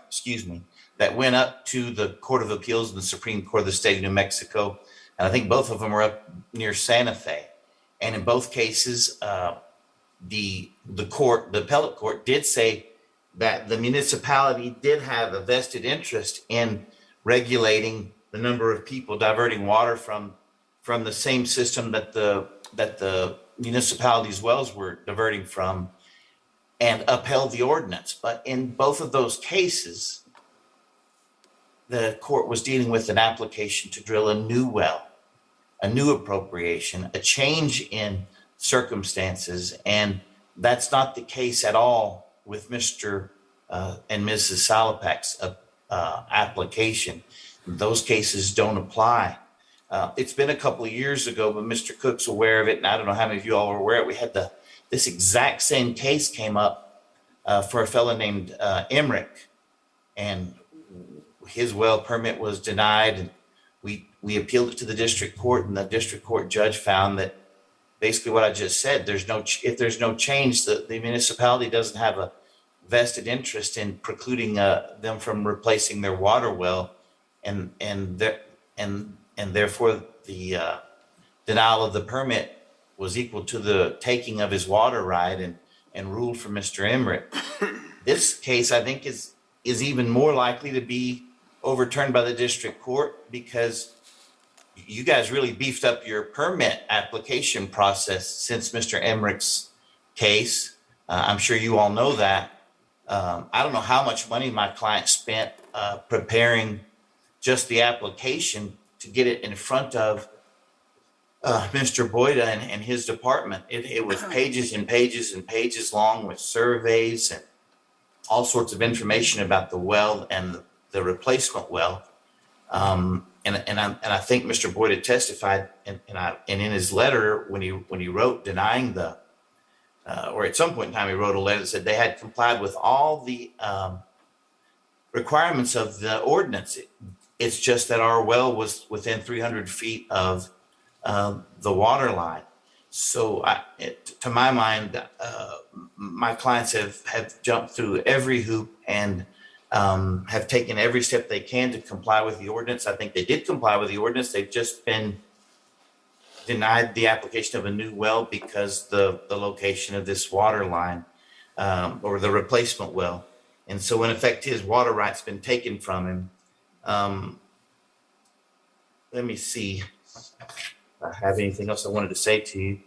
excuse me, that went up to the Court of Appeals and the Supreme Court of the state of New Mexico. And I think both of them were up near Santa Fe. And in both cases, the appellate court did say that the municipality did have a vested interest in regulating the number of people diverting water from the same system that the municipality's wells were diverting from, and upheld the ordinance. But in both of those cases, the court was dealing with an application to drill a new well, a new appropriation, a change in circumstances. And that's not the case at all with Mr. And Mrs. Salopak's application. Those cases don't apply. It's been a couple of years ago, but Mr. Cook's aware of it, and I don't know how many of you all are aware of it. We had this exact same case came up for a fellow named Emmerich, and his well permit was denied. And we appealed it to the district court, and the district court judge found that basically what I just said, if there's no change, the municipality doesn't have a vested interest in precluding them from replacing their water well, and therefore the denial of the permit was equal to the taking of his water right, and ruled for Mr. Emmerich. This case, I think, is even more likely to be overturned by the district court, because you guys really beefed up your permit application process since Mr. Emmerich's case. I'm sure you all know that. I don't know how much money my client spent preparing just the application to get it in front of Mr. Boyda and his department. It was pages and pages and pages long with surveys and all sorts of information about the well and the replacement well. And I think Mr. Boyda testified, and in his letter when he wrote denying or at some point in time he wrote a letter that said they had complied with all the requirements of the ordinance. It's just that our well was within 300 feet of the water line. So to my mind, my clients have jumped through every hoop and have taken every step they can to comply with the ordinance. I think they did comply with the ordinance. They've just been denied the application of a new well because the location of this water line or the replacement well. And so in effect, his water right's been taken from him. Let me see if I have anything else I wanted to say to you.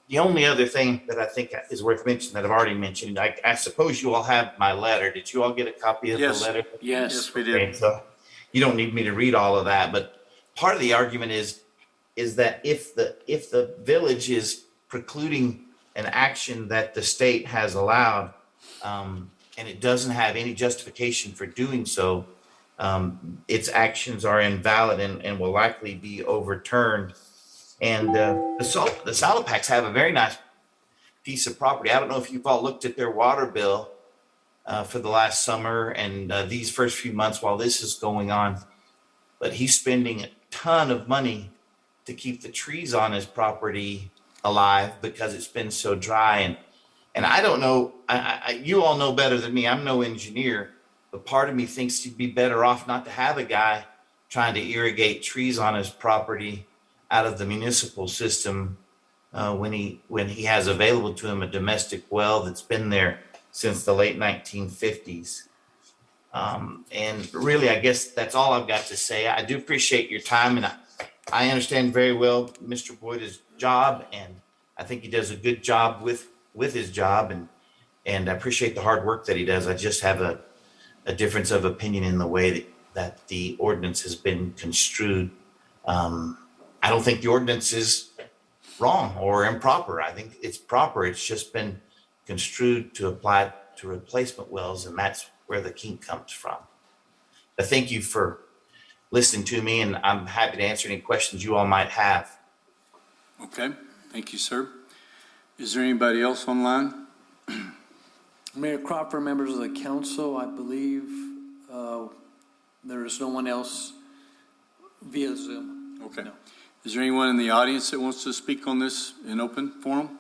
The only other thing that I think is worth mentioning that I've already mentioned, I suppose you all have my letter. Did you all get a copy of the letter? Yes, we did. Okay, so you don't need me to read all of that, but part of the argument is that if the village is precluding an action that the state has allowed, and it doesn't have any justification for doing so, its actions are invalid and will likely be overturned. And the Salopaks have a very nice piece of property. I don't know if you've all looked at their water bill for the last summer and these first few months while this is going on, but he's spending a ton of money to keep the trees on his property alive because it's been so dry. And I don't know, you all know better than me. I'm no engineer, but part of me thinks he'd be better off not to have a guy trying to irrigate trees on his property out of the municipal system when he has available to him a domestic well that's been there since the late 1950s. And really, I guess that's all I've got to say. I do appreciate your time, and I understand very well Mr. Boyda's job, and I think he does a good job with his job, and I appreciate the hard work that he does. I just have a difference of opinion in the way that the ordinance has been construed. I don't think the ordinance is wrong or improper. I think it's proper. It's just been construed to apply to replacement wells, and that's where the kink comes from. But thank you for listening to me, and I'm happy to answer any questions you all might have. Okay, thank you, sir. Is there anybody else online? Mayor Crawford, members of the council, I believe there is no one else via Zoom. Okay. No. Is there anyone in the audience that wants to speak on this in open forum?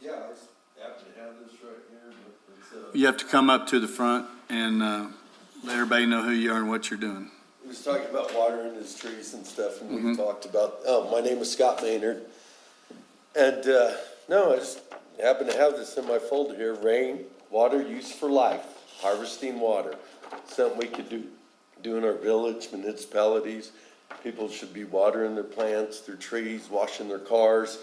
Yeah, I was happy to have this right here, but it's, You have to come up to the front and let everybody know who you are and what you're doing. he was talking about watering his trees and stuff, and we talked about, my name is Scott Maynard. And, no, I just happen to have this in my folder here, rain, water use for life, harvesting water. Something we could do in our village, municipalities. People should be watering their plants, their trees, washing their cars,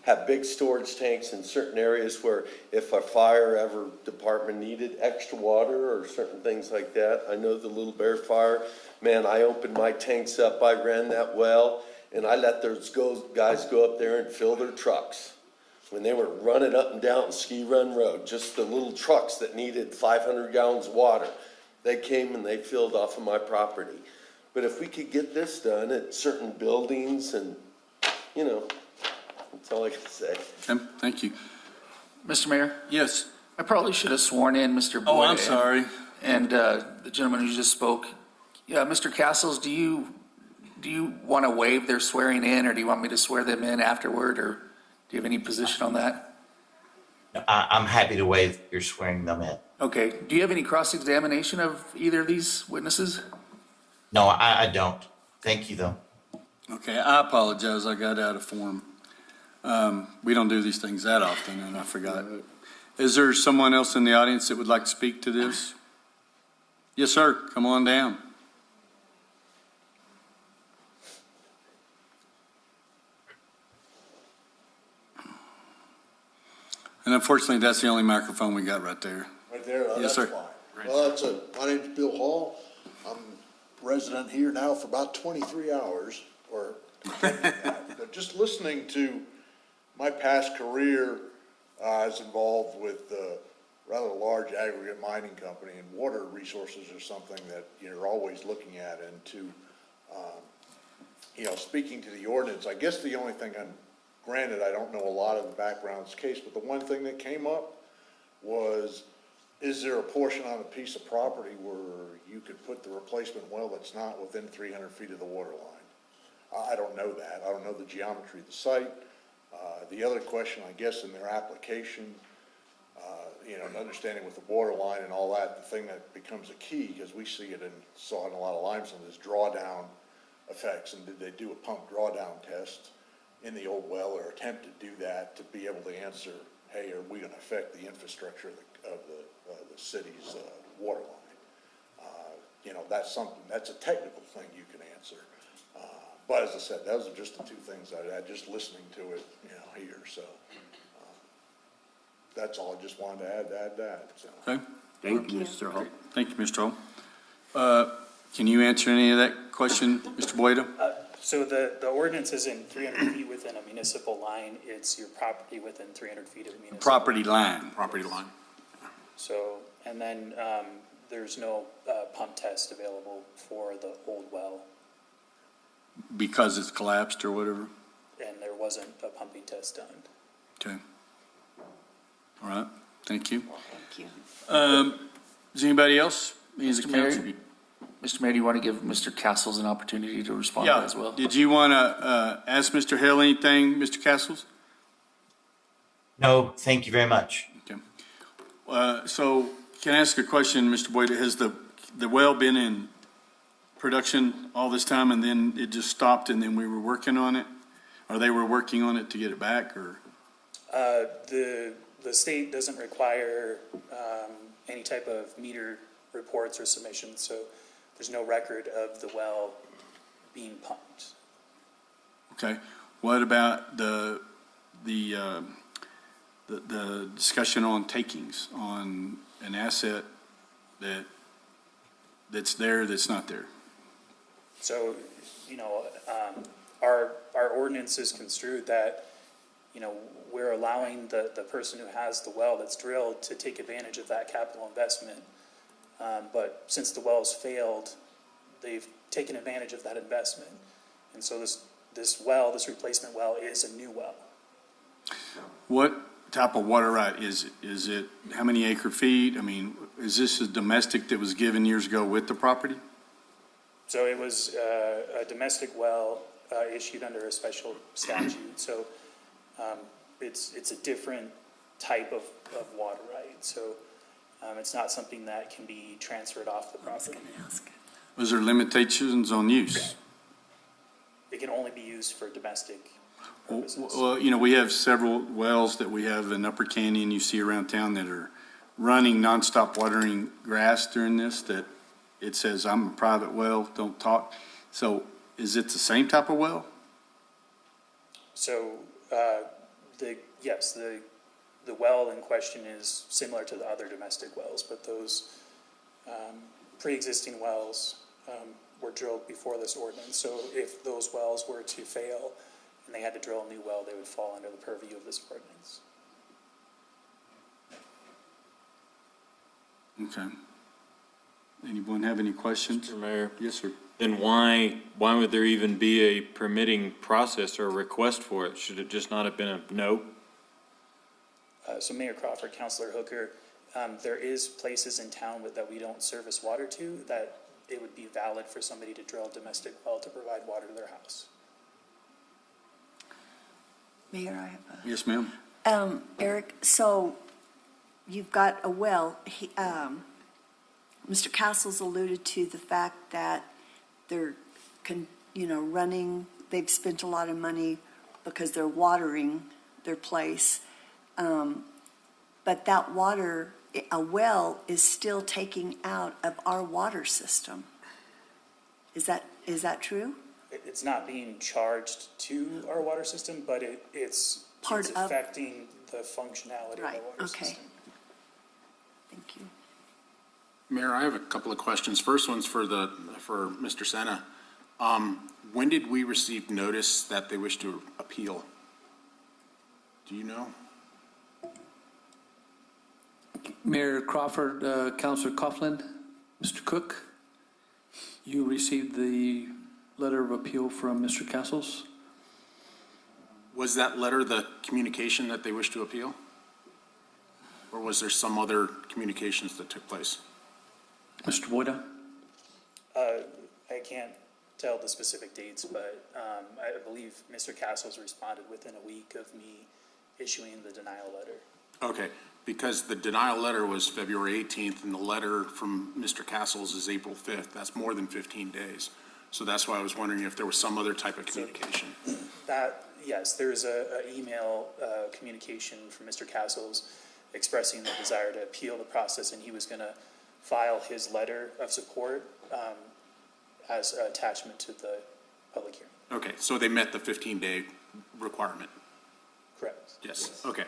have big storage tanks in certain areas where if a fire ever department needed extra water or certain things like that. I know the Little Bear Fire, man, I opened my tanks up, I ran that well, and I let those guys go up there and fill their trucks. When they were running up and down Ski Run Road, just the little trucks that needed 500 gallons of water, they came and they filled off of my property. But if we could get this done at certain buildings and, that's all I can say. Okay, thank you. Mr. Mayor, Yes. I probably should have sworn in Mr. Boyd. Oh, I'm sorry. And the gentleman who just spoke. Yeah, Mr. Castles, do you want to waive their swearing in, or do you want me to swear them in afterward, or do you have any position on that? I'm happy to waive your swearing them in. Okay. Do you have any cross-examination of either of these witnesses? No, I don't. Thank you, though. Okay, I apologize. I got out of form. We don't do these things that often, and I forgot. Is there someone else in the audience that would like to speak to this? Yes, sir. Come on down. And unfortunately, that's the only microphone we got right there. Right there? Yes, That's sir. fine. Well, my name's Bill Hall. I'm resident here now for about 23 hours, or but just listening to my past career, I was involved with a rather large aggregate mining company, and water resources are something that you're always looking at. And to, speaking to the ordinance, I guess the only thing granted, I don't know a lot of the background of this case, but the one thing that came up was, is there a portion on a piece of property where you could put the replacement well that's not within 300 feet of the water line? I don't know that. I don't know the geometry of the site. The other question, I guess, in their application, and understanding with the water line and all that, the thing that becomes a key, because we see it and saw it in a lot of limestone, is drawdown effects. And did they do a pump drawdown test in the old well, or attempt to do that to be able to answer, hey, are we going to affect the infrastructure of the city's water line? That's something, that's a technical thing you can answer. But as I said, those are just the two things I had just listening to it, here. So that's all. I just wanted to add that. So. Okay. Thank you, Mr. Hall. Thank you, Mr. Hall. Can you answer any of that question, Mr. Boyda? So the ordinance isn't 300 feet within a municipal line, it's your property within 300 feet of a municipal. Property line. Property line. So, and then there's no pump test available for the old well, Because it's collapsed or whatever? and there wasn't a pumping test done. Okay. All right, thank you. Thank you. Is anybody else? Mr. Mayor, Mr. Mayor, do you want to give Mr. Castles an opportunity to respond to that Yeah, as well? did you want to ask Mr. Hill anything, Mr. Castles? No, thank you very much. Okay. So can I ask a question, Mr. Boyd? Has the well been in production all this time and then it just stopped and then we were working on it? Or they were working on it to get it back, or? The state doesn't require any type of meter reports or submissions, so there's no record of the well being pumped. Okay. What about the discussion on takings on an asset that's there, that's not there? So, our ordinance is construed that, we're allowing the person who has the well that's drilled to take advantage of that capital investment. But since the well's failed, they've taken advantage of that investment. And so this replacement well is a new well. What type of water right is it? Is it, how many acre feet? I mean, is this a domestic that was given years ago with the property? So it was a domestic well issued under a special statute. So it's a different type of water right. So it's not something that can be transferred off the property. Was there limitations on use? It can only be used for domestic purposes. Well, you know, we have several wells that we have in Upper Canyon you see around town that are running nonstop watering grass during this, that it says, I'm a private well, don't talk. So is it the same type of well? So yes, the well in question is similar to the other domestic wells, but those pre-existing wells were drilled before this ordinance. So if those wells were to fail and they had to drill a new well, they would fall under the purview of this ordinance. Okay. Anyone have any questions? Mr. Mayor? Yes, sir. Then why would there even be a permitting process or a request for it? Should it just not have been a no? So Mayor Crawford, Councilor Hooker, there is places in town that we don't service water to that it would be valid for somebody to drill a domestic well to provide water to their house. Mayor, I have a. Yes, ma'am. Eric, so you've got a well. Mr. Castles alluded to the fact that they're, running, they've spent a lot of money because they're watering their place. But that water, a well is still taking out of our water system. Is that true? It's not being charged to our water system, but it's affecting the functionality of the water system. Thank you. Mayor, I have a couple of questions. First one's for Mr. Senna. When did we receive notice that they wish to appeal? Do you know? Mayor Crawford, Councilor Coughlin, Mr. Cook, you received the letter of appeal from Mr. Castles? Was that letter the communication that they wish to appeal? Or was there some other communications that took place? Mr. Boyda? I can't tell the specific dates, but I believe Mr. Castles responded within a week of me issuing the denial letter. Okay, because the denial letter was February 18th and the letter from Mr. Castles is April 5th. That's more than 15 days. So that's why I was wondering if there was some other type of communication. Yes, there's a email communication from Mr. Castles expressing the desire to appeal the process, and he was going to file his letter of support as an attachment to the public hearing. Okay, so they met the 15-day requirement? Correct. Yes, okay.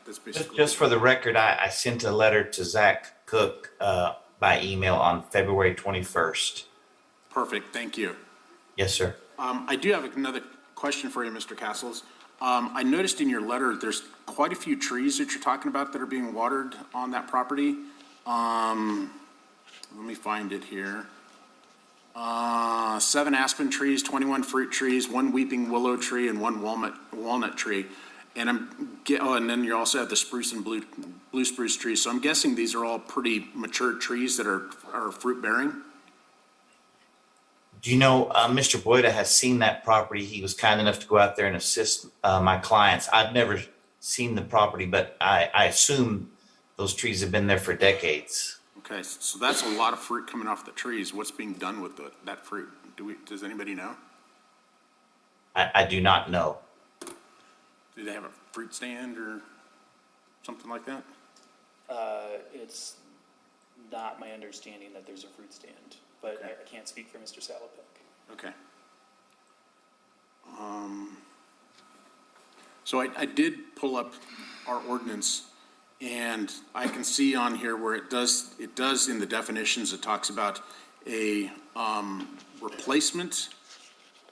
That's basically. Just for the record, I sent a letter to Zach Cook by email on February 21st. Perfect, thank you. Yes, sir. I do have another question for you, Mr. Castles. I noticed in your letter, there's quite a few trees that you're talking about that are being watered on that property. Let me find it here. 7 aspen trees, 21 fruit trees, 1 weeping willow tree, and 1 walnut tree. And and then you also have the spruce and blue spruce trees. So I'm guessing these are all pretty mature trees that are fruit bearing. Do you know, Mr. Boyda has seen that property. He was kind enough to go out there and assist my clients. I've never seen the property, but I assume those trees have been there for decades. Okay, so that's a lot of fruit coming off the trees. What's being done with that fruit? Does anybody know? I do not know. Do they have a fruit stand or something like that? It's not my understanding that there's a fruit stand, but I can't speak for Mr. Salopek. Okay. So I did pull up our ordinance, and I can see on here where it does in the definitions, it talks about a replacement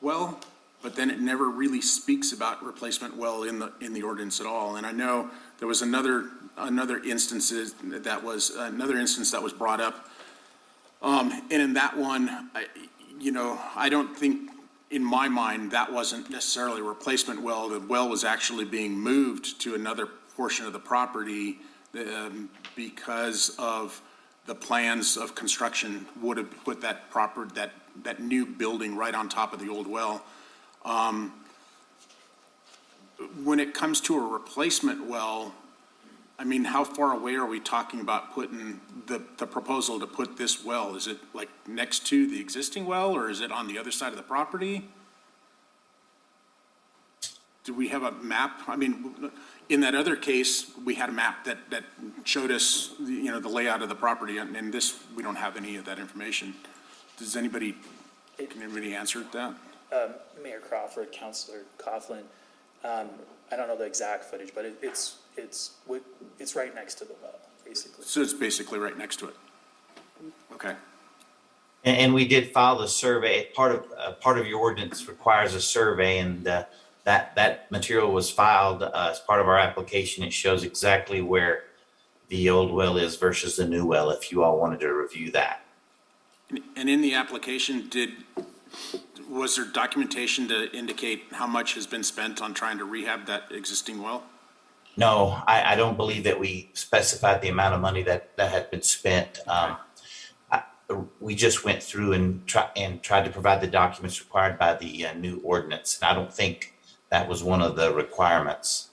well, but then it never really speaks about replacement well in the ordinance at all. And I know there was another instance that was brought up. And in that one, I don't think in my mind, that wasn't necessarily a replacement well. The well was actually being moved to another portion of the property because of the plans of construction would have put that new building right on top of the old well. When it comes to a replacement well, I mean, how far away are we talking about putting the proposal to put this well? Is it like next to the existing well, or is it on the other side of the property? Do we have a map? I mean, in that other case, we had a map that showed us, the layout of the property, and in this, we don't have any of that information. Can anybody answer that? Mayor Crawford, Councilor Coughlin, I don't know the exact footage, but it's right next to the well, basically. So it's basically right next to it. Okay. And we did file the survey. Part of your ordinance requires a survey, and that material was filed as part of our application. It shows exactly where the old well is versus the new well, if you all wanted to review that. And in the application, was there documentation to indicate how much has been spent on trying to rehab that existing well? No, I don't believe that we specified the amount of money that had been spent. We just went through and tried to provide the documents required by the new ordinance. And I don't think that was one of the requirements.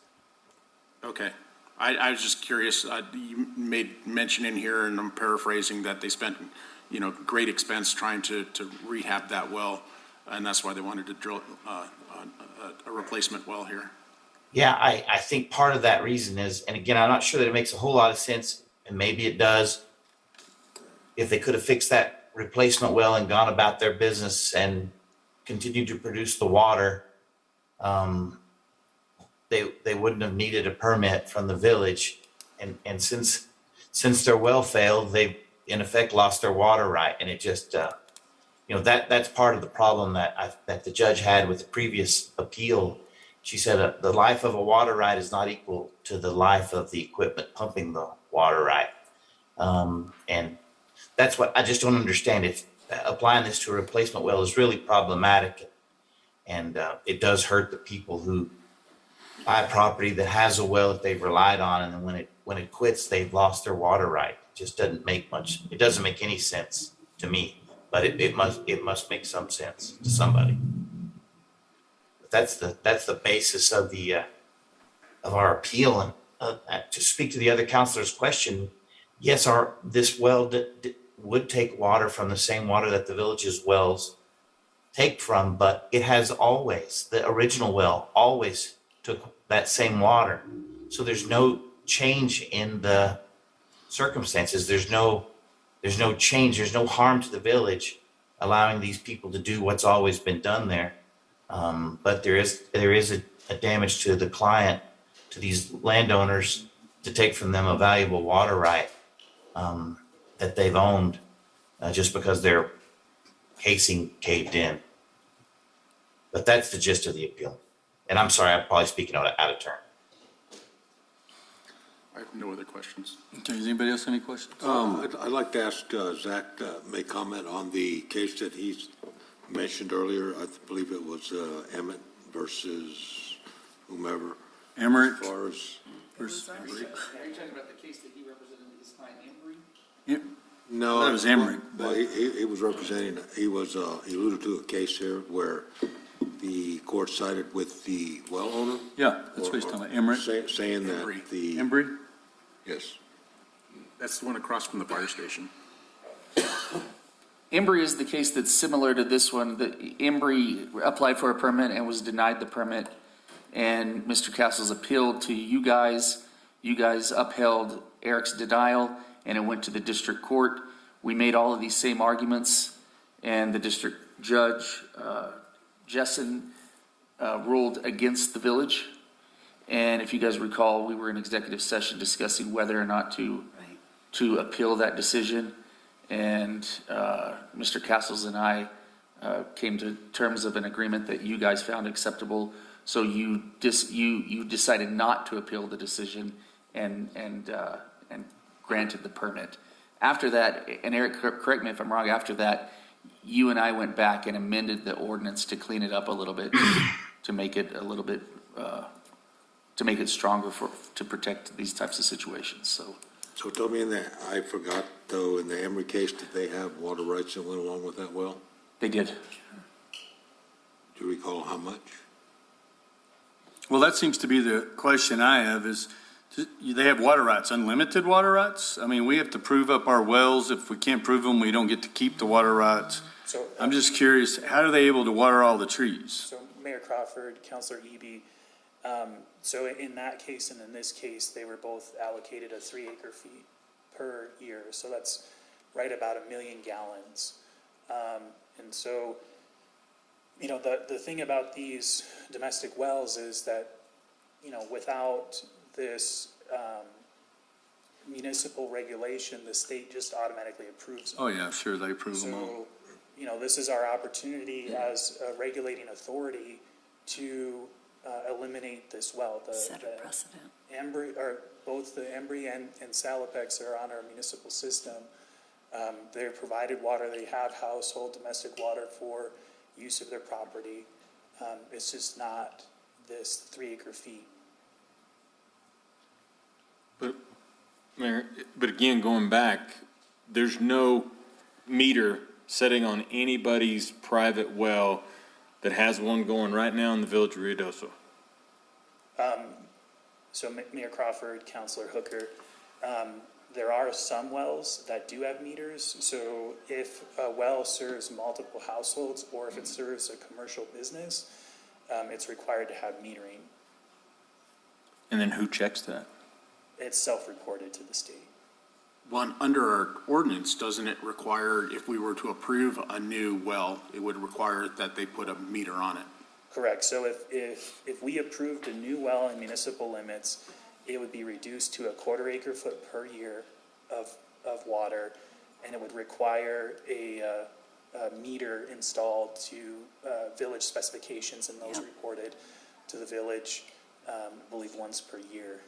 Okay. I was just curious. You made mention in here, and I'm paraphrasing, that they spent, great expense trying to rehab that well, and that's why they wanted to drill a replacement well here. Yeah, I think part of that reason is, and again, I'm not sure that it makes a whole lot of sense, and maybe it does. If they could have fixed that replacement well and gone about their business and continued to produce the water, they wouldn't have needed a permit from the village. And since their well failed, they've in effect lost their water right. And it just, that's part of the problem that the judge had with the previous appeal. She said the life of a water right is not equal to the life of the equipment pumping the water right. And that's what I just don't understand. If applying this to a replacement well is really problematic, and it does hurt the people who buy a property that has a well that they've relied on, and then when it quits, they've lost their water right. It just doesn't make much. It doesn't make any sense to me, but it must make some sense to somebody. But that's the basis of our appeal. And to speak to the other counselor's question, yes, this well would take water from the same water that the village's wells take from, but it has the original well always took that same water. So there's no change in the circumstances. There's no change. There's no harm to the village allowing these people to do what's always been done there. But there is a damage to the client, to these landowners, to take from them a valuable water right that they've owned just because their casing caved in. But that's the gist of the appeal. And I'm sorry, I'm probably speaking out of turn. I have no other questions. Okay, does anybody else have any questions? I'd like to ask Zach to make comment on the case that he's mentioned earlier. I believe it was Emmett versus whomever. Emmett. As far as versus Are you talking about the case that he represented his client Embry? Yep. No, That was Emory. Well, he was representing, he alluded to a case here where the court sided with the well owner. Yeah, that's what he's talking about. Emory. Saying that Embry. the. Embry? Yes. That's the one across from the fire station. Embry is the case that's similar to this one. Embry applied for a permit and was denied the permit. And Mr. Castles appealed to you guys. You guys upheld Eric's denial, and it went to the district court. We made all of these same arguments, and the district judge, Jessen, ruled against the village. And if you guys recall, we were in executive session discussing whether or not to appeal that decision. And Mr. Castles and I came to terms of an agreement that you guys found acceptable. So you decided not to appeal the decision and granted the permit. After that, and Eric, correct me if I'm wrong, after that, you and I went back and amended the ordinance to clean it up a little bit, to make it a little bit, to make it stronger to protect these types of situations, so. So tell me I forgot though, in the Emery case, did they have water rights that went along with that well? They did. Do you recall how much? Well, that seems to be the question I have is, they have water rights, unlimited water rights? I mean, we have to prove up our wells. If we can't prove them, we don't get to keep the water rights. So, I'm just curious, how are they able to water all the trees? So Mayor Crawford, Councilor Eby, so in that case and in this case, they were both allocated a 3 acre feet per year. So that's right about 1 million gallons. And so, you know, the thing about these domestic wells is that, you know, without this municipal regulation, the state just automatically approves them. Oh, yeah, sure, they approve them all. So, you know, this is our opportunity as a regulating authority to eliminate this well. Set a precedent. Embry, or both the Embry and Salapex are on our municipal system. They're provided water. They have household domestic water for use of their property. It's just not this 3 acre feet. But, Mayor, but again, going back, there's no meter setting on anybody's private well that has one going right now in the village of Ruidoso. So Mayor Crawford, Councilor Hooker, there are some wells that do have meters. So if a well serves multiple households or if it serves a commercial business, it's required to have metering. And then who checks that? It's self-reported to the state. One, under our ordinance, doesn't it require, if we were to approve a new well, it would require that they put a meter on it? Correct. So if we approved a new well in municipal limits, it would be reduced to a 1/4 acre foot per year of water, and it would require a meter installed to village specifications, and those reported to the village, I believe once per year.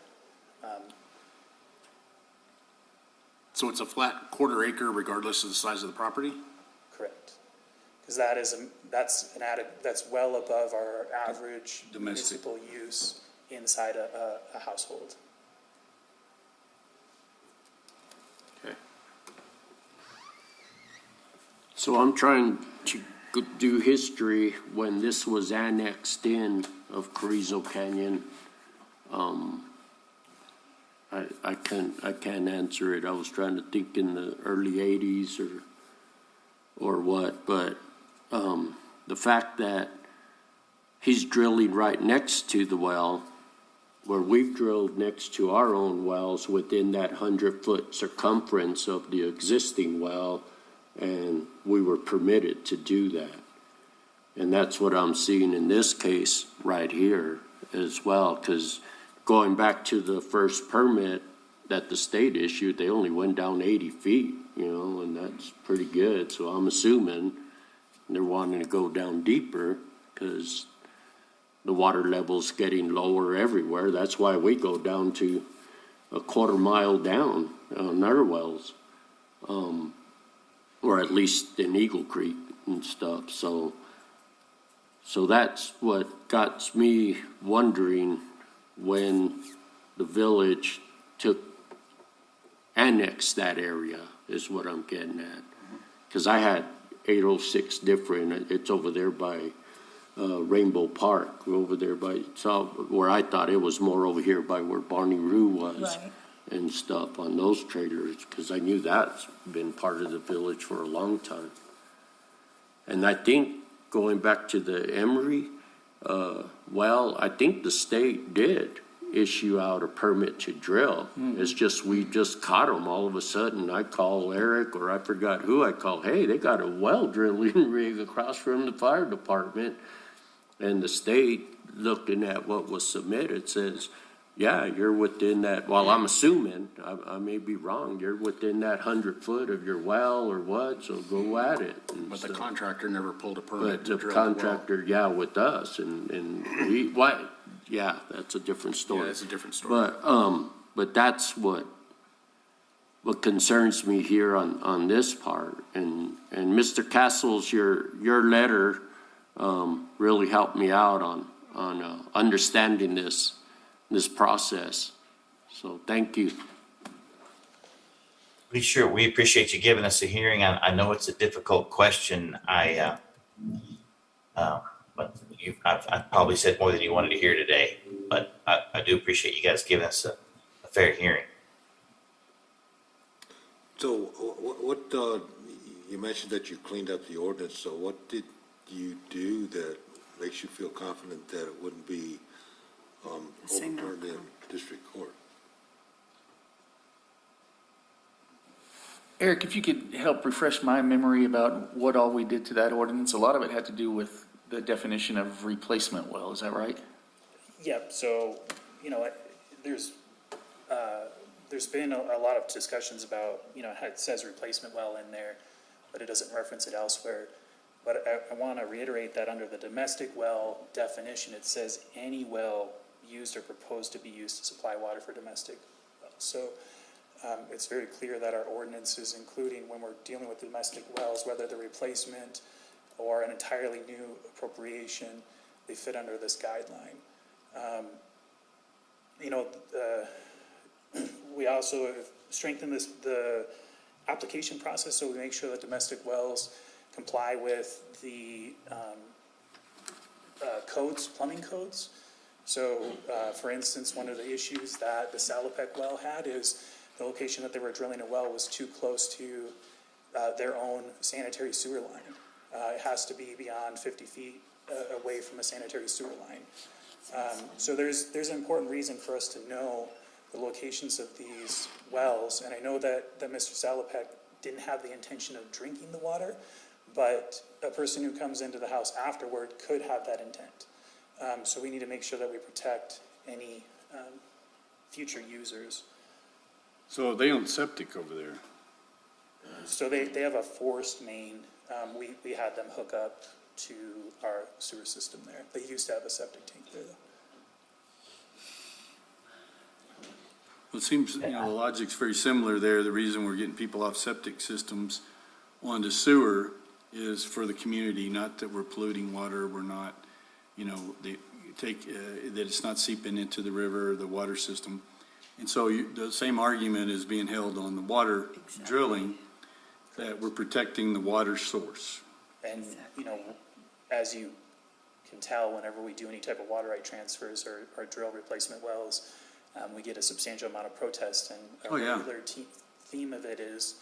So it's a flat 1/4 acre regardless of the size of the property? Correct. Because that's well above our average municipal use inside a household. Okay. So I'm trying to do history when this was annexed in of Carrizo Canyon. I can't answer it. I was trying to think in the early 80s or what, but the fact that he's drilling right next to the well, where we've drilled next to our own wells within that 100-foot circumference of the existing well, and we were permitted to do that. And that's what I'm seeing in this case right here as well, because going back to the first permit that the state issued, they only went down 80 feet, you know, and that's pretty good. So I'm assuming they're wanting to go down deeper because the water level's getting lower everywhere. That's why we go down to a 1/4 mile down on our wells, or at least in Eagle Creek and stuff. So that's what got me wondering when the village annexed that area is what I'm getting at. Because I had 806 different, it's over there by Rainbow Park, over there by, where I thought it was more over here by where Barney Rue was. Right. And stuff on those trailers, because I knew that's been part of the village for a long time. And I think going back to the Emery, well, I think the state did issue out a permit to drill. It's just, we just caught them all of a sudden. I call Eric, or I forgot who I called. Hey, they got a well drilling rig across from the fire department. And the state, looking at what was submitted, says, yeah, you're within that, well, I'm assuming, I may be wrong, you're within that 100 foot of your well or what, so go at it. But the contractor never pulled a permit But to the drill the well. contractor, yeah, with us, and we, what, yeah, that's a different story. Yeah, that's a different story. But that's what what concerns me here on this part. And Mr. Castles, your letter really helped me out on understanding this process. So thank you. We appreciate you giving us a hearing. I know it's a difficult question. But I've probably said more than you wanted to hear today, but I do appreciate you guys giving us a fair hearing. So what, you mentioned that you cleaned up the ordinance, so what did you do that makes you feel confident that it wouldn't be overturned in district court? Eric, if you could help refresh my memory about what all we did to that ordinance. A lot of it had to do with the definition of replacement well, is that right? Yep, so, there's been a lot of discussions about, it says replacement well in there, but it doesn't reference it elsewhere. But I want to reiterate that under the domestic well definition, it says any well used or proposed to be used to supply water for domestic wells. So it's very clear that our ordinances, including when we're dealing with domestic wells, whether they're replacement or an entirely new appropriation, they fit under this guideline. We also have strengthened the application process, so we make sure that domestic wells comply with the codes, plumbing codes. So, for instance, one of the issues that the Salapec well had is the location that they were drilling a well was too close to their own sanitary sewer line. It has to be beyond 50 feet away from a sanitary sewer line. So there's an important reason for us to know the locations of these wells. And I know that Mr. Salapec didn't have the intention of drinking the water, but a person who comes into the house afterward could have that intent. So we need to make sure that we protect any future users. So they own septic over there. So they have a forced main. We had them hook up to our sewer system there. They used to have a septic tank there, though. Well, it seems, the logic's very similar there. The reason we're getting people off septic systems onto sewer is for the community, not that we're polluting water. We're not, that it's not seeping into the river or the water system. And so the same argument is being held on the water drilling, that we're protecting the water source. And, as you can tell, whenever we do any type of water right transfers or drill replacement wells, we get a substantial amount of protest. And a regular theme of it is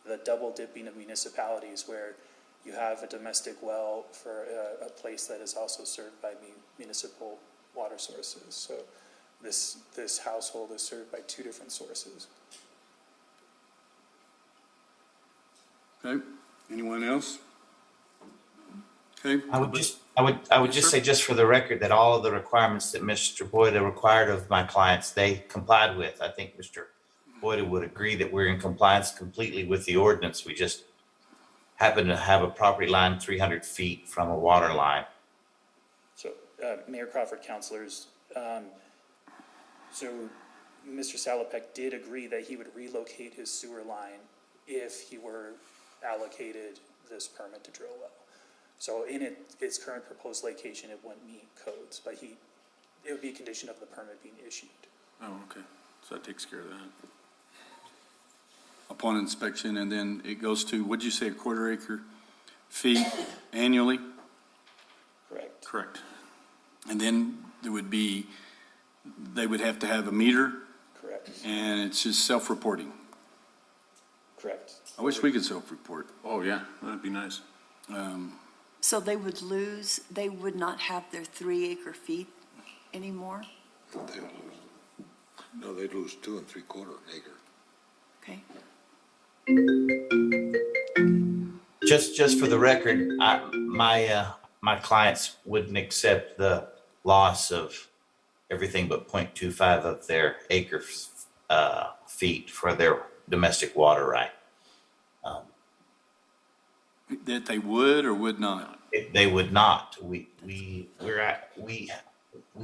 the double dipping of municipalities, where you have a domestic well for a place that is also served by municipal water sources. So this household is served by two different sources. Okay, anyone else? Okay. I would just say, just for the record, that all of the requirements that Mr. Boyd required of my clients, they complied with. I think Mr. Boyd would agree that we're in compliance completely with the ordinance. We just happen to have a property line 300 feet from a water line. So, Mayor Crawford, councilors, so Mr. Salapec did agree that he would relocate his sewer line if he were allocated this permit to drill well. So in its current proposed location, it wouldn't meet codes, but it would be a condition of the permit being issued. Oh, okay. So that takes care of that. Upon inspection, and then it goes to, what'd you say, a quarter acre fee annually? Correct. Correct. And then they would have to have a meter? Correct. And it's just self-reporting? Correct. I wish we could self-report. Oh, yeah, that'd be nice. So they would not have their 3 acre feet anymore? No, they'd lose 2 3/4 acre. Okay. Just for the record, my clients wouldn't accept the loss of everything but 0.25 of their acre feet for their domestic water right. That they would or would not? They would not. We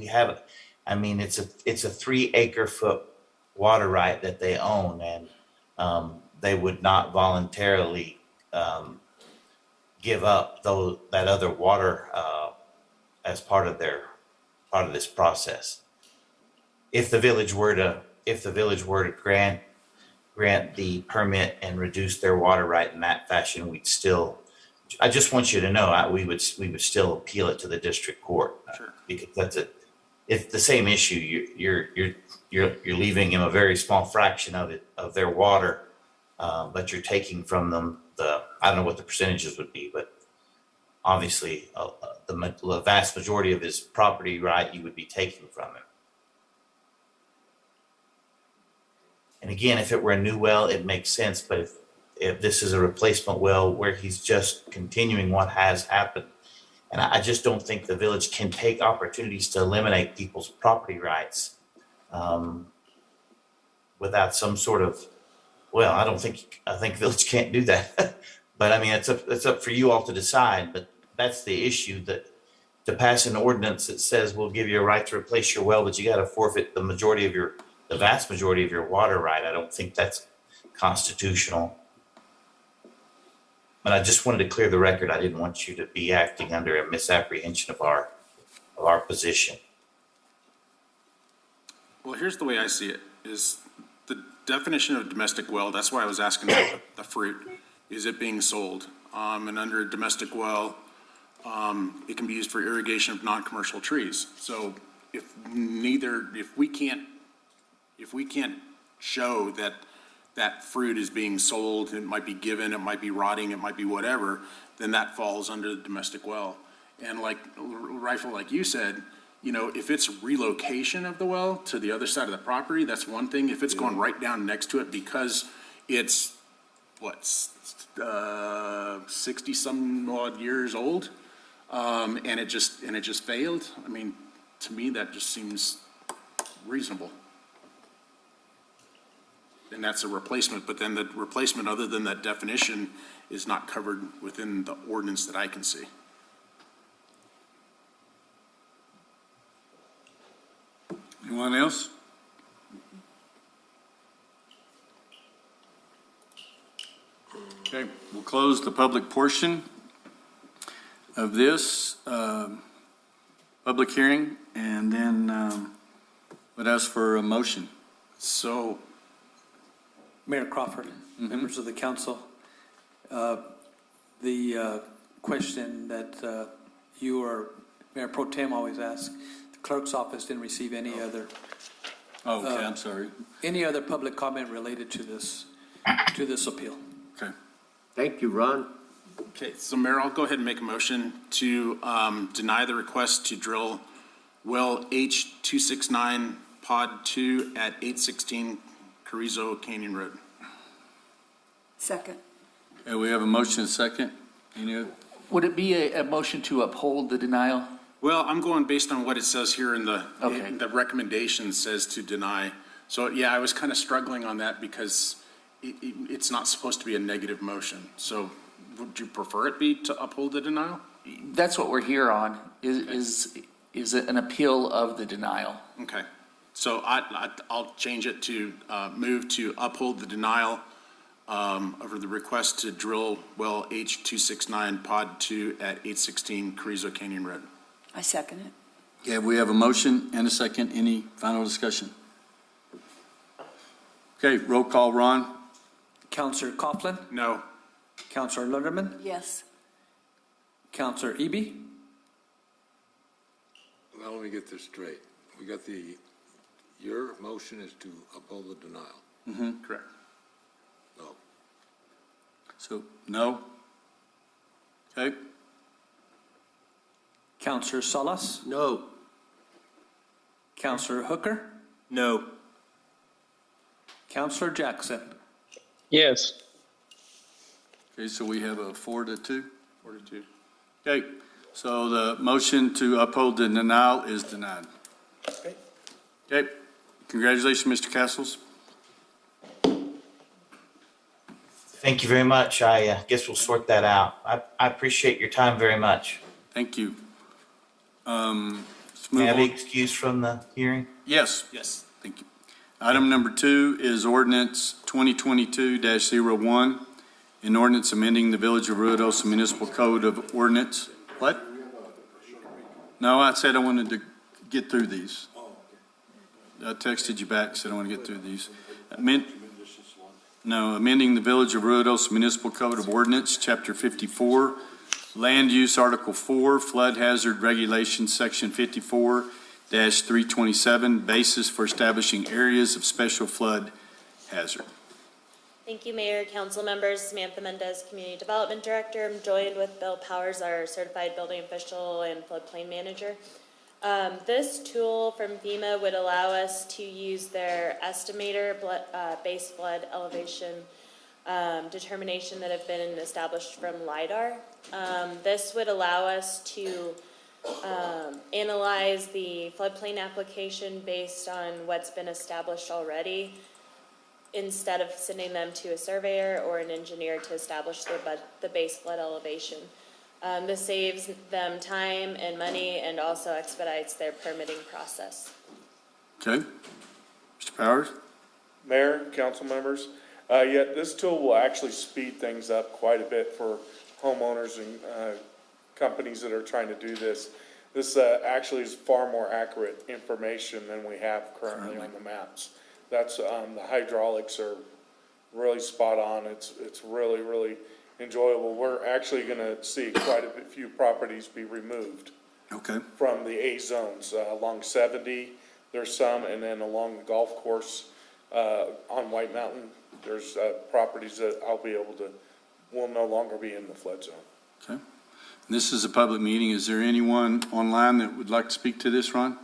have, I mean, it's a 3 acre foot water right that they own, and they would not voluntarily give up that other water as part of this process. If the village were to grant the permit and reduce their water right in that fashion, I just want you to know, we would still appeal it to the district court. Sure. Because it's the same issue. You're leaving them a very small fraction of their water, but you're taking from them I don't know what the percentages would be, but obviously the vast majority of his property right you would be taking from him. And again, if it were a new well, it makes sense. But if this is a replacement well where he's just continuing what has happened, and I just don't think the village can take opportunities to eliminate people's property rights without some sort of, well, I think the village can't do that. But I mean, it's up for you all to decide. But that's the issue, that to pass an ordinance that says we'll give you a right to replace your well, but you got to forfeit the vast majority of your water right. I don't think that's constitutional. But I just wanted to clear the record. I didn't want you to be acting under a misapprehension of our position. Well, here's the way I see it, is the definition of domestic well, that's why I was asking about the fruit. Is it being sold? And under a domestic well, it can be used for irrigation of non-commercial trees. So if we can't show that that fruit is being sold, it might be given, it might be rotting, it might be whatever, then that falls under the domestic well. And like Rifle, like you said, if it's relocation of the well to the other side of the property, that's one thing. If it's going right down next to it because it's 60 some odd years old, and it just failed. I mean, to me, that just seems reasonable. And that's a replacement, but then the replacement, other than that definition, is not covered within the ordinance that I can see. Anyone else? Okay, we'll close the public portion of this public hearing, and then would ask for a motion. So, Mayor Crawford, members of the council, the question that you or Mayor Pro Tem always ask, the clerk's office didn't receive any other. Oh, okay, I'm sorry. Any other public comment related to this appeal? Okay. Thank you, Ron. okay, so Mayor, I'll go ahead and make a motion to deny the request to drill well H269 Pod 2 at 816 Carrizo Canyon Road. Second. Okay, we have a motion and a second. Any other? Would it be a motion to uphold the denial? Well, I'm going based on what it says here in Okay. the recommendation says to deny. So, yeah, I was kind of struggling on that because it's not supposed to be a negative motion. So would you prefer it be to uphold the denial? That's what we're here on, is it an appeal of the denial? Okay. So I'll change it to move to uphold the denial over the request to drill well H269 Pod 2 at 816 Carrizo Canyon Road. I second it. Okay, we have a motion and a second. Any final discussion? Okay, roll call, Ron. Counselor Coughlin, No. Counselor Lunderman, Yes. Counselor Eby, Now, let me get this straight. We got your motion is to uphold the denial. Mm-hmm. Correct. No. So, no? Okay, Counselor Salas, No. Counselor Hooker, No. Counselor Jackson. Yes. okay, so we have a 4-2. 42. Okay, so the motion to uphold the denial is denied. Okay. Okay, congratulations, Mr. Castles. Thank you very much. I guess we'll sort that out. I appreciate your time very much. Thank you. Let's May move I be on. excused from the hearing? Yes, Yes. thank you. Item number 2 is ordinance 2022-01, an ordinance amending the Village of Ruidoso Municipal Code of Ordinance. What? No, I said I wanted to get through these. I texted you back, said I want to get through these. Amending the Village of Ruidoso Municipal Code of Ordinance, Chapter 54, Land Use, Article 4, Flood Hazard Regulations, Section 54-327, basis for establishing areas of special flood hazard. Thank you, Mayor, council members. Samantha Mendez, Community Development Director. I'm joined with Bill Powers, our Certified Building Official and Floodplain Manager. This tool from FEMA would allow us to use their estimator base flood elevation determination that have been established from LIDAR. This would allow us to analyze the floodplain application based on what's been established already, instead of sending them to a surveyor or an engineer to establish the base flood elevation. This saves them time and money and also expedites their permitting process. Okay. Mr. Powers? Mayor, council members, this tool will actually speed things up quite a bit for homeowners and companies that are trying to do this. This actually is far more accurate information than we have currently on the maps. That's the hydraulics are really spot on. It's really, really enjoyable. We're actually going to see quite a few properties be removed from the A zones. Along 70, there's some, and then along the golf course on White Mountain, there's properties that will no longer be in the flood zone. Okay. This is a public meeting. Is there anyone online that would like to speak to this, Ron?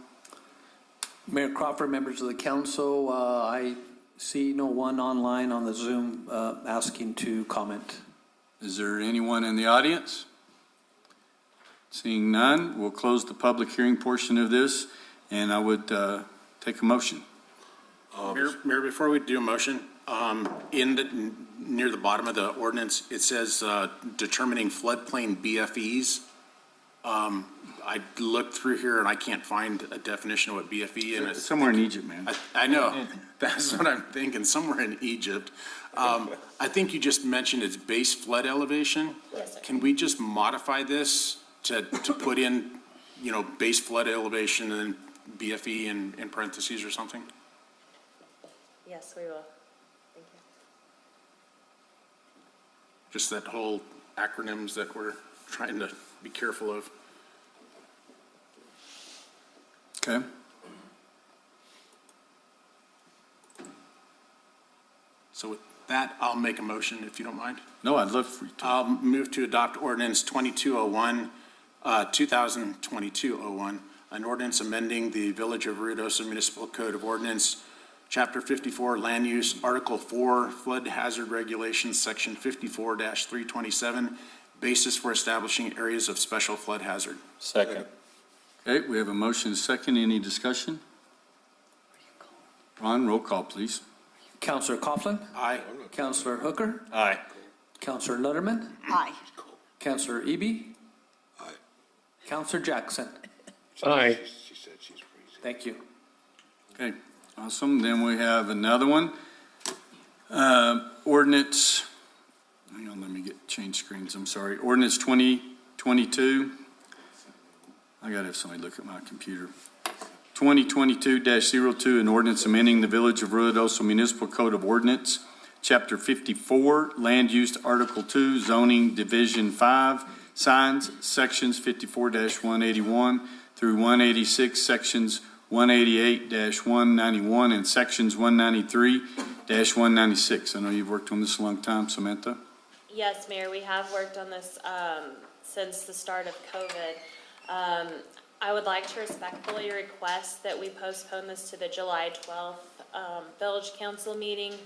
Mayor Crawford, members of the council, I see no one online on the Zoom asking to comment. Is there anyone in the audience? Seeing none, we'll close the public hearing portion of this, and I would take a motion. Mayor, before we do a motion, near the bottom of the ordinance, it says determining floodplain BFEs. I looked through here and I can't find a definition of what BFE is. Somewhere in Egypt, man. I know. That's what I'm thinking, somewhere in Egypt. I think you just mentioned it's base flood elevation. Yes, sir. Can we just modify this to put in, base flood elevation and then BFE in parentheses or something? Yes, we will. Thank you. Just that whole acronyms that we're trying to be careful of. Okay. So with that, I'll make a motion if you don't mind. No, I'd love for you to. I'll move to adopt ordinance 2022-01, an ordinance amending the Village of Ruidoso Municipal Code of Ordinance, Chapter 54, Land Use, Article 4, Flood Hazard Regulations, Section 54-327, basis for establishing areas of special flood hazard. Second. Okay, we have a motion and a second. Any discussion? Ron, roll call, please. Councillor Coughlin? Aye. Councillor Hooker? Aye. Councillor Lutterman? Aye. Councillor Eby? Aye. Councillor Jackson? Aye. She said she's freezing. Thank you. Okay, awesome. Then we have another one. Ordinance, hang on, let me change screens, I'm sorry. Ordinance 2022. I gotta have somebody look at my computer. 2022-02, an ordinance amending the Village of Ruidoso Municipal Code of Ordinance, Chapter 54, Land Use, Article 2, Zoning, Division 5, Signs, Sections 54-181 through 186, Sections 188-191, and Sections 193-196. I know you've worked on this a long time, Samantha. Yes, Mayor, we have worked on this since the start of COVID. I would like to respectfully request that we postpone this to the July 12th Village Council meeting.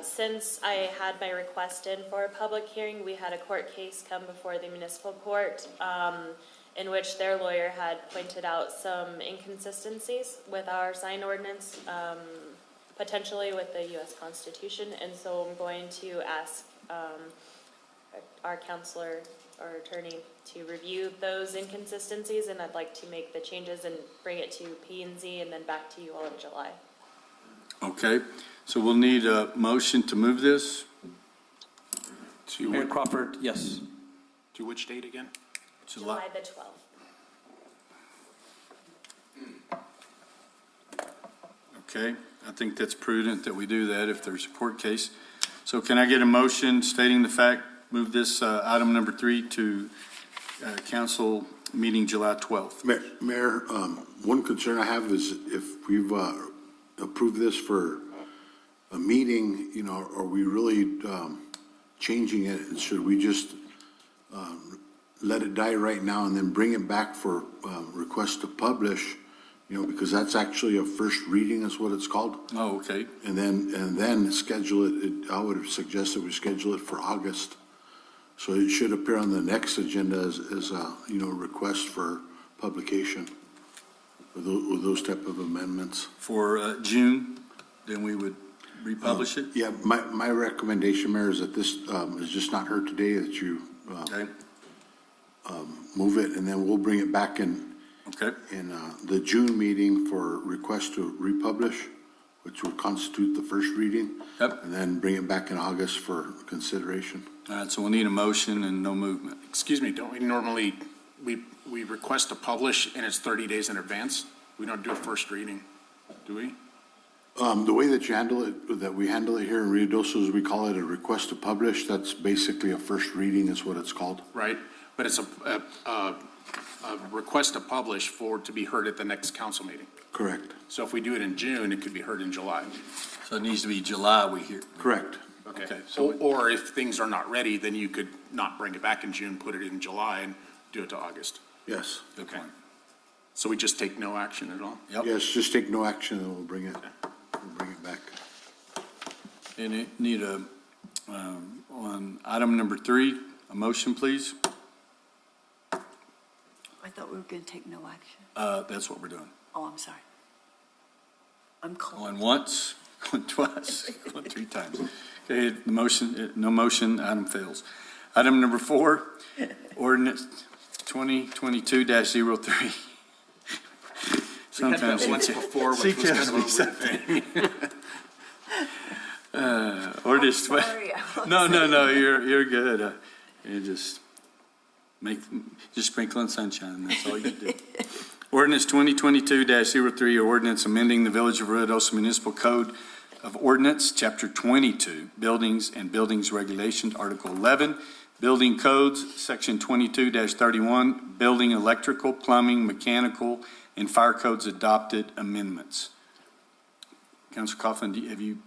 Since I had my request in for a public hearing, we had a court case come before the municipal court in which their lawyer had pointed out some inconsistencies with our sign ordinance, potentially with the U.S. Constitution. And so I'm going to ask our counselor or attorney to review those inconsistencies, and I'd like to make the changes and bring it to P&Z and then back to you all in July. Okay, so we'll need a motion to move this. Mayor Crawford, yes. To which date again? July the 12th. Okay, I think that's prudent that we do that if there's a court case. So can I get a motion stating the fact, move this item number 3 to council meeting July 12th? Mayor, one concern I have is if we've approved this for a meeting, you know, are we really changing it? And should we just let it die right now and then bring it back for request to publish? You know, because that's actually a first reading is what it's called. Oh, okay. And then schedule it, I would have suggested we schedule it for August. So it should appear on the next agenda as a, you know, request for publication with those type of amendments. For June, then we would republish it? Yeah, my recommendation, Mayor, is that this is just not heard today, that you Okay, move it, and then we'll bring it back in the June meeting for request to republish, which would constitute the first reading. Yep. And then bring it back in August for consideration. All right, so we'll need a motion and no movement. Excuse me, don't we normally, we request to publish and it's 30 days in advance? We don't do a first reading, do we? The way that you handle it, that we handle it here in Rio Doso, is we call it a request to publish. That's basically a first reading is what it's called. Right, but it's a request to publish for, to be heard at the next council meeting. Correct. So if we do it in June, it could be heard in July. So it needs to be July, we hear. Correct. Okay, so, or if things are not ready, then you could not bring it back in June, put it in July and do it to August. Yes. Okay. So we just take no action at all? Yes, just take no action and we'll bring it back. And it need a, on item number 3, a motion, please. I thought we were going to take no action. That's what we're doing. Oh, I'm sorry. I'm cold. Going once, going twice, going 3 times. Okay, the motion, no motion, item fails. Item number 4, ordinance 2022-03. Sometimes once before, which was kind of a weird thing. Ordinance Sorry, No, you're good. You just sprinkling sunshine, that's all you do. Ordinance 2022-03, ordinance amending the Village of Ruidoso Municipal Code of Ordinance, Chapter 22, Buildings and Buildings Regulations, Article 11, Building Codes, Section 22-31, Building Electrical, Plumbing, Mechanical, and Fire Codes Adopted Amendments. Councilor Coughlin, have you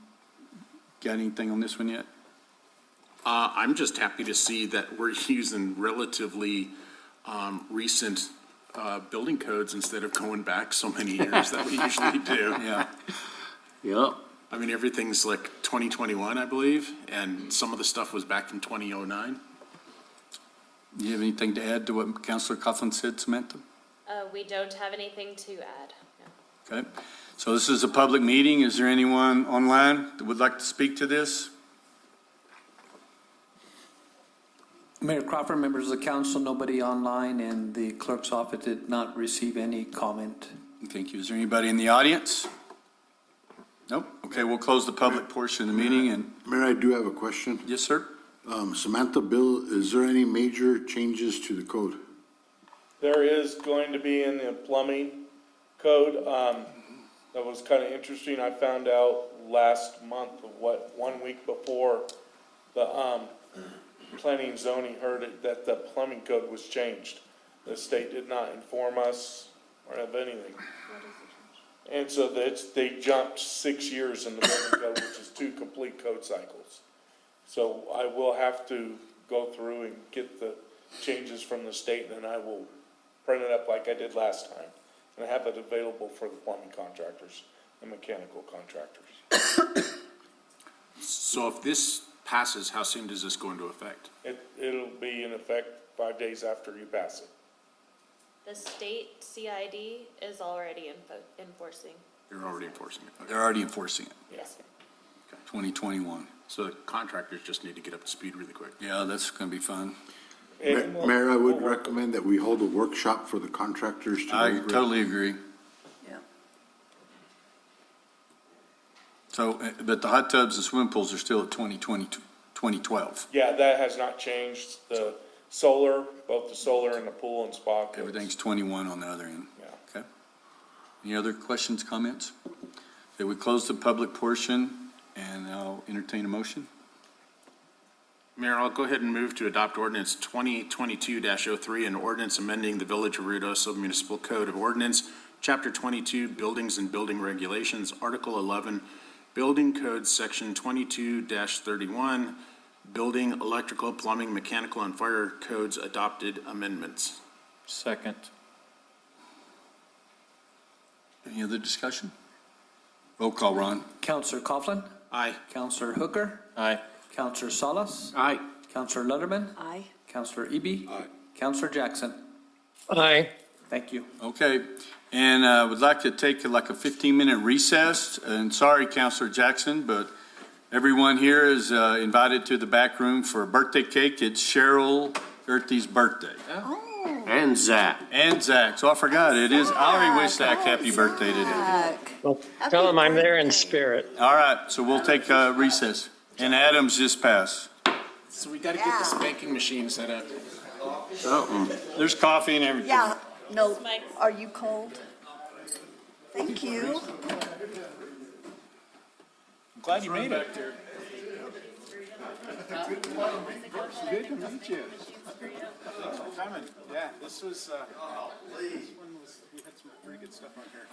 got anything on this one yet? I'm just happy to see that we're using relatively recent building codes instead of going back so many years that we usually do. Yeah. Yep. I mean, everything's like 2021, I believe, and some of the stuff was back from 2009. Do you have anything to add to what Councilor Coughlin said, Samantha? We don't have anything to add. No. Okay, so this is a public meeting. Is there anyone online that would like to speak to this? Mayor Crawford, members of the council, nobody online, and the clerk's office did not receive any comment. Thank you. Is there anybody in the audience? Nope. Okay, we'll close the public portion of the meeting and, Mayor, I do have a question. yes, sir? Samantha, Bill, is there any major changes to the code? There is going to be in the plumbing code, that was kind of interesting. I found out last month, 1 week before the, planning and zoning heard it, that the plumbing code was changed. The state did not inform us or have anything. And so they jumped 6 years in the building code, which is 2 complete code cycles. So I will have to go through and get the changes from the state, and then I will print it up like I did last time. And I have it available for the plumbing contractors and mechanical contractors. So if this passes, how soon does this go into effect? It'll be in effect 5 days after you pass it. The state CID is already enforcing. You're already enforcing it. Okay. They're already enforcing it, Yes, sir. 2021. So the contractors just need to get up to speed really quick. Yeah, that's going to be fun. Mayor, I would recommend that we hold a workshop for the contractors to. I totally agree. Yeah. So, but the hot tubs and swimming pools are still at 2012. Yeah, that has not changed. The solar, both the solar and the pool and spa. kits. Everything's 21 on the other end. Yeah. Okay. Any other questions, comments? Okay, we close the public portion, and I'll entertain a motion. Mayor, I'll go ahead and move to adopt ordinance 2022-03, an ordinance amending the Village of Ruidoso Municipal Code of Ordinance, Chapter 22, Buildings and Building Regulations, Article 11, Building Code, Section 22-31, Building, Electrical, Plumbing, Mechanical, and Fire Codes adopted amendments. Second. Any other discussion? Roll call, Ron. Counselor Coughlin, Aye. Counselor Hooker, Aye. Counselor Salas, Aye. Counselor Letterman, Aye. Counselor Eby. Aye. Counselor Jackson. Aye. Thank you. Okay, and would like to take like a 15-minute recess. And sorry, Counselor Jackson, but everyone here is invited to the back room for a birthday cake. It's Cheryl Gertie's birthday. And Zach. And Zach. So I forgot, it is, I already wish Zach happy birthday today. Zach. Well, tell them I'm there in spirit. All right, so we'll take a recess. And Adams just passed. So we gotta get the spanking machine set up. There's coffee and everything. Yeah, no, are you cold? Thank you. I'm glad you made it. Good to meet you. Coming, yeah, this was, this one was, we had some pretty good stuff on here.